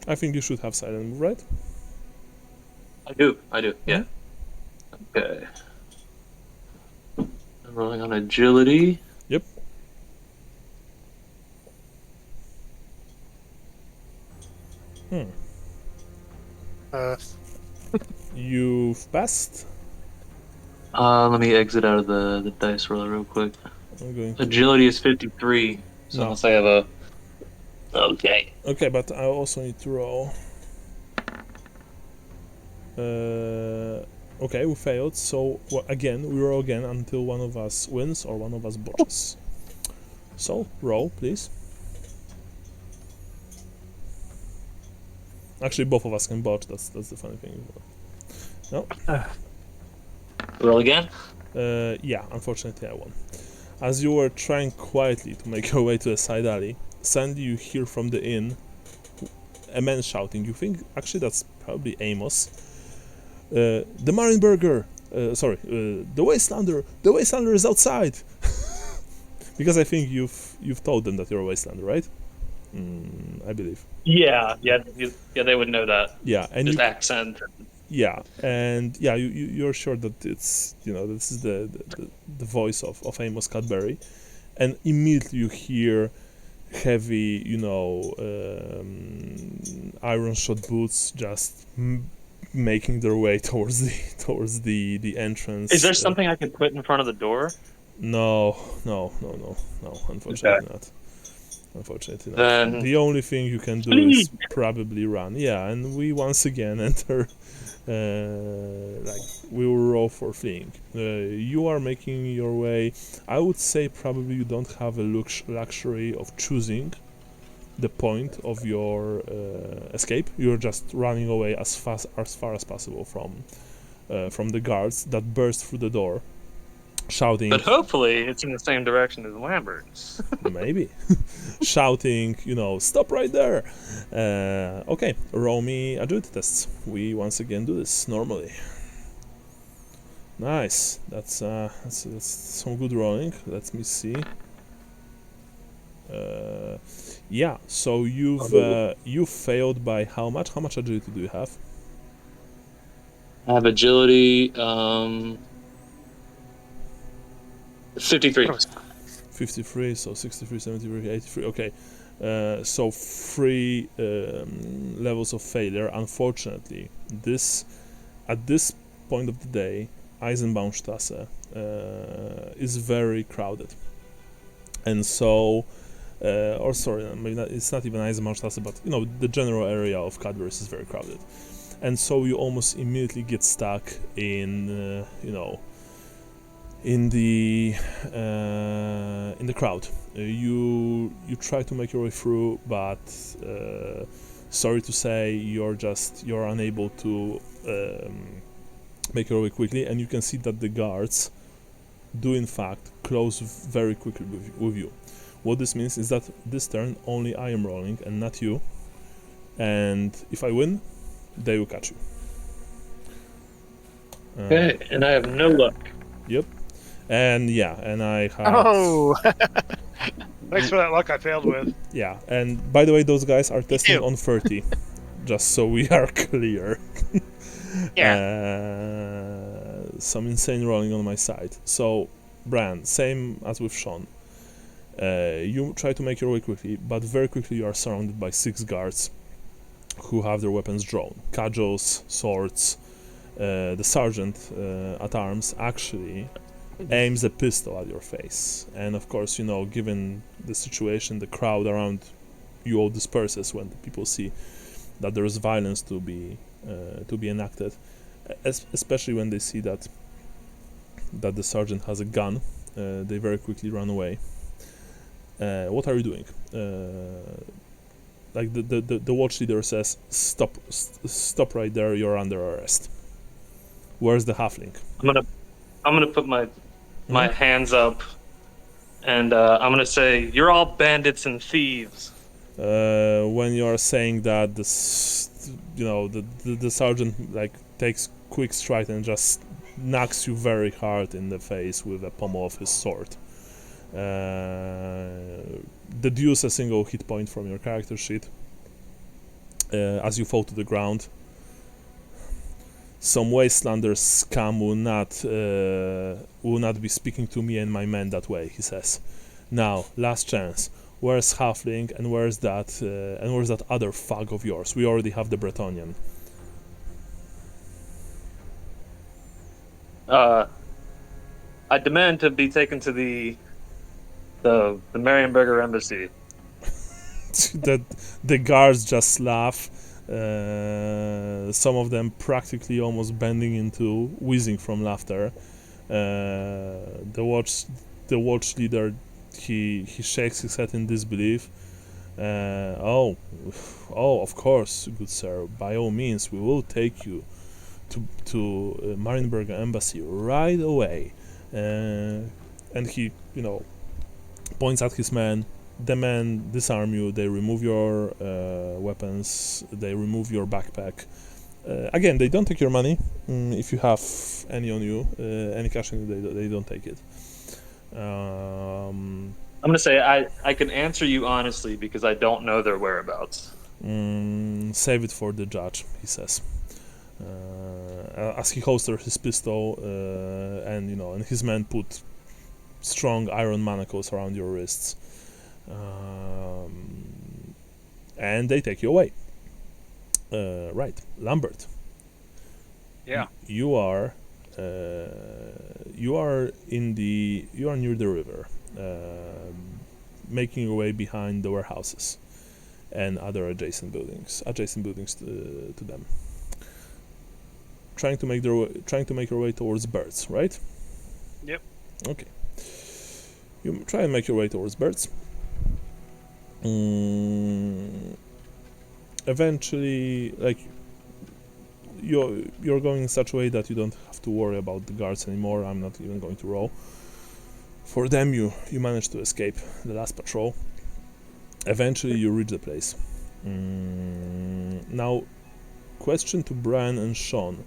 I think you should have silent move, right? I do, yeah. Okay. I'm rolling on agility. Yep. You've passed. Let me exit out of the dice roller real quick. I'm going to... Agility is 53. So No. unless I have a... Okay. Okay, but I also need to roll. Okay, we failed. So again, we roll again until one of us wins or one of us botches. So roll, please. Actually, both of us can botch. That's the funny thing. No. Roll again? Yeah, unfortunately I won. As you were trying quietly to make your way to a side alley, suddenly you hear from the inn a man shouting. You think actually that's probably Amos. The Marienburger, the Wastelander. The Wastelander is outside. Because I think you've told them that you're a Wastelander, right? I believe. Yeah, they would know that. Yeah, and Just accent. Yeah, and yeah, you're sure that it's this is the voice of Amos Cadbury, and immediately you hear heavy iron shod boots just making their way towards the entrance. Is there something I could put in front of the door? No, unfortunately not. Unfortunately not. Then The only thing you can do is probably run. Yeah, and we once again enter. We will roll for fleeing. You are making your way. I would say probably you don't have a luxury of choosing the point of your escape. You're just running away as far as possible from the guards that burst through the door, shouting. But hopefully it's in the same direction as Lambert's. Maybe. Shouting, stop right there. Okay, roll me agility tests. We once again do this normally. Nice. That's some good rolling. Let me see. Yeah. So you failed by how much? How much agility do you have? I have agility, 53. 53, so 63, 73, 83. Okay, so 3 levels of failure. Unfortunately, at this point of the day, Eisenbahnstrasse is very crowded, and so, it's not even Eisenbahnstrasse, but the general area of Cadbury is very crowded, and so you almost immediately get stuck in in the crowd. You try to make your way through, but sorry to say, you're unable to make your way quickly, and you can see that the guards do in fact close very quickly with you. What this means is that this turn only I am rolling and not you, and if I win, they will catch you. Okay, and I have no luck. Yep. And I have... Oh! Thanks for that luck I failed with. Yeah, and by the way, those guys are testing on 30, just so we are clear. Some insane rolling on my side. So, Bran, same as with Sean. You try to make your way quickly, but very quickly you are surrounded by 6 guards who have their weapons drawn. Cudgels, swords. The sergeant at arms actually aims a pistol at your face, and of course, given the situation, the crowd around you all disperses when the people see that there is violence to be enacted, especially when they see that the sergeant has a gun. They very quickly run away. What are you doing? The watch leader says, stop right there, you're under arrest. Where's the halfling? I'm gonna put my hands up, and I'm gonna say, "You're all bandits and thieves." When you are saying that, the sergeant takes quick stride and just knocks you very hard in the face with the pommel of his sword. Deduce a single hit point from your character sheet as you fall to the ground. Some Wastelander scum will not be speaking to me and my men that way, he says. Now, last chance. Where's Halfling and where's that other fag of yours? We already have the Bretonnian. I demand to be taken to the The Marienburger Embassy. That the guards just laugh. Some of them practically almost bending into wheezing from laughter. The watch leader, he shakes his head in disbelief. Oh, of course, good sir. By all means, we will take you to Marienburg Embassy right away. And he, points at his men. The men disarm you. They remove your weapons. They remove your backpack. Again, they don't take your money. If you have any on you, any cash on you, they don't take it. I'm gonna say I can answer you honestly because I don't know their whereabouts. Save it for the judge, he says. As he holsters his pistol, and his men put strong iron manacles around your wrists, and they take you away. Right, Lambert. Yeah. You are near the river, making your way behind the warehouses and other adjacent buildings to them. Trying to make your way towards Birds, right? Yep. Okay. You try and make your way towards Birds. Eventually, you're going in such a way that you don't have to worry about the guards anymore. I'm not even going to roll. For them, you manage to escape the last patrol. Eventually, you reach the place. Now, question to Brian and Sean.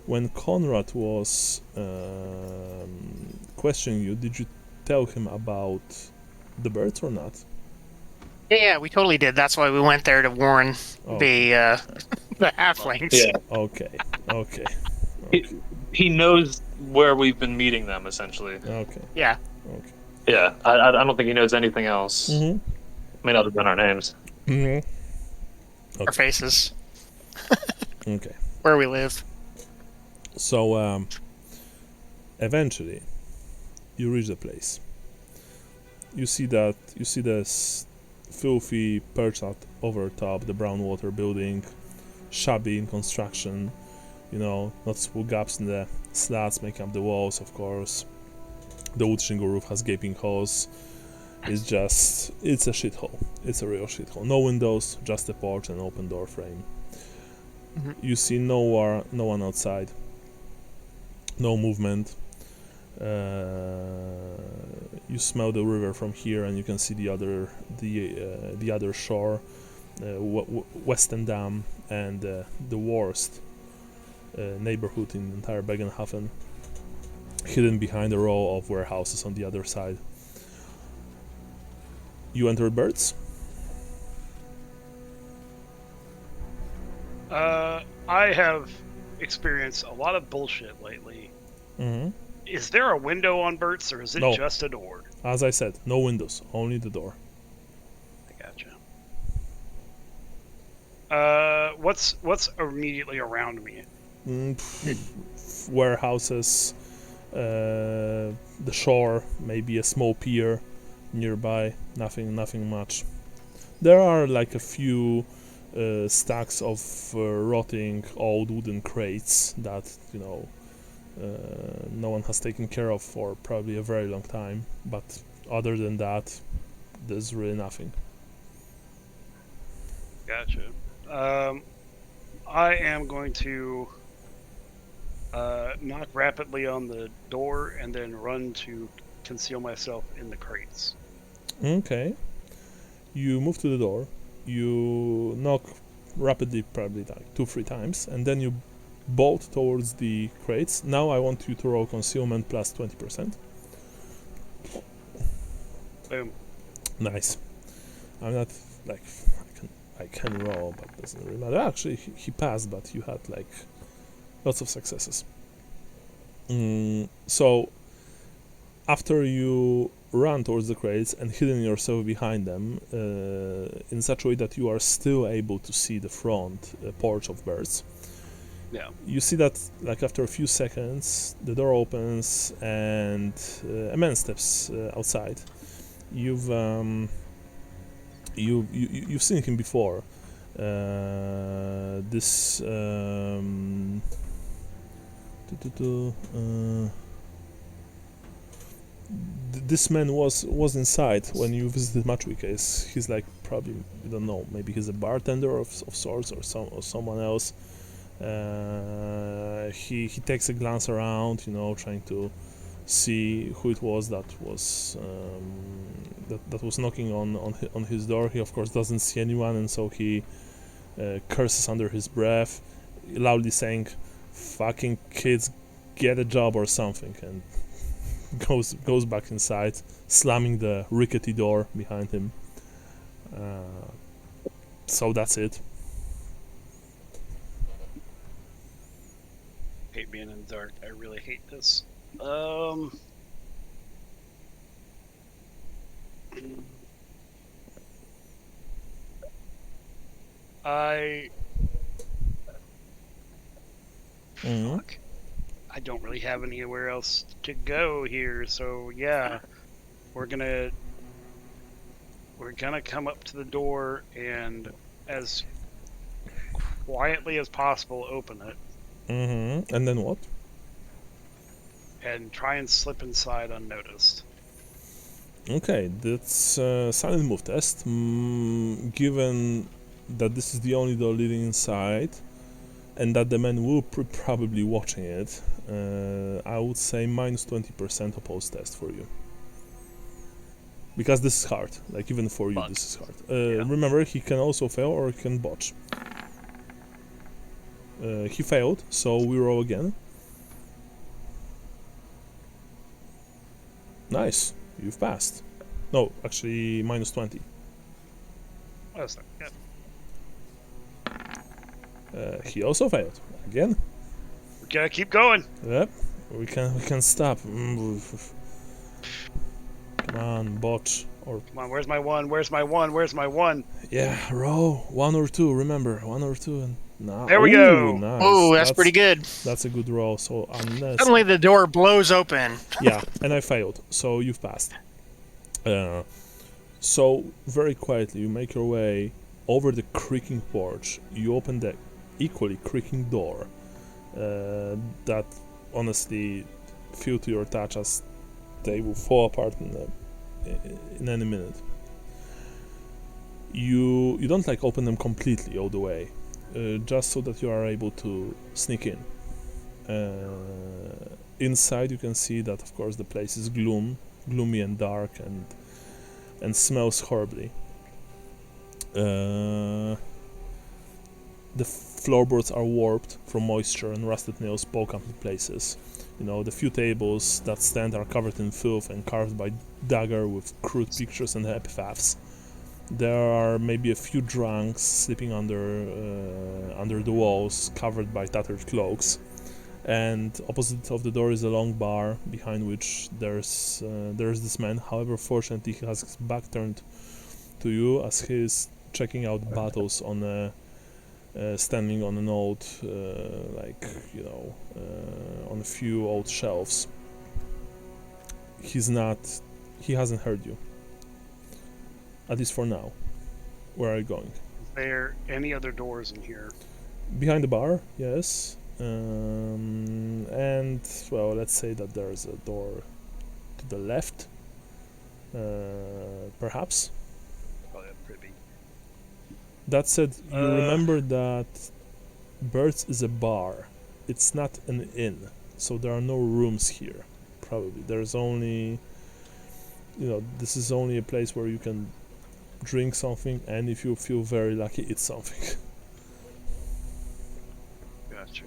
When Conrad was questioning you, did you tell him about the birds or not? Yeah, we totally did. That's why we went there to warn the halflings. Yeah. Okay. He knows where we've been meeting them, essentially. Okay. Yeah. Okay. Yeah, I don't think he knows anything else. Mm-hmm. May not have been our names. Mm-hmm. Our Okay. faces. Okay. Where we live. So, eventually, you reach the place. You see this filthy perched out over top the brown water building, shabby in construction, noticeable gaps in the slats making up the walls, of course. The wood shingle roof has gaping holes. It's a shithole. It's a real shithole. No windows, just a porch and open door frame. Mm-hmm. You see no one outside. No movement. You smell the river from here, and you can see the other shore, Western Dam, and the worst neighborhood in the entire Bögenhafen, hidden behind a row of warehouses on the other side. You enter Birds. I have experienced a lot of bullshit lately. Mm-hmm. Is there a window on Bert's, or is it No. just a door? As I said, no windows, only the door. I gotcha. What's immediately around me? Warehouses, the shore, maybe a small pier nearby. Nothing much. There are like a few stacks of rotting old wooden crates that no one has taken care of for probably a very long time, but other than that, there's really nothing. Gotcha. I am going to knock rapidly on the door and then run to conceal myself in the crates. Okay. You move to the door, you knock rapidly, probably like 2-3 times, and then you bolt towards the crates. Now I want you to roll concealment plus 20%. Boom. Nice. I'm not like I can roll, but it doesn't really matter. Actually, he passed, but you had like lots of successes. So after you run towards the crates and hidden yourself behind them in such a way that you are still able to see the front porch of Birds. Yeah. You see that, like after a few seconds, the door opens and a man steps outside. you've seen him before. This this man was inside when you visited Machuika. He's like probably, I don't know, maybe he's a bartender of sorts or someone else. He takes a glance around, trying to see who it was that was knocking on his door. He of course doesn't see anyone, and so he curses under his breath, loudly saying, "Fucking kids, get a job or something," and goes back inside, slamming the rickety door behind him. So that's it. Hate being in the dark. I really hate this. Fuck. I don't really have anywhere else to go here, so yeah, we're gonna come up to the door and as quietly as possible open it. And then what? And try and slip inside unnoticed. Okay, that's a silent move test. Given that this is the only door leading inside, and that the man will probably watching it, I would say minus 20% opposed test for you. Because this is hard, like even for you, this is hard. Remember, he can also fail or he can botch. He failed, so we roll again. Nice, you've passed. No, actually, minus 20. Oh, that's not good. He also failed again. We gotta keep going. Yep, we can stop. Come on, botch. Or Come on, where's my one? Where's my one? Where's my one? yeah, roll 1 or 2. Remember, 1 or 2, and now There we go. Nice. Oh, that's pretty good. That's a good roll. So unless Suddenly the door blows open. yeah, and I failed. So you've passed. So very quietly, you make your way over the creaking porch. You open the equally creaking door that honestly feel to your touch as they will fall apart in any minute. You don't like open them completely all the way, just so that you are able to sneak in. Inside you can see that of course the place is gloomy and dark and smells horribly. The floorboards are warped from moisture and rusted nails poke up in places. The few tables that stand are covered in filth and carved by dagger with crude pictures and epitaphs. There are maybe a few drunks sleeping under the walls, covered by tattered cloaks. And opposite of the door is a long bar, behind which there's this man. However, fortunately, he has his back turned to you as he is checking out bottles on standing on an old, on a few old shelves. He hasn't heard you. At least for now. Where are you going? Is there any other doors in here? Behind the bar, yes. And, well, let's say that there's a door to the left. Perhaps. Oh, that's pretty big. That said, you remember that Bird's is a bar. It's not an inn, so there are no rooms here. Probably there's only, this is only a place where you can drink something, and if you feel very lucky, eat something. Gotcha.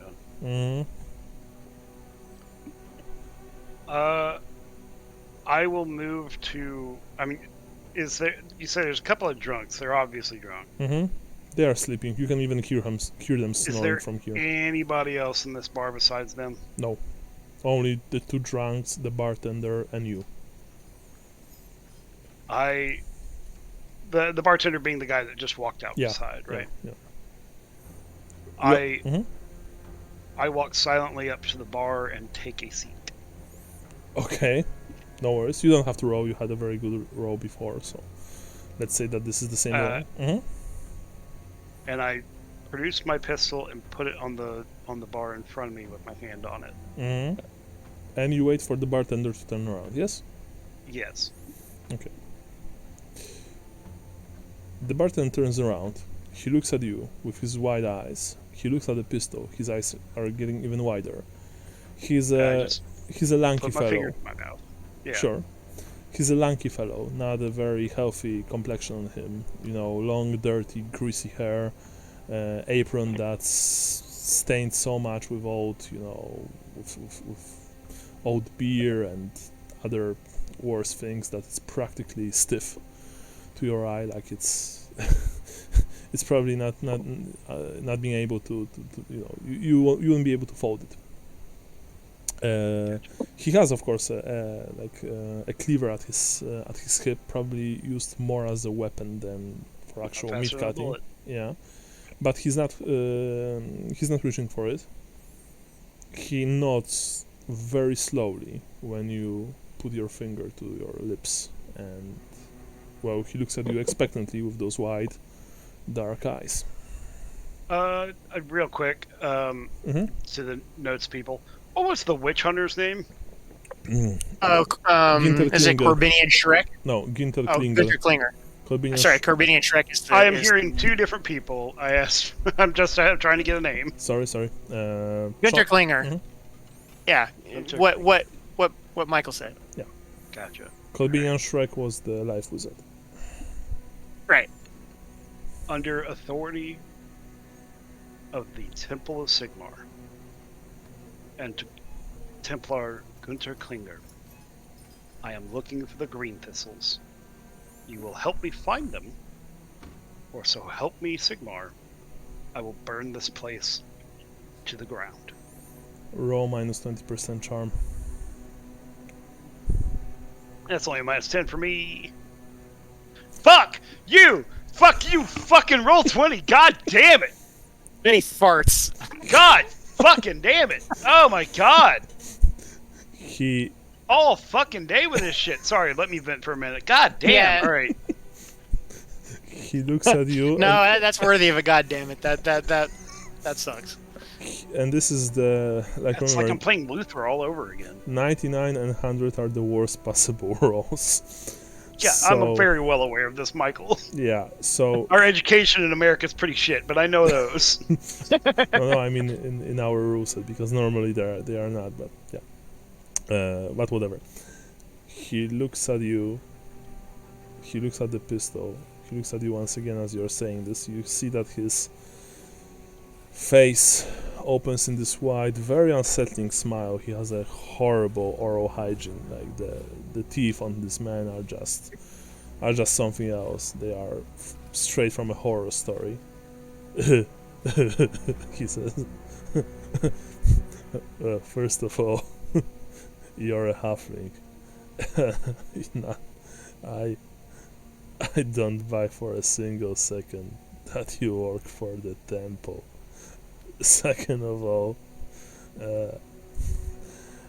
I will move to. I mean, is there? You said there's a couple of drunks. They're obviously drunk. They are sleeping. You can even hear them snoring Is there from here. anybody else in this bar besides them? No, only the 2 drunks, the bartender, and you. The bartender being the guy that just walked outside, right? Yeah. I walk silently up to the bar and take a seat. Okay. No worries. You don't have to roll. You had a very good roll before, so let's say that this is the same roll. And I produced my pistol and put it on the bar in front of me with my hand on it. And you wait for the bartender to turn around. Yes. Yes. Okay. The bartender turns around. He looks at you with his wide eyes. He looks at the pistol. His eyes are getting even wider. He's a lanky Put my finger fellow. in my mouth. Yeah. Sure. He's a lanky fellow, not a very healthy complexion on him. You know, long, dirty, greasy hair, apron that's stained so much with old, with old beer and other worse things that it's practically stiff to your eye, like it's it's probably not being able to you won't be able to fold it. He has, of course, a cleaver at his hip, probably used more as a weapon than for actual meat cutting. Yeah, but he's not reaching for it. He nods very slowly when you put your finger to your lips, and well, he looks at you expectantly with those wide, dark eyes. Real quick, to the notes people. What was the witch hunter's name? Is it Corbinian Shrek? No, Ginter Oh, Klinger. Gunter Klinger. Sorry, Corbinian Shrek is the... I am hearing two different people. I asked. I'm just trying to get a name. Sorry. Gunter Klinger. Yeah. Gunter What Michael said. Yeah. Gotcha. Corbinian Shrek was the life wizard. Right. Under authority of the Temple of Sigmar and Templar Gunter Klinger, I am looking for the green thistles. You will help me find them, or so help me Sigmar, I will burn this place to the ground. Roll minus 20% charm. That's only a minus 10 for me. Fuck you! Fuck you! Fucking roll 20! God damn it! Many farts. God fucking damn it! Oh my god! He All fucking day with this shit. Sorry, let me vent for a minute. God damn! Yeah. All right. he looks at you. No, that's worthy of a goddammit. That sucks. And this is the It's remember, like I'm playing Luther all over again. 99 and 100 are the worst possible rolls. Yeah, So, I'm very well aware of this, Michael. Yeah, so Our education in America is pretty shit, but I know those. no, I mean in our rule set, because normally they are not, but yeah. But whatever. He looks at you. He looks at the pistol. He looks at you once again as you're saying this. You see that his face opens in this wide, very unsettling smile. He has a horrible oral hygiene. Like the teeth on this man are just something else. They are straight from a horror story. He says, first of all, you're a halfling. I don't buy for a single second that you work for the temple. Second of all,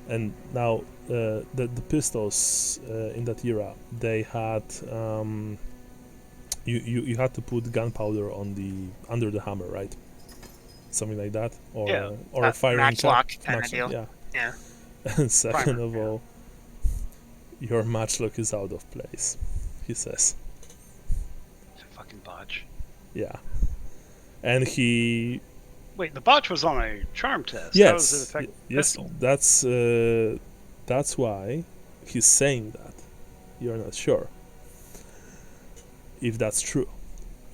and now the pistols in that era, they had you had to put gunpowder under the hammer, right? Something like that, or a firing matchlock cap. kind of deal. Yeah. Yeah. And second Primer, of all, your matchlock is out of place, he says. It's a fucking botch. Yeah. And he... Wait, the botch was on a charm test. Yes. That was an effective pistol. That's why he's saying that. You're not sure if that's true.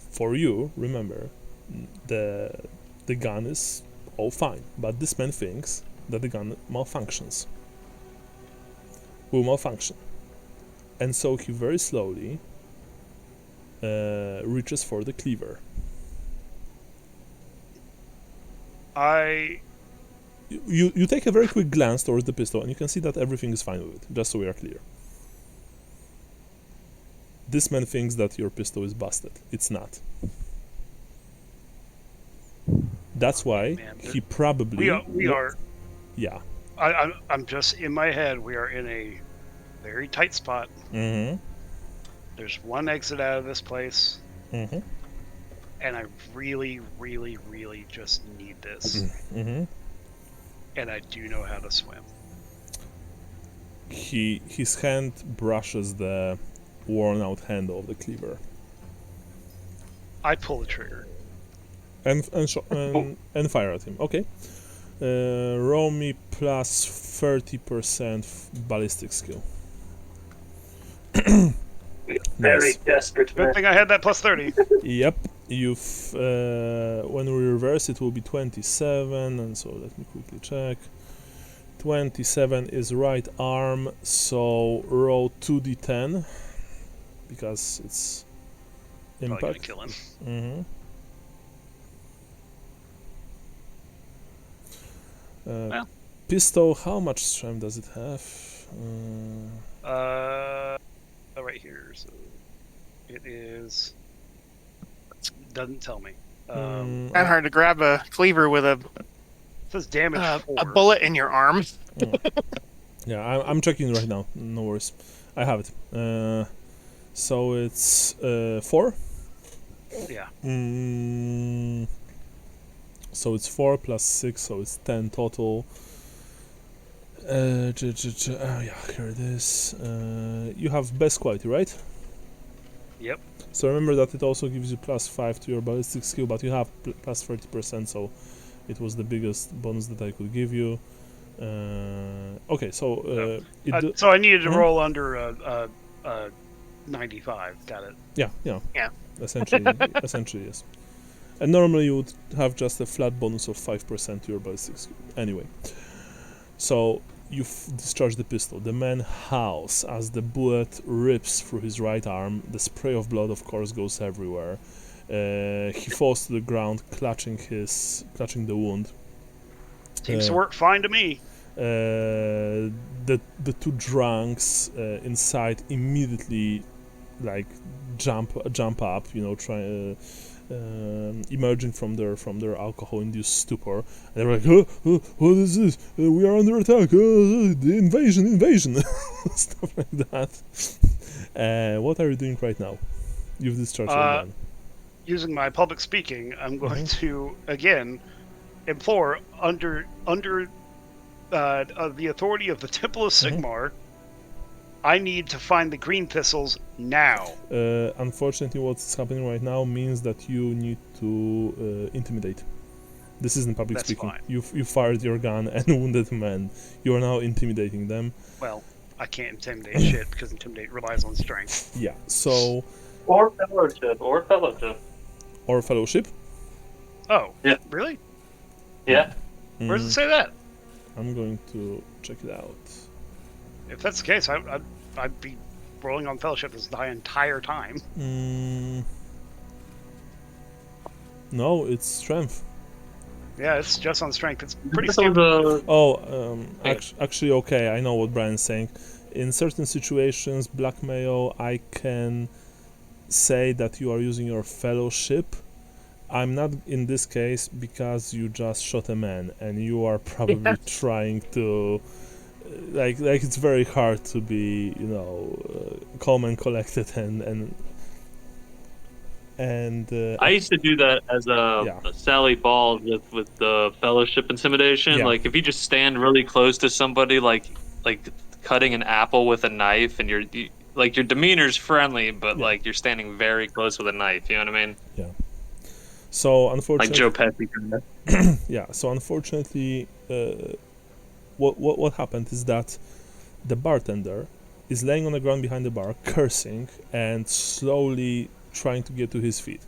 For you, remember, the gun is all fine, but this man thinks that the gun malfunctions. Will malfunction. And so he very slowly reaches for the cleaver. You take a very quick glance towards the pistol and you can see that everything is fine with it, just so we are clear. This man thinks that your pistol is busted. It's not. That's why he probably... We are... Yeah. I'm just in my head. We are in a very tight spot. Mm-hmm. There's one exit out of this place, Mm-hmm. and I really, really, really just need this. Mm-hmm. And I do know how to swim. His hand brushes the worn-out handle of the cleaver. I pull the trigger. And fire at him. Okay. Roll me plus 30% ballistic skill. Very Nice. desperate. Good thing I had that plus 30. Yep. You've when we reverse it will be 27, and so let me quickly check. 27 is right arm, so roll 2d10 because it's Probably gonna impact. kill him. Mm-hmm. Well. Pistol, how much strength does it have? Right here. So it is. Doesn't tell me. Kind of hard to grab a cleaver with It says damage 4. a bullet in your arm. Yeah, I'm checking right now. No worries, I have it. So it's 4. Yeah. So it's 4 plus 6, so it's 10 total. Yeah, here it is. You have best quality, right? Yep. So remember that it also gives you plus 5 to your ballistic skill, but you have plus 30%, so it was the biggest bonus that I could give you. Okay, so So I needed to Mhm. roll under 95. Got it. Yeah. Yeah. Essentially, yes. And normally you would have just a flat bonus of 5% to your ballistic skill. Anyway, so you discharge the pistol. The man howls as the bullet rips through his right arm. The spray of blood, of course, goes everywhere. He falls to the ground, clutching the wound. Seems to work fine to me. The two drunks inside immediately like jump up, emerging from their alcohol-induced stupor. And they're like, what is this? We are under attack. The invasion, stuff like that. What are you doing right now? You've discharged your gun. Using my public speaking, I'm going to again implore under the authority of the Temple of Sigmar. I need to find the green thistles now. Unfortunately, what's happening right now means that you need to intimidate. This isn't public That's speaking. fine. You fired your gun and wounded a man. You are now intimidating them. Well, I can't intimidate shit because intimidate relies on strength. Yeah. So. Or fellowship. Or fellowship. Oh. Yeah. Really? Yeah. Where does it say that? I'm going to check it out. If that's the case, I'd be rolling on fellowship this entire time. No, it's strength. Yeah, it's just on strength. It's pretty This was stupid. Actually, okay, I know what Brian's saying. In certain situations, blackmail, I can say that you are using your fellowship. I'm not in this case because you just shot a man and you are probably trying to like it's very hard to be calm and collected and I used to do that as a Sally Ball with the fellowship intimidation. Yeah. Like if you just stand really close to somebody, like cutting an apple with a knife, and your demeanor's friendly, but like you're standing very close with a knife. You know what I mean? Yeah. So unfortunately, like Joe Pesci. Kind of. Yeah. So unfortunately, what happened is that the bartender is laying on the ground behind the bar, cursing and slowly trying to get to his feet.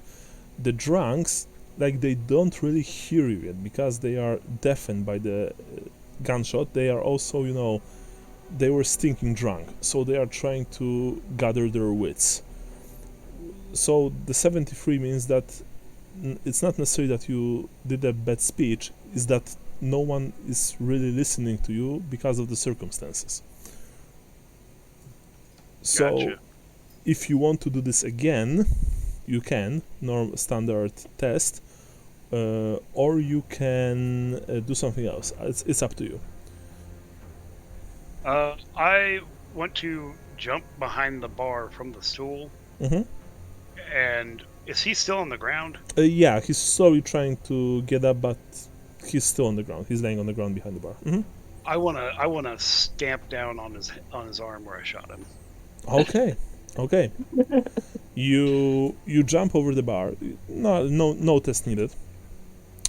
The drunks, they don't really hear you yet because they are deafened by the gunshot. They are also, they were stinking drunk, so they are trying to gather their wits. So the 73 means that it's not necessarily that you did a bad speech, it's that no one is really listening to you because of the circumstances. So Gotcha. if you want to do this again, you can, standard test, or you can do something else. It's up to you. I want to jump behind the bar from the stool. Mm-hmm. And is he still on the ground? Yeah, he's slowly trying to get up, but he's still on the ground. He's laying on the ground behind the bar. Mm-hmm. I wanna stamp down on his arm where I shot him. Okay, okay. You jump over the bar. No test needed.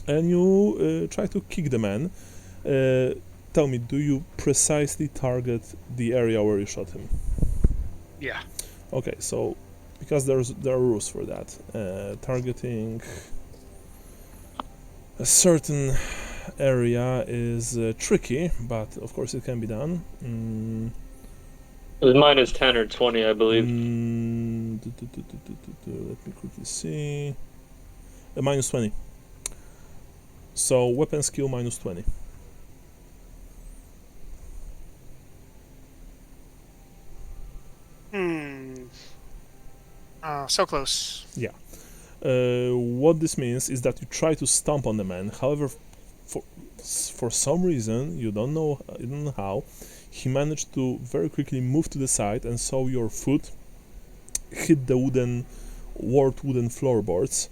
And you try to kick the man. Tell me, do you precisely target the area where you shot him? Yeah. Okay, so because there are rules for that. Targeting a certain area is tricky, but of course it can be done. It was minus 10 or 20, I believe. Let me quickly see. Minus 20. So weapon skill minus 20. So close. Yeah. What this means is that you try to stomp on the man. However, for some reason, you don't know how, he managed to very quickly move to the side, and so your foot hit the warped wooden floorboards.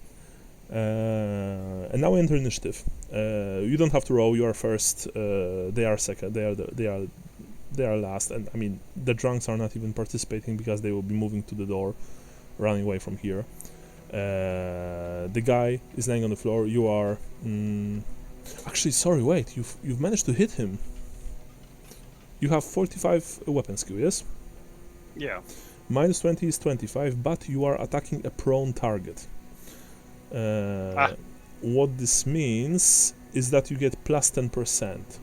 And now we enter initiative. You don't have to roll. You are first. They are second. They are last. And I mean, the drunks are not even participating because they will be moving to the door, running away from here. The guy is laying on the floor. You are. Actually, sorry. Wait. You've managed to hit him. You have 45 weapon skill. Yes. Yeah. Minus 20 is 25, but you are attacking a prone target. What this means is that you get plus 10%.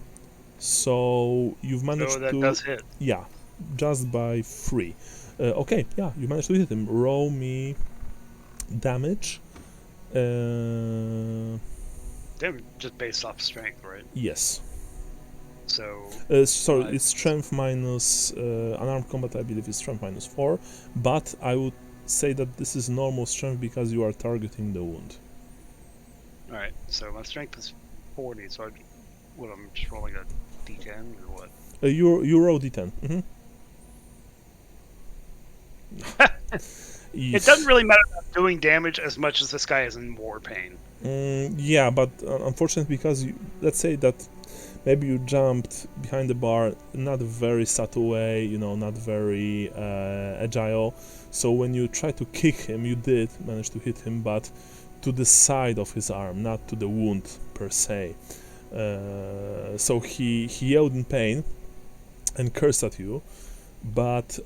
So you've managed So that to... does hit. Yeah, just by 3. Okay, yeah, you managed to hit him. Roll me damage. Damn, just based off strength, right? Yes. So... sorry, it's strength minus... unarmed combat, I believe, is strength minus 4. But I would say that this is normal strength because you are targeting the wound. Alright, so my strength is 40, so I'm just rolling a d10 or what? You roll d10. Mm-hmm. It doesn't really matter about doing damage as much as this guy is in more pain. Yeah, but unfortunately, because let's say that maybe you jumped behind the bar, not a very subtle way, not very agile. So when you try to kick him, you did manage to hit him, but to the side of his arm, not to the wound per se. So he yelled in pain and cursed at you, but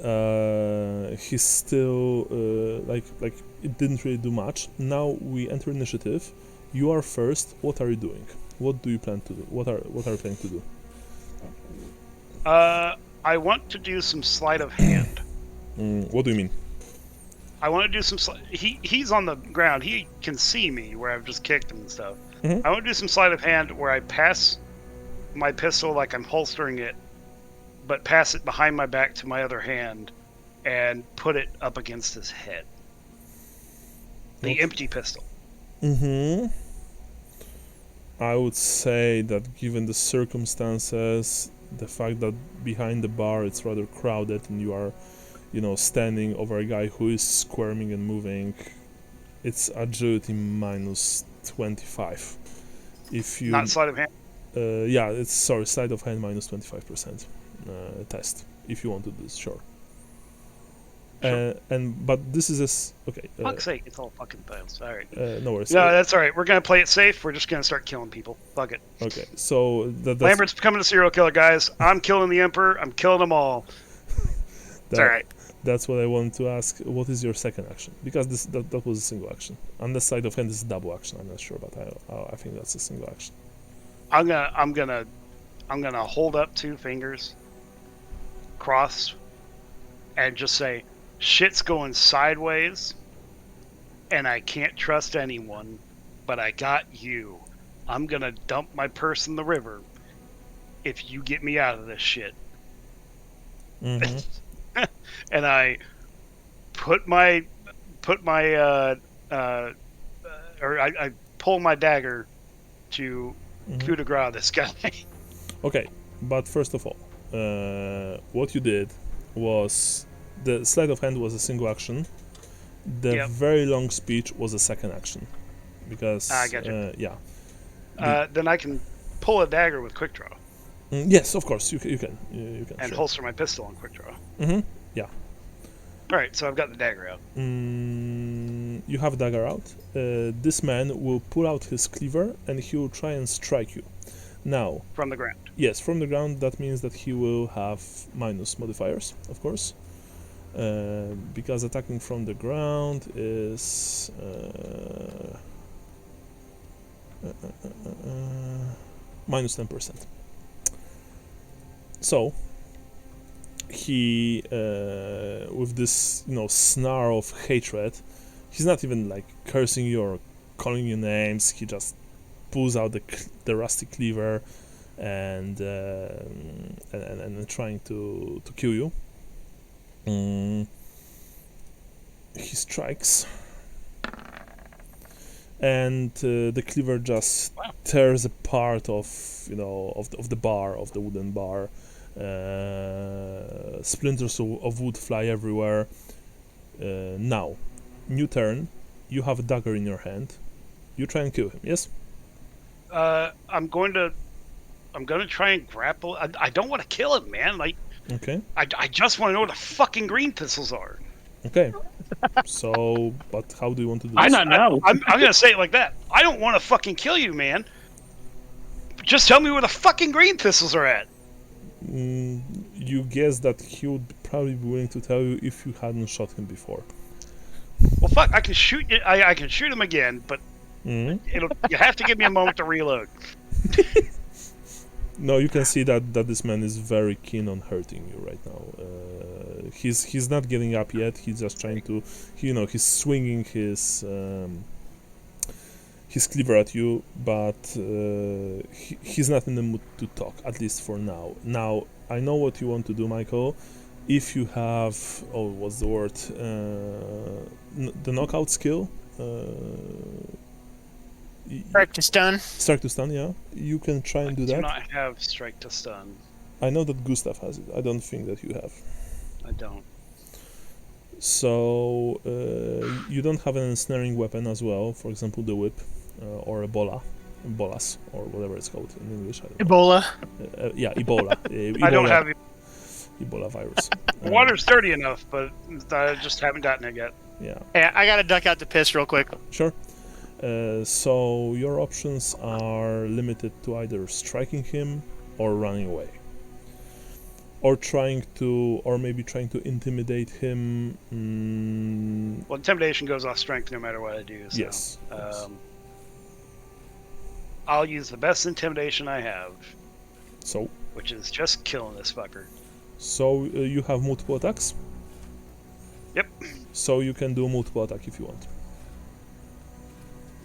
he's still like it didn't really do much. Now we enter initiative. You are first. What are you doing? What do you plan to do? What are you planning to do? I want to do some sleight of hand. What do you mean? I want to do some. He's on the ground. He can see me where I've just kicked him and stuff. Mm-hmm. I want to do some sleight of hand where I pass my pistol like I'm holstering it, but pass it behind my back to my other hand, and put it up against his head. The empty pistol. Mm-hmm. I would say that given the circumstances, the fact that behind the bar it's rather crowded and you are, standing over a guy who is squirming and moving, it's agility minus 25. If you Not sleight of hand. Yeah, it's sleight of hand minus 25% test. If you want to do this, sure. Sure. But this is okay. Fuck's sake, it's all fucking fails. All right. No worries. No, that's all right. We're gonna play it safe. We're just gonna start killing people. Fuck it. Okay, so that's Lambert's becoming a serial killer, guys. I'm killing the Emperor. I'm killing them all. It's all right. That's what I wanted to ask. What is your second action? Because that was a single action. On the side of hand, this is a double action. I'm not sure, but I think that's a single action. I'm gonna hold up 2 fingers, crossed, and just say, "Shit's going sideways, and I can't trust anyone, but I got you. I'm gonna dump my purse in the river if you get me out of this shit." Mm-hmm. And I put my I pull my dagger to coup de grace this guy. Okay, but first of all, what you did was the sleight of hand was a single action. The Yep. very long speech was a second action, because I gotcha. yeah. Then I can pull a dagger with quick draw Yes, of course you can. You can. and Sure. holster my pistol on quick draw. Mm-hmm. Yeah. All right, so I've got the dagger out. You have a dagger out. This man will pull out his cleaver and he will try and strike you. Now, From the ground. yes, from the ground, that means that he will have minus modifiers, of course. Because attacking from the ground is minus 10%. So he, with this, snarl of hatred, he's not even like cursing you or calling you names. He just pulls out the rusty cleaver and trying to kill you. He strikes, and the cleaver just tears a part of the bar, of the wooden bar. Splinters of wood fly everywhere. Now, new turn. You have a dagger in your hand. You try and kill him. Yes. I'm going to try and grapple. I don't want to kill him, man. Like, Okay. I just want to know where the fucking green thistles are. Okay. So, but how do you want to do I this? not know. I'm gonna say it like that. I don't want to fucking kill you, man. Just tell me where the fucking green thistles are at. You guess that he would probably be willing to tell you if you hadn't shot him before. Well, fuck, I can shoot you. I can shoot him again, but you have to give me a moment to reload. No, you can see that this man is very keen on hurting you right now. He's not getting up yet. He's just trying to, he's swinging his cleaver at you, but he's not in the mood to talk, at least for now. Now, I know what you want to do, Michael. If you have, what's the word? The knockout skill. Strike to stun. Strike to stun, yeah. You can try and do I do that. not have strike to stun. I know that Gustav has it. I don't think that you have. I don't. So you don't have an ensnaring weapon as well. For example, the whip or bolas, or whatever it's called in English. I don't know. Ebola. Yeah, Ebola. I don't have it. Ebola virus. The water's dirty enough, but I just haven't gotten it yet. Yeah, Hey, I gotta duck out to piss real quick. sure. So your options are limited to either striking him or running away, or maybe trying to intimidate him. Well, intimidation goes off strength no matter what I do. So, Yes. I'll use the best intimidation I have, So which is just killing this fucker. you have multiple attacks. Yep. So you can do multiple attack if you want.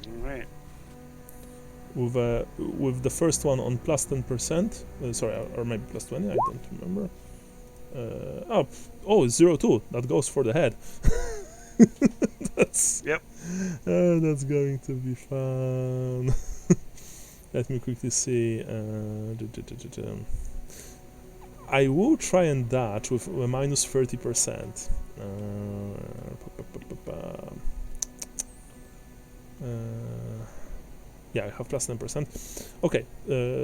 All right. With the first one on plus 10%, or maybe plus 20, I don't remember. It's 0-2. That goes for the head. That's going to be fun. Let me quickly see. I will try and dodge with a minus 30%. Yeah, I have plus 10%. Okay,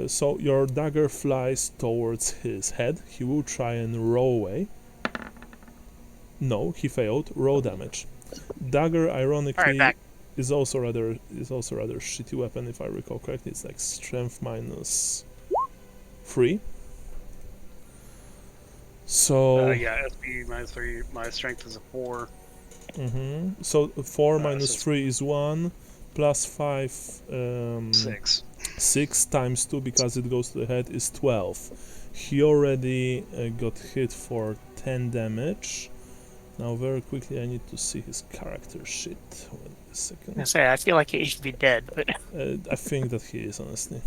so your dagger flies towards his head. He will try and roll away. No, he failed. Roll damage. Dagger, ironically, is also rather shitty weapon, if I recall correctly. It's like strength minus 3. So SP minus 3. My strength is a 4. So 4 minus so 3 is 1, plus 5. 6. 6 times 2, because it goes to the head, is 12. He already got hit for 10 damage. Now, very quickly, I need to see his character sheet. Wait a second. I feel like he should be dead, but I think that he is, honestly.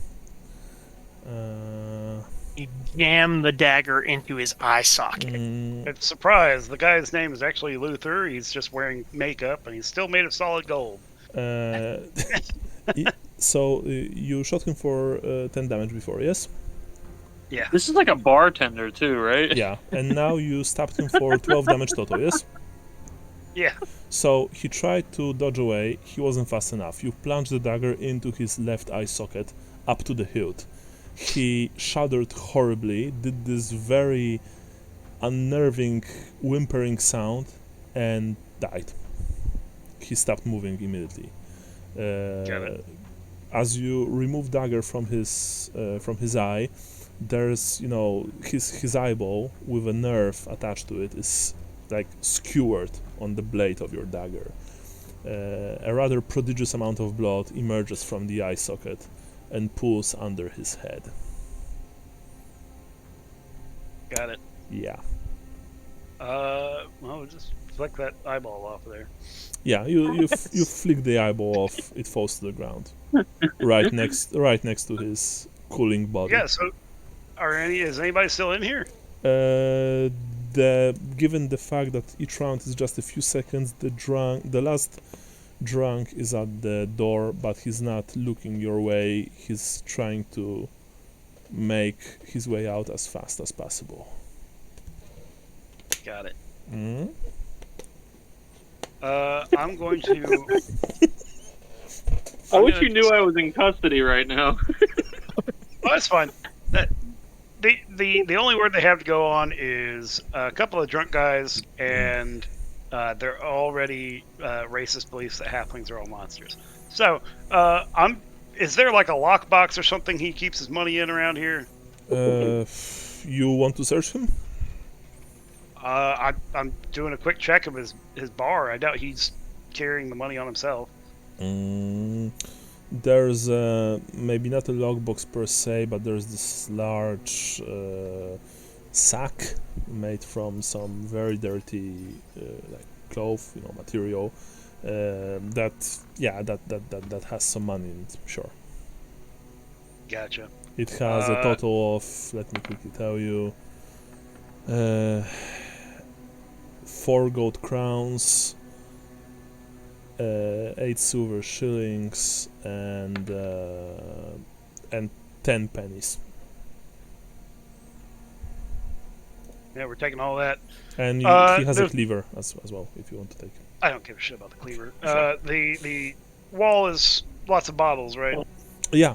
you jam the dagger into his eye socket. It's surprise. The guy's name is actually Luther. He's just wearing makeup, and he's still made of solid gold. So you shot him for 10 damage before, yes? Yeah. This is like a bartender too, right? Yeah, and now you stabbed him for 12 damage total, yes? Yeah. So he tried to dodge away, he wasn't fast enough. You plunged the dagger into his left eye socket, up to the hilt. He shuddered horribly, did this very unnerving, whimpering sound, and died. He stopped moving immediately. Got it. As you remove dagger from his eye, there's, you know, his eyeball with a nerve attached to it is like skewered on the blade of your dagger. A rather prodigious amount of blood emerges from the eye socket and pools under his head. Got it. Yeah. Well, just flick that eyeball off of there. Yeah, you flick the eyeball off, it falls to the ground. Right next to his cooling body. Yeah. So, is anybody still in here? Given the fact that each round is just a few seconds, the last drunk is at the door, but he's not looking your way. He's trying to make his way out as fast as possible. Got it. Mm-hmm. I'm going to. I wish you knew I was in custody right now. Oh, that's fine. The only word they have to go on is a couple of drunk guys, and they're already racist beliefs that halflings are all monsters. So, is there like a lockbox or something he keeps his money in around here? You want to search him? I'm doing a quick check of his bar. I doubt he's carrying the money on himself. There's maybe not a logbox per se, but there's this large sack made from some very dirty like cloth, you know, material that has some money in it, sure. Gotcha. It has a total of, let me quickly tell you, 4 gold crowns, 8 silver shillings, and 10 pennies. Yeah, we're taking all that. And he has a cleaver as well, if you want to take it. I don't give a shit about the cleaver. The wall is lots of bottles, right? Yeah.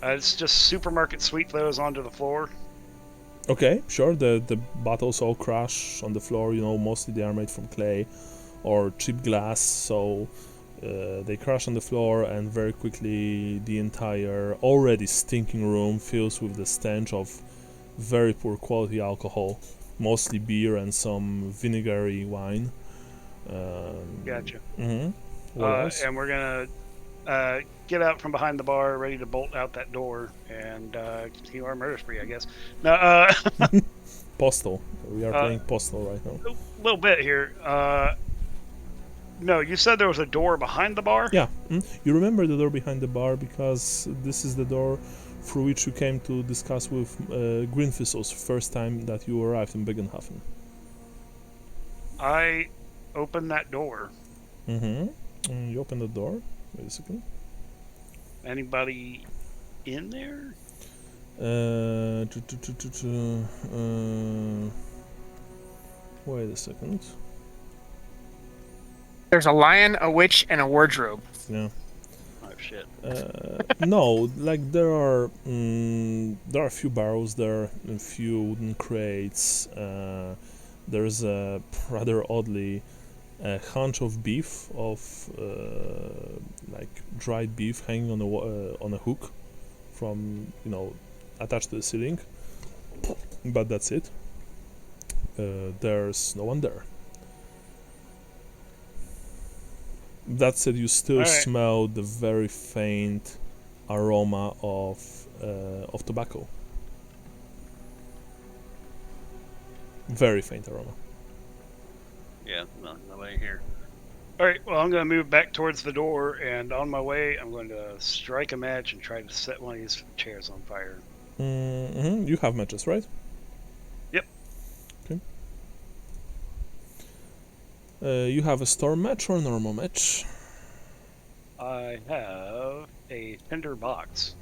It's just supermarket sweep those onto the floor. Okay, sure. The bottles all crash on the floor. You know, mostly they are made from clay or cheap glass, so they crash on the floor, and very quickly the entire already stinking room fills with the stench of very poor quality alcohol, mostly beer and some vinegary wine. Gotcha. What else? And we're gonna get out from behind the bar, ready to bolt out that door, and continue our murder spree, I guess. No, Postal. We are playing Postal right now. a little bit here. No, you said there was a door behind the bar? Yeah. You remember the door behind the bar because this is the door through which you came to discuss with Greenthistle's first time that you arrived in Bögenhafen. I opened that door. You open the door. Wait a second. Anybody in there? Wait a second. There's a lion, a witch, and a wardrobe. Yeah. Oh shit. No, like there are a few barrels there, a few wooden crates. There's a rather oddly a hunch of beef, like dried beef, hanging on a hook, from attached to the ceiling. But that's it. There's no one there. That said, you still smell the very faint aroma of tobacco. Very faint aroma. Yeah, nobody here. All right. Well, I'm going to move back towards the door, and on my way, I'm going to strike a match and try to set one of these chairs on fire. You have matches, right? Yep. Okay. You have a storm match or a normal match? I have a tinder box.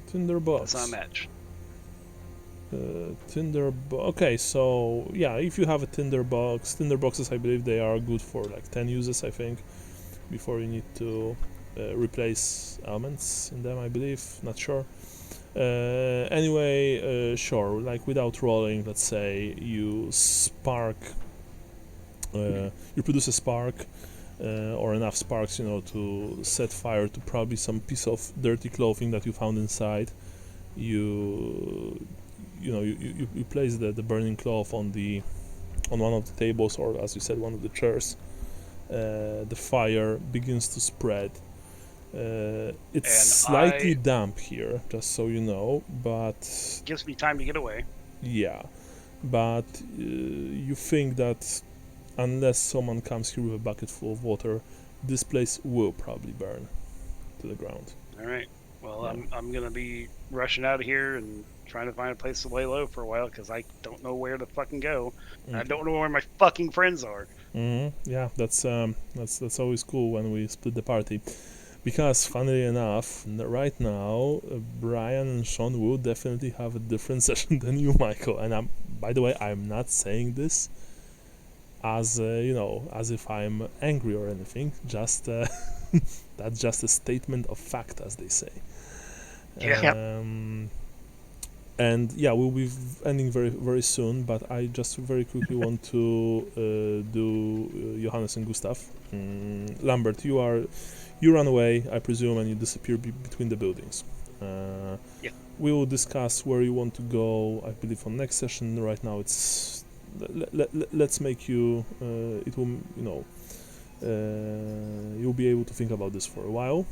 Tinder box. That's not a match. Okay, so yeah, if you have a tinder boxes, I believe they are good for like 10 uses, I think, before you need to replace elements in them, I believe, not sure. Anyway, sure, like without rolling, let's say you produce a spark, or enough sparks, to set fire to probably some piece of dirty clothing that you found inside. You place the burning cloth on one of the tables, or as you said, one of the chairs. The fire begins to spread. It's slightly damp here, just so you know, but gives me time to get away. yeah, but you think that unless someone comes here with a bucket full of water, this place will probably burn to the ground. All right. Well, Yeah. I'm gonna be rushing out of here and trying to find a place to lay low for a while because I don't know where to fucking go. And I Okay. don't know where my fucking friends are. Yeah, that's always cool when we split the party, because funnily enough, right now, Brian and Sean will definitely have a different session than you, Michael. And by the way, I'm not saying this as as if I'm angry or anything. Just that's just a statement of fact, as they say. Yeah. And yeah, we'll be ending very very soon. But I just very quickly want to do Johannes and Gustav. Lambert, you run away, I presume, and you disappear between the buildings. Yeah. We will discuss where you want to go, I believe, on next session. Right now, it's let's make you. It will, you'll be able to think about this for a while.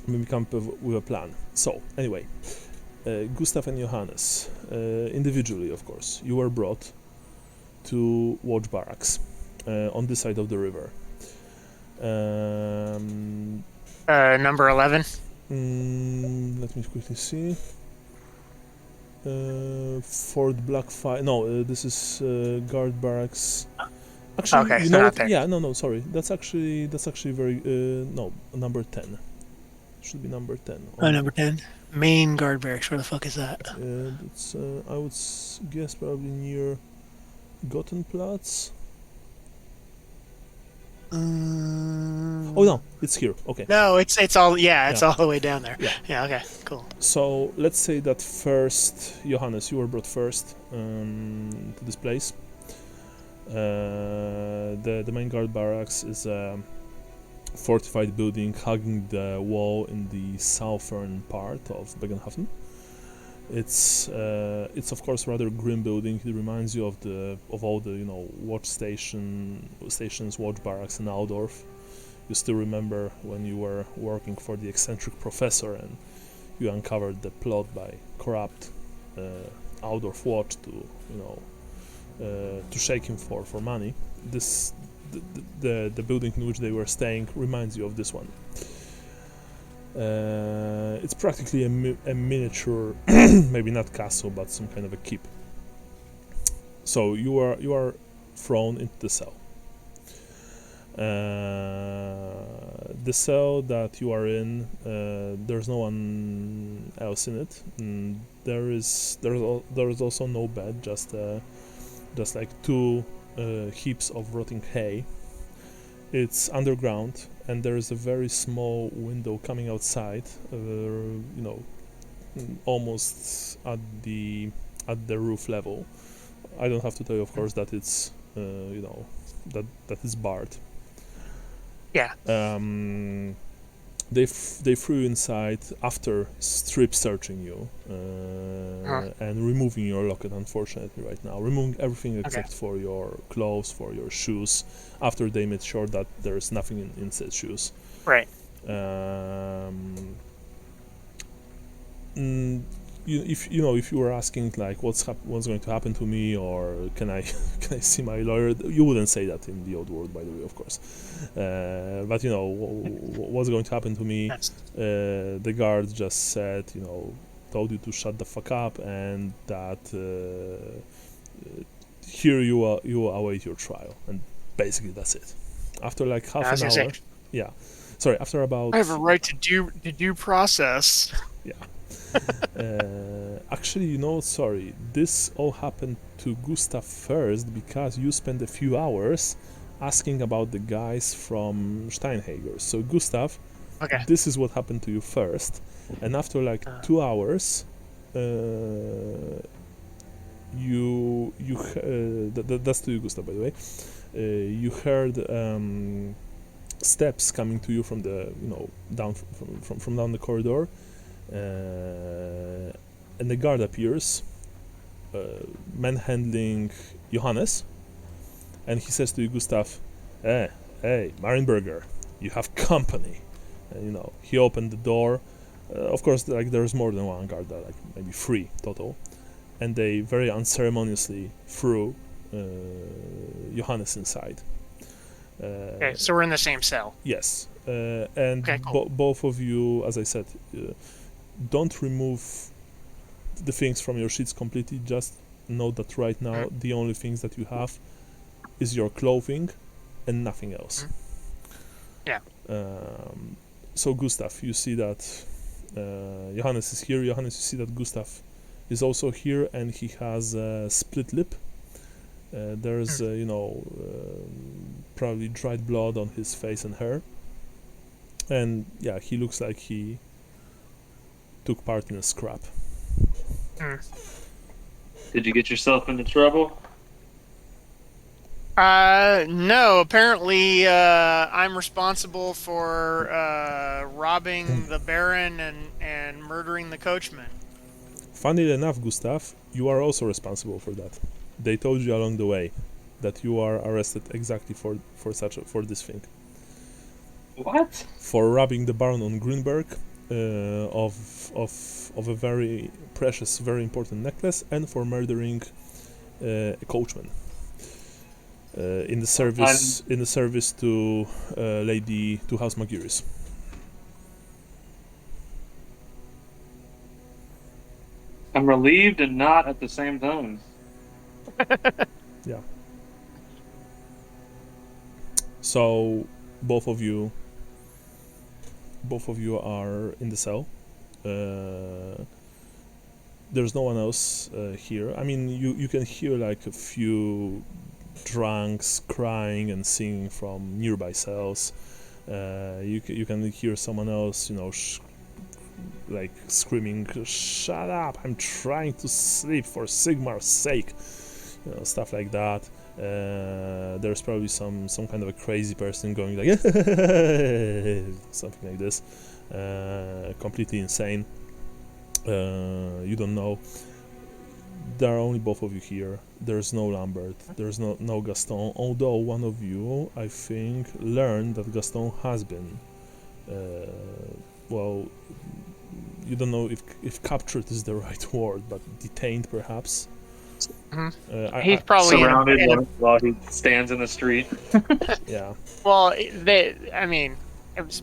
Maybe come up with a plan. So anyway, Gustav and Johannes, individually, of course, you were brought to Watch Barracks on this side of the river. Number 11. Let me quickly see. Fort Blackfire. No, this is guard barracks. Actually, Okay, you so know not what? there. Yeah, no, sorry. That's actually very no, number 10. Should be number 10. Oh, number 10. Main guard barracks. Where the fuck is that? It's I would guess probably near Gottenplatz. Oh no, it's here. Okay. No, it's all it's Yeah. all the way down there. Yeah. Yeah. Okay. Cool. So let's say that first, Johannes, you were brought first to this place. The main guard barracks is a fortified building hugging the wall in the southern part of Bögenhafen. It's of course rather grim building. It reminds you of all the watch stations, watch barracks in Aldorf. You still remember when you were working for the eccentric professor and you uncovered the plot by corrupt Aldorf watch to shake him for money. The building in which they were staying reminds you of this one. It's practically a miniature, maybe not castle, but some kind of a keep. So you are thrown into the cell. The cell that you are in, there's no one else in it. There is also no bed, just like two heaps of rotting hay. It's underground, and there is a very small window coming outside, almost at the roof level. I don't have to tell you, of course, that it's that is barred. Yeah. They threw you inside after strip searching you and removing your locket, unfortunately, right now. Removing everything except for your clothes, for your shoes, after they made sure that there's nothing in said shoes. Right. If you were asking like what's going to happen to me, or can I see my lawyer, you wouldn't say that in the old world, by the way, of course. But what's going to happen to me? Yes. The guard just said, told you to shut the fuck up, and that here you await your trial, and basically that's it. After like half an hour, after about I have a right to due process. yeah. Actually, sorry, this all happened to Gustav first because you spent a few hours asking about the guys from Steinhager. So Gustav, Okay. this is what happened to you first, and after like 2 hours, that's to you, Gustav, by the way. You heard steps coming to you from the down from down the corridor, and the guard appears, manhandling Johannes, and he says to you, Gustav, hey, Marienberger, you have company. And, he opened the door. Of course, like there's more than one guard there, like maybe 3 total, and they very unceremoniously threw Johannes inside. Okay, so we're in the same cell. Yes, and Okay, cool. both of you, as I said, don't remove the things from your sheets completely. Just know that right now the only things that you have is your clothing and nothing else. Yeah. So Gustav, you see that Johannes is here. Johannes, you see that Gustav is also here, and he has a split lip. There's probably dried blood on his face and hair, and yeah, he looks like he took part in a scrap. Did you get yourself into trouble? No, apparently I'm responsible for robbing the Baron and murdering the coachman. Funnily enough, Gustav, you are also responsible for that. They told you along the way that you are arrested exactly for this thing. What? For robbing the Baron on Grünberg of a very precious, very important necklace, and for murdering a coachman in the service to House Magiris. I'm relieved and not at the same time. Yeah. So both of you are in the cell. There's no one else here. I mean, you can hear like a few drunks crying and singing from nearby cells. You can hear someone else, like screaming, "Shut up! I'm trying to sleep for Sigmar's sake," stuff like that. There's probably some kind of a crazy person going like something like this, completely insane. You don't know. There are only both of you here. There's no Lambert. There's no Gaston. Although one of you, I think, learned that Gaston has been, you don't know if captured is the right word, but detained perhaps. He's probably surrounded while he stands in the street. Yeah. Well,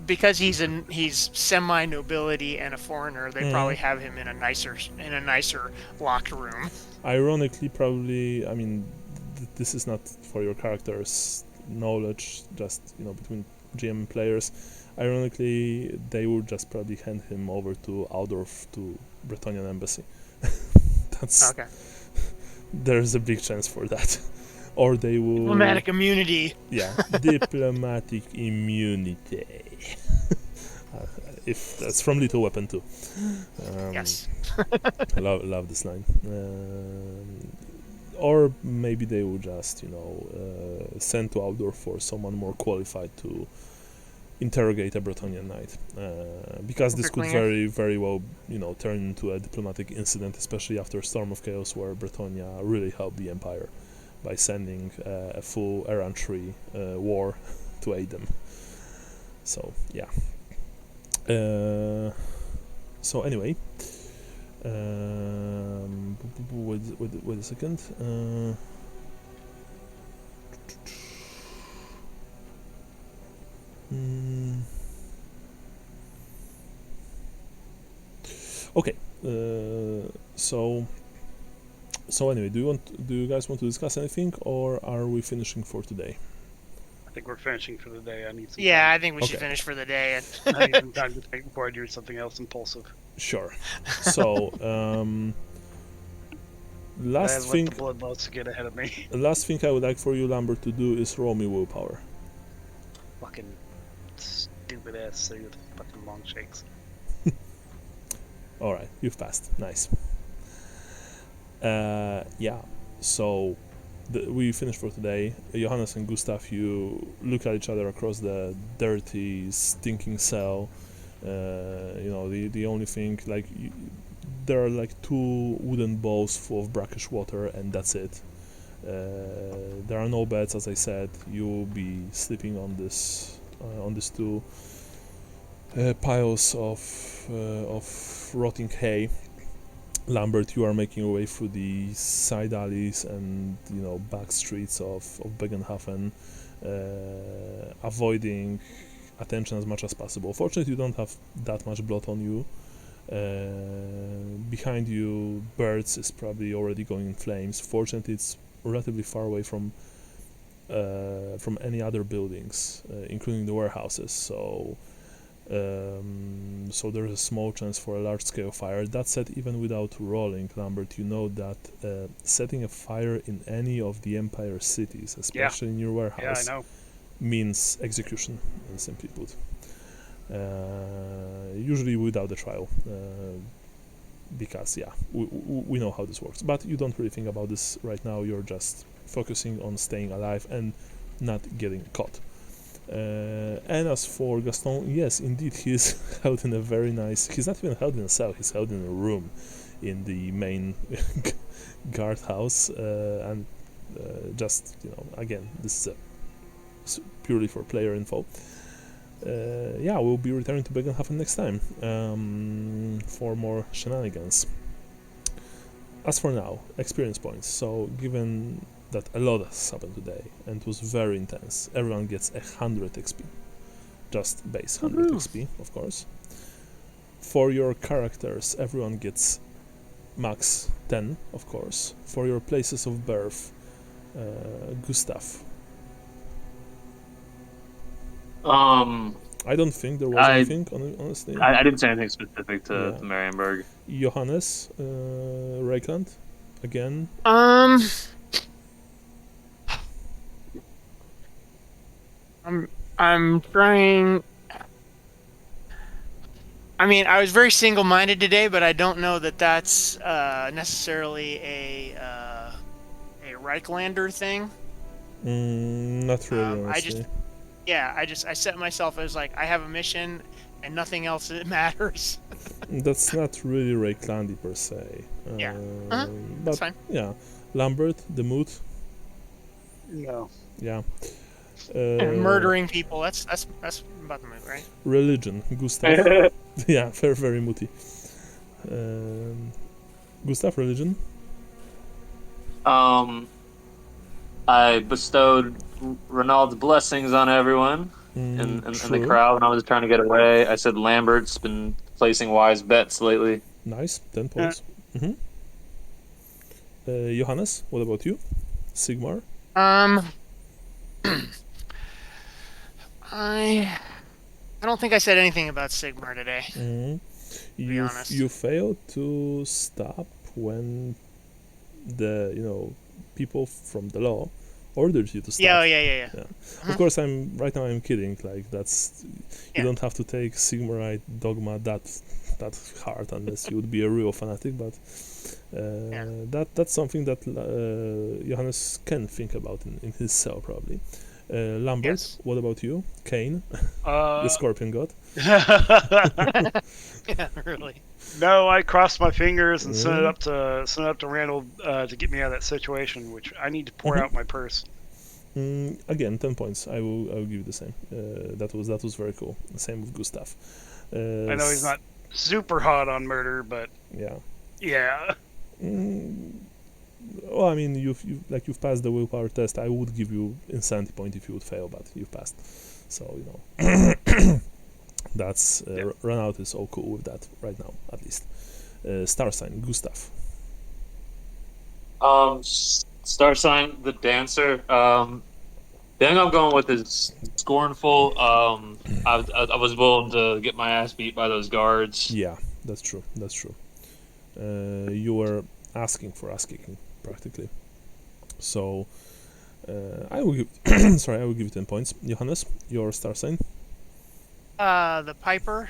because he's semi-nobility and a foreigner, they probably have him in a nicer locked room. Ironically, probably, I mean, this is not for your character's knowledge, just between GM and players. Ironically, they would just probably hand him over to Aldorf, to Bretonnian embassy. That's okay. There's a big chance for that. Or they will... Diplomatic immunity. Yeah, diplomatic immunity. If that's from Little Weapon too. Yes. I love this line. Or maybe they will just, send to Outdoor for someone more qualified to interrogate a Bretonnian knight. Because this could very, very well, turn into a diplomatic incident, especially after Storm of Chaos, where Bretonnia really helped the Empire by sending a full errantry war to aid them. So, yeah. So anyway, wait a second. Okay. So anyway, do you guys want to discuss anything, or are we finishing for today? think we're finishing for the day. I need some Yeah, time. I think we should Okay. finish for the day. And I need some time to think before I do something else impulsive. Sure. So, last Let thing, the bloodlust get ahead of me. last thing I would like for you, Lambert, to do is roll me willpower. Fucking stupid ass thing with fucking long shakes. All right, you've passed. Nice. Yeah. So we finished for today. Johannes and Gustav, you look at each other across the dirty, stinking cell. The only thing there are like 2 wooden bowls full of brackish water, and that's it. There are no beds, as I said. You'll be sleeping on these 2 piles of rotting hay. Lambert, you are making your way through the side alleys and back streets of Bögenhafen, avoiding attention as much as possible. Fortunately, you don't have that much blood on you. Behind you, birds is probably already going in flames. Fortunately, it's relatively far away from any other buildings, including the warehouses. So there's a small chance for a large-scale fire. That said, even without rolling, Lambert, you know that setting a fire in any of the Empire cities, especially in your warehouse, Yeah, I know. means execution, simply put. Usually without a trial, because we know how this works. But you don't really think about this right now. You're just focusing on staying alive and not getting caught. And as for Gaston, yes, indeed, he's held in a very nice... He's not even held in a cell, he's held in a room in the main guardhouse. And again, this is purely for player info. We'll be returning to Bögenhafen next time for more shenanigans. As for now, experience points. So, given that a lot has happened today and it was very intense, everyone gets 100 XP. Just base 100 XP, of course. For your characters, everyone gets max 10, of course. For your places of birth, Gustav. I don't think there was anything, honestly. I didn't say anything specific to Marienburg. Johannes, Reikland, again. I'm trying. I mean, I was very single-minded today, but I don't know that that's necessarily a Reiklander thing. Not really, honestly. I set myself as like I have a mission and nothing else matters. That's not really Reiklandi per se. That's But fine. yeah, Lambert, the mood. No. Yeah. Murdering people. That's about the move, right? Religion, Gustav. Yeah, very, very moody. Gustav, religion? I bestowed Ronald's blessings on everyone in the crowd when I was trying to get away. I said Lambert's been placing wise bets lately. Nice, 10 points. Johannes, what about you? Sigmar? I don't think I said anything about Sigmar today. You honest. you failed to stop when the people from the law ordered you to stop. Yeah. Of course, right now I'm kidding. Like that's you don't have to take Sigmarite dogma that hard unless you would be a real fanatic. But that's something that Johannes can think about in his cell probably. Lambert, Yes. what about you? Cain, the Scorpion God. Yeah, really. No, I crossed my fingers and sent it up to Randall to get me out of that situation, which I need to pour out my purse. Again, 10 points. I will give you the same. That was very cool. The same with Gustav. I know he's not super hot on murder, but yeah. Well, I mean, you've passed the willpower test. I would give you insanity point if you would fail, but you've passed. So that's Run Out is all cool with that right now, at least. Star sign, Gustav. Star sign, the dancer. The thing I'm going with is scornful. I was willing to get my ass beat by those guards. Yeah, that's true. That's true. You were asking for ass kicking practically. So I will give. Sorry, I will give you 10 points. Johannes, your star sign. The Piper.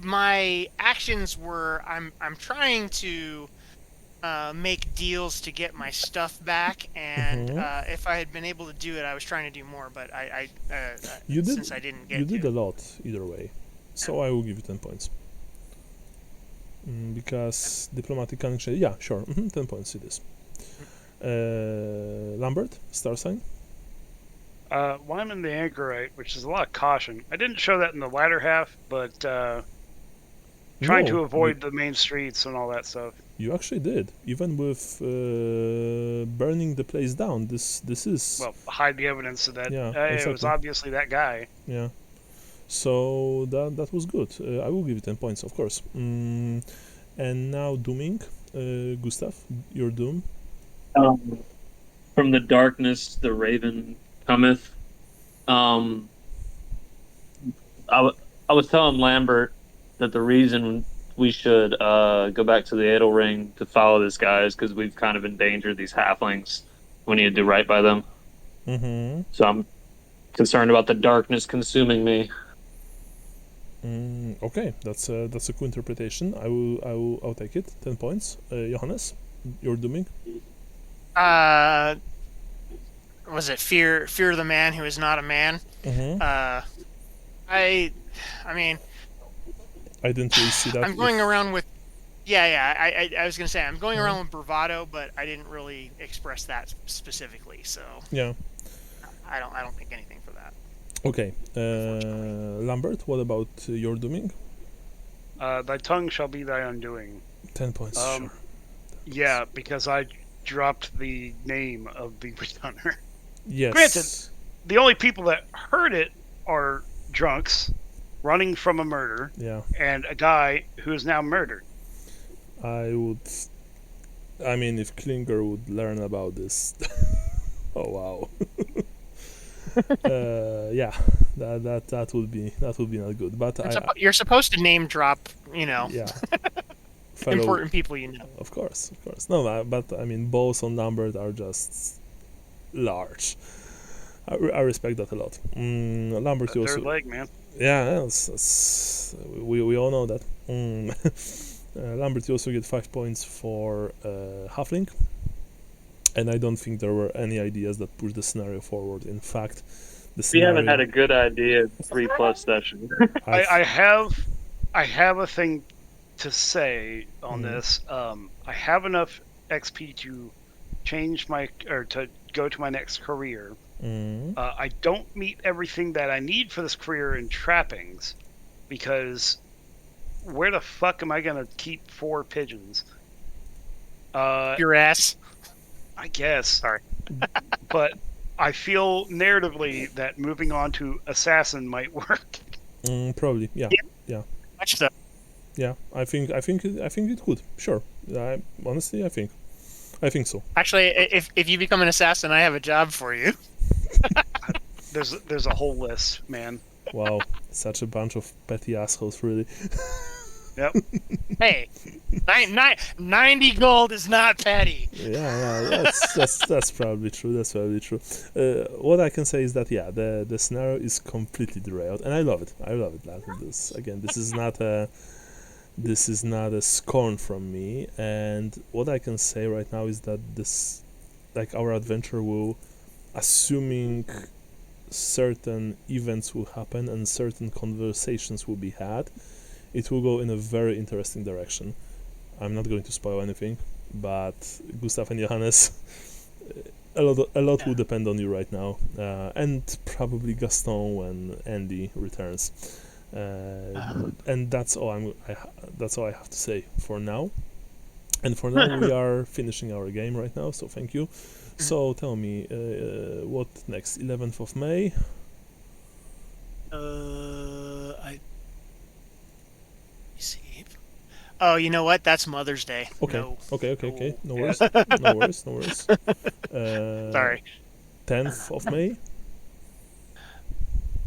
My actions were I'm trying to make deals to get my stuff back, and if I had been able to do it, I was trying to do more, but You did. since I didn't get You did to. a lot either way. So I will give you 10 points. Because diplomatic connection. Yeah, sure. 10 points it is. Lambert, star sign. Well, I'm in the anchorite, which is a lot of caution. I didn't show that in the latter half, but trying to avoid the main streets and all that stuff. You actually did, even with burning the place down. This is Well, hide the evidence of that. Yeah, It was exactly. obviously that guy. Yeah. So that was good. I will give you 10 points, of course. And now dooming, Gustav, your doom. From the darkness, the raven cometh. I was telling Lambert that the reason we should go back to the Edel Ring to follow this guy is because we've kind of endangered these halflings. We need to do right by them. So I'm concerned about the darkness consuming me. Okay, that's a cool interpretation. I'll take it. 10 points. Johannes, your dooming. Was it fear the man who is not a man? I mean, I didn't really see that. I'm going around with, I was gonna say I'm going around with bravado, but I didn't really express that specifically, so Yeah. I don't think anything for that. Okay. Lambert, what about your dooming? Thy tongue shall be thy undoing. 10 points. Sure. Yeah, because I dropped the name of the returner. Yes. Granted, the only people that heard it are drunks running from a murder Yeah. and a guy who is now murdered. I mean, if Klinger would learn about this. Oh wow. Yeah, that would be not good. But You're supposed to name drop, yeah. Fellow, important people you know. Of course. No, but I mean, both on numbered are just large. I respect that a lot. Lambert, you also. Third leg, man. Yeah, we all know that. Lambert, you also get 5 points for Halfling. And I don't think there were any ideas that pushed the scenario forward. In fact, the We scenario... haven't had a good idea in 3+ sessions. I have a thing to say on this. I have enough XP to change to go to my next career. I don't meet everything that I need for this career in trappings, because where the fuck am I gonna keep 4 pigeons? Your ass. I guess. Sorry. But I feel narratively that moving on to assassin might work. Probably, yeah. Much so. Yeah, I think it could. Sure. Honestly, I think so. Actually, if you become an assassin, I have a job for you. There's a whole list, man. Wow, such a bunch of petty assholes, really. Yep. Hey, 90 gold is not petty. Yeah, that's probably true. What I can say is that the scenario is completely derailed, and I love it. This is not a scorn from me, and what I can say right now is that our adventure will, assuming certain events will happen and certain conversations will be had, it will go in a very interesting direction. I'm not going to spoil anything, but Gustav and Johannes, a lot will depend on you right now, and probably Gaston when Andy returns. And that's all I have to say for now. And for now, we are finishing our game right now. So thank you. So tell me, what next? 11th of May. I see. Oh, you know what? That's Mother's Day. Okay. No. Okay. No worries. No worries. Sorry. 10th of May.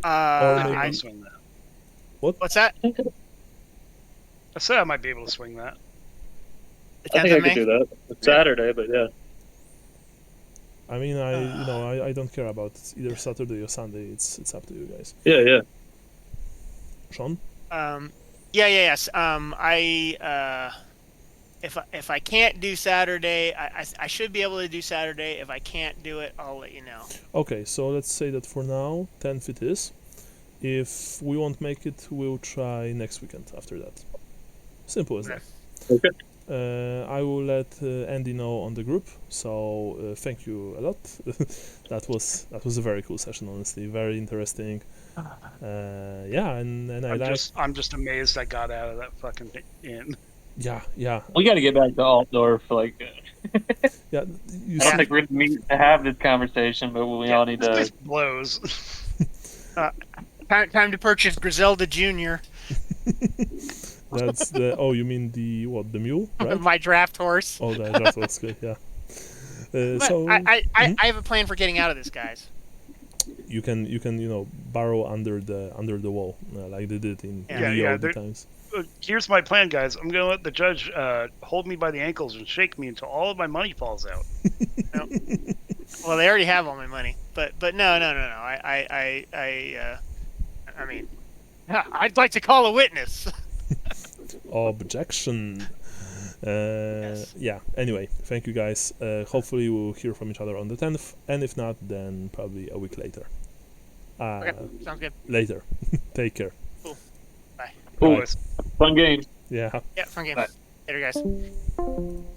I maybe- might swing that. What's that? I said I might be able to swing that. The I 10th think I of could May? do that. It's Saturday, but yeah. I mean, I don't care about either Saturday or Sunday. It's up to you guys. Yeah, yeah. Sean? Yes. If I can't do Saturday, I should be able to do Saturday. If I can't do it, I'll let you know. Okay, so let's say that for now, 10th it is. If we won't make it, we'll try next weekend after that. Simple as that. Okay. I will let Andy know on the group. So thank you a lot. that was a very cool session, honestly, very interesting. Yeah, and I'm just amazed I got out of that fucking inn. yeah. We got to get back to Altdorf. Like, Yeah, you I don't see, think we're gonna meet to have this conversation, but we all need This to. place blows. Time to purchase Griselda Jr., that's the. Oh, you mean the what? The mule, right? my draft horse. Oh, that was good. Yeah. But So I have a plan for getting out of this, guys. you can burrow under the wall like they did in Yeah, Rio the they're- times. Here's my plan, guys. I'm gonna let the judge hold me by the ankles and shake me until all of my money falls out. Well, they already have all my money, but no. I mean, I'd like to call a witness. Objection. Yes. Yeah. Anyway, thank you guys. Hopefully we'll hear from each other on the 10th, and if not, then probably a week later. Okay, sounds good. Later. Take care. Cool. Right. Fun game. Yeah. Yeah, fun game. Bye. Later, guys.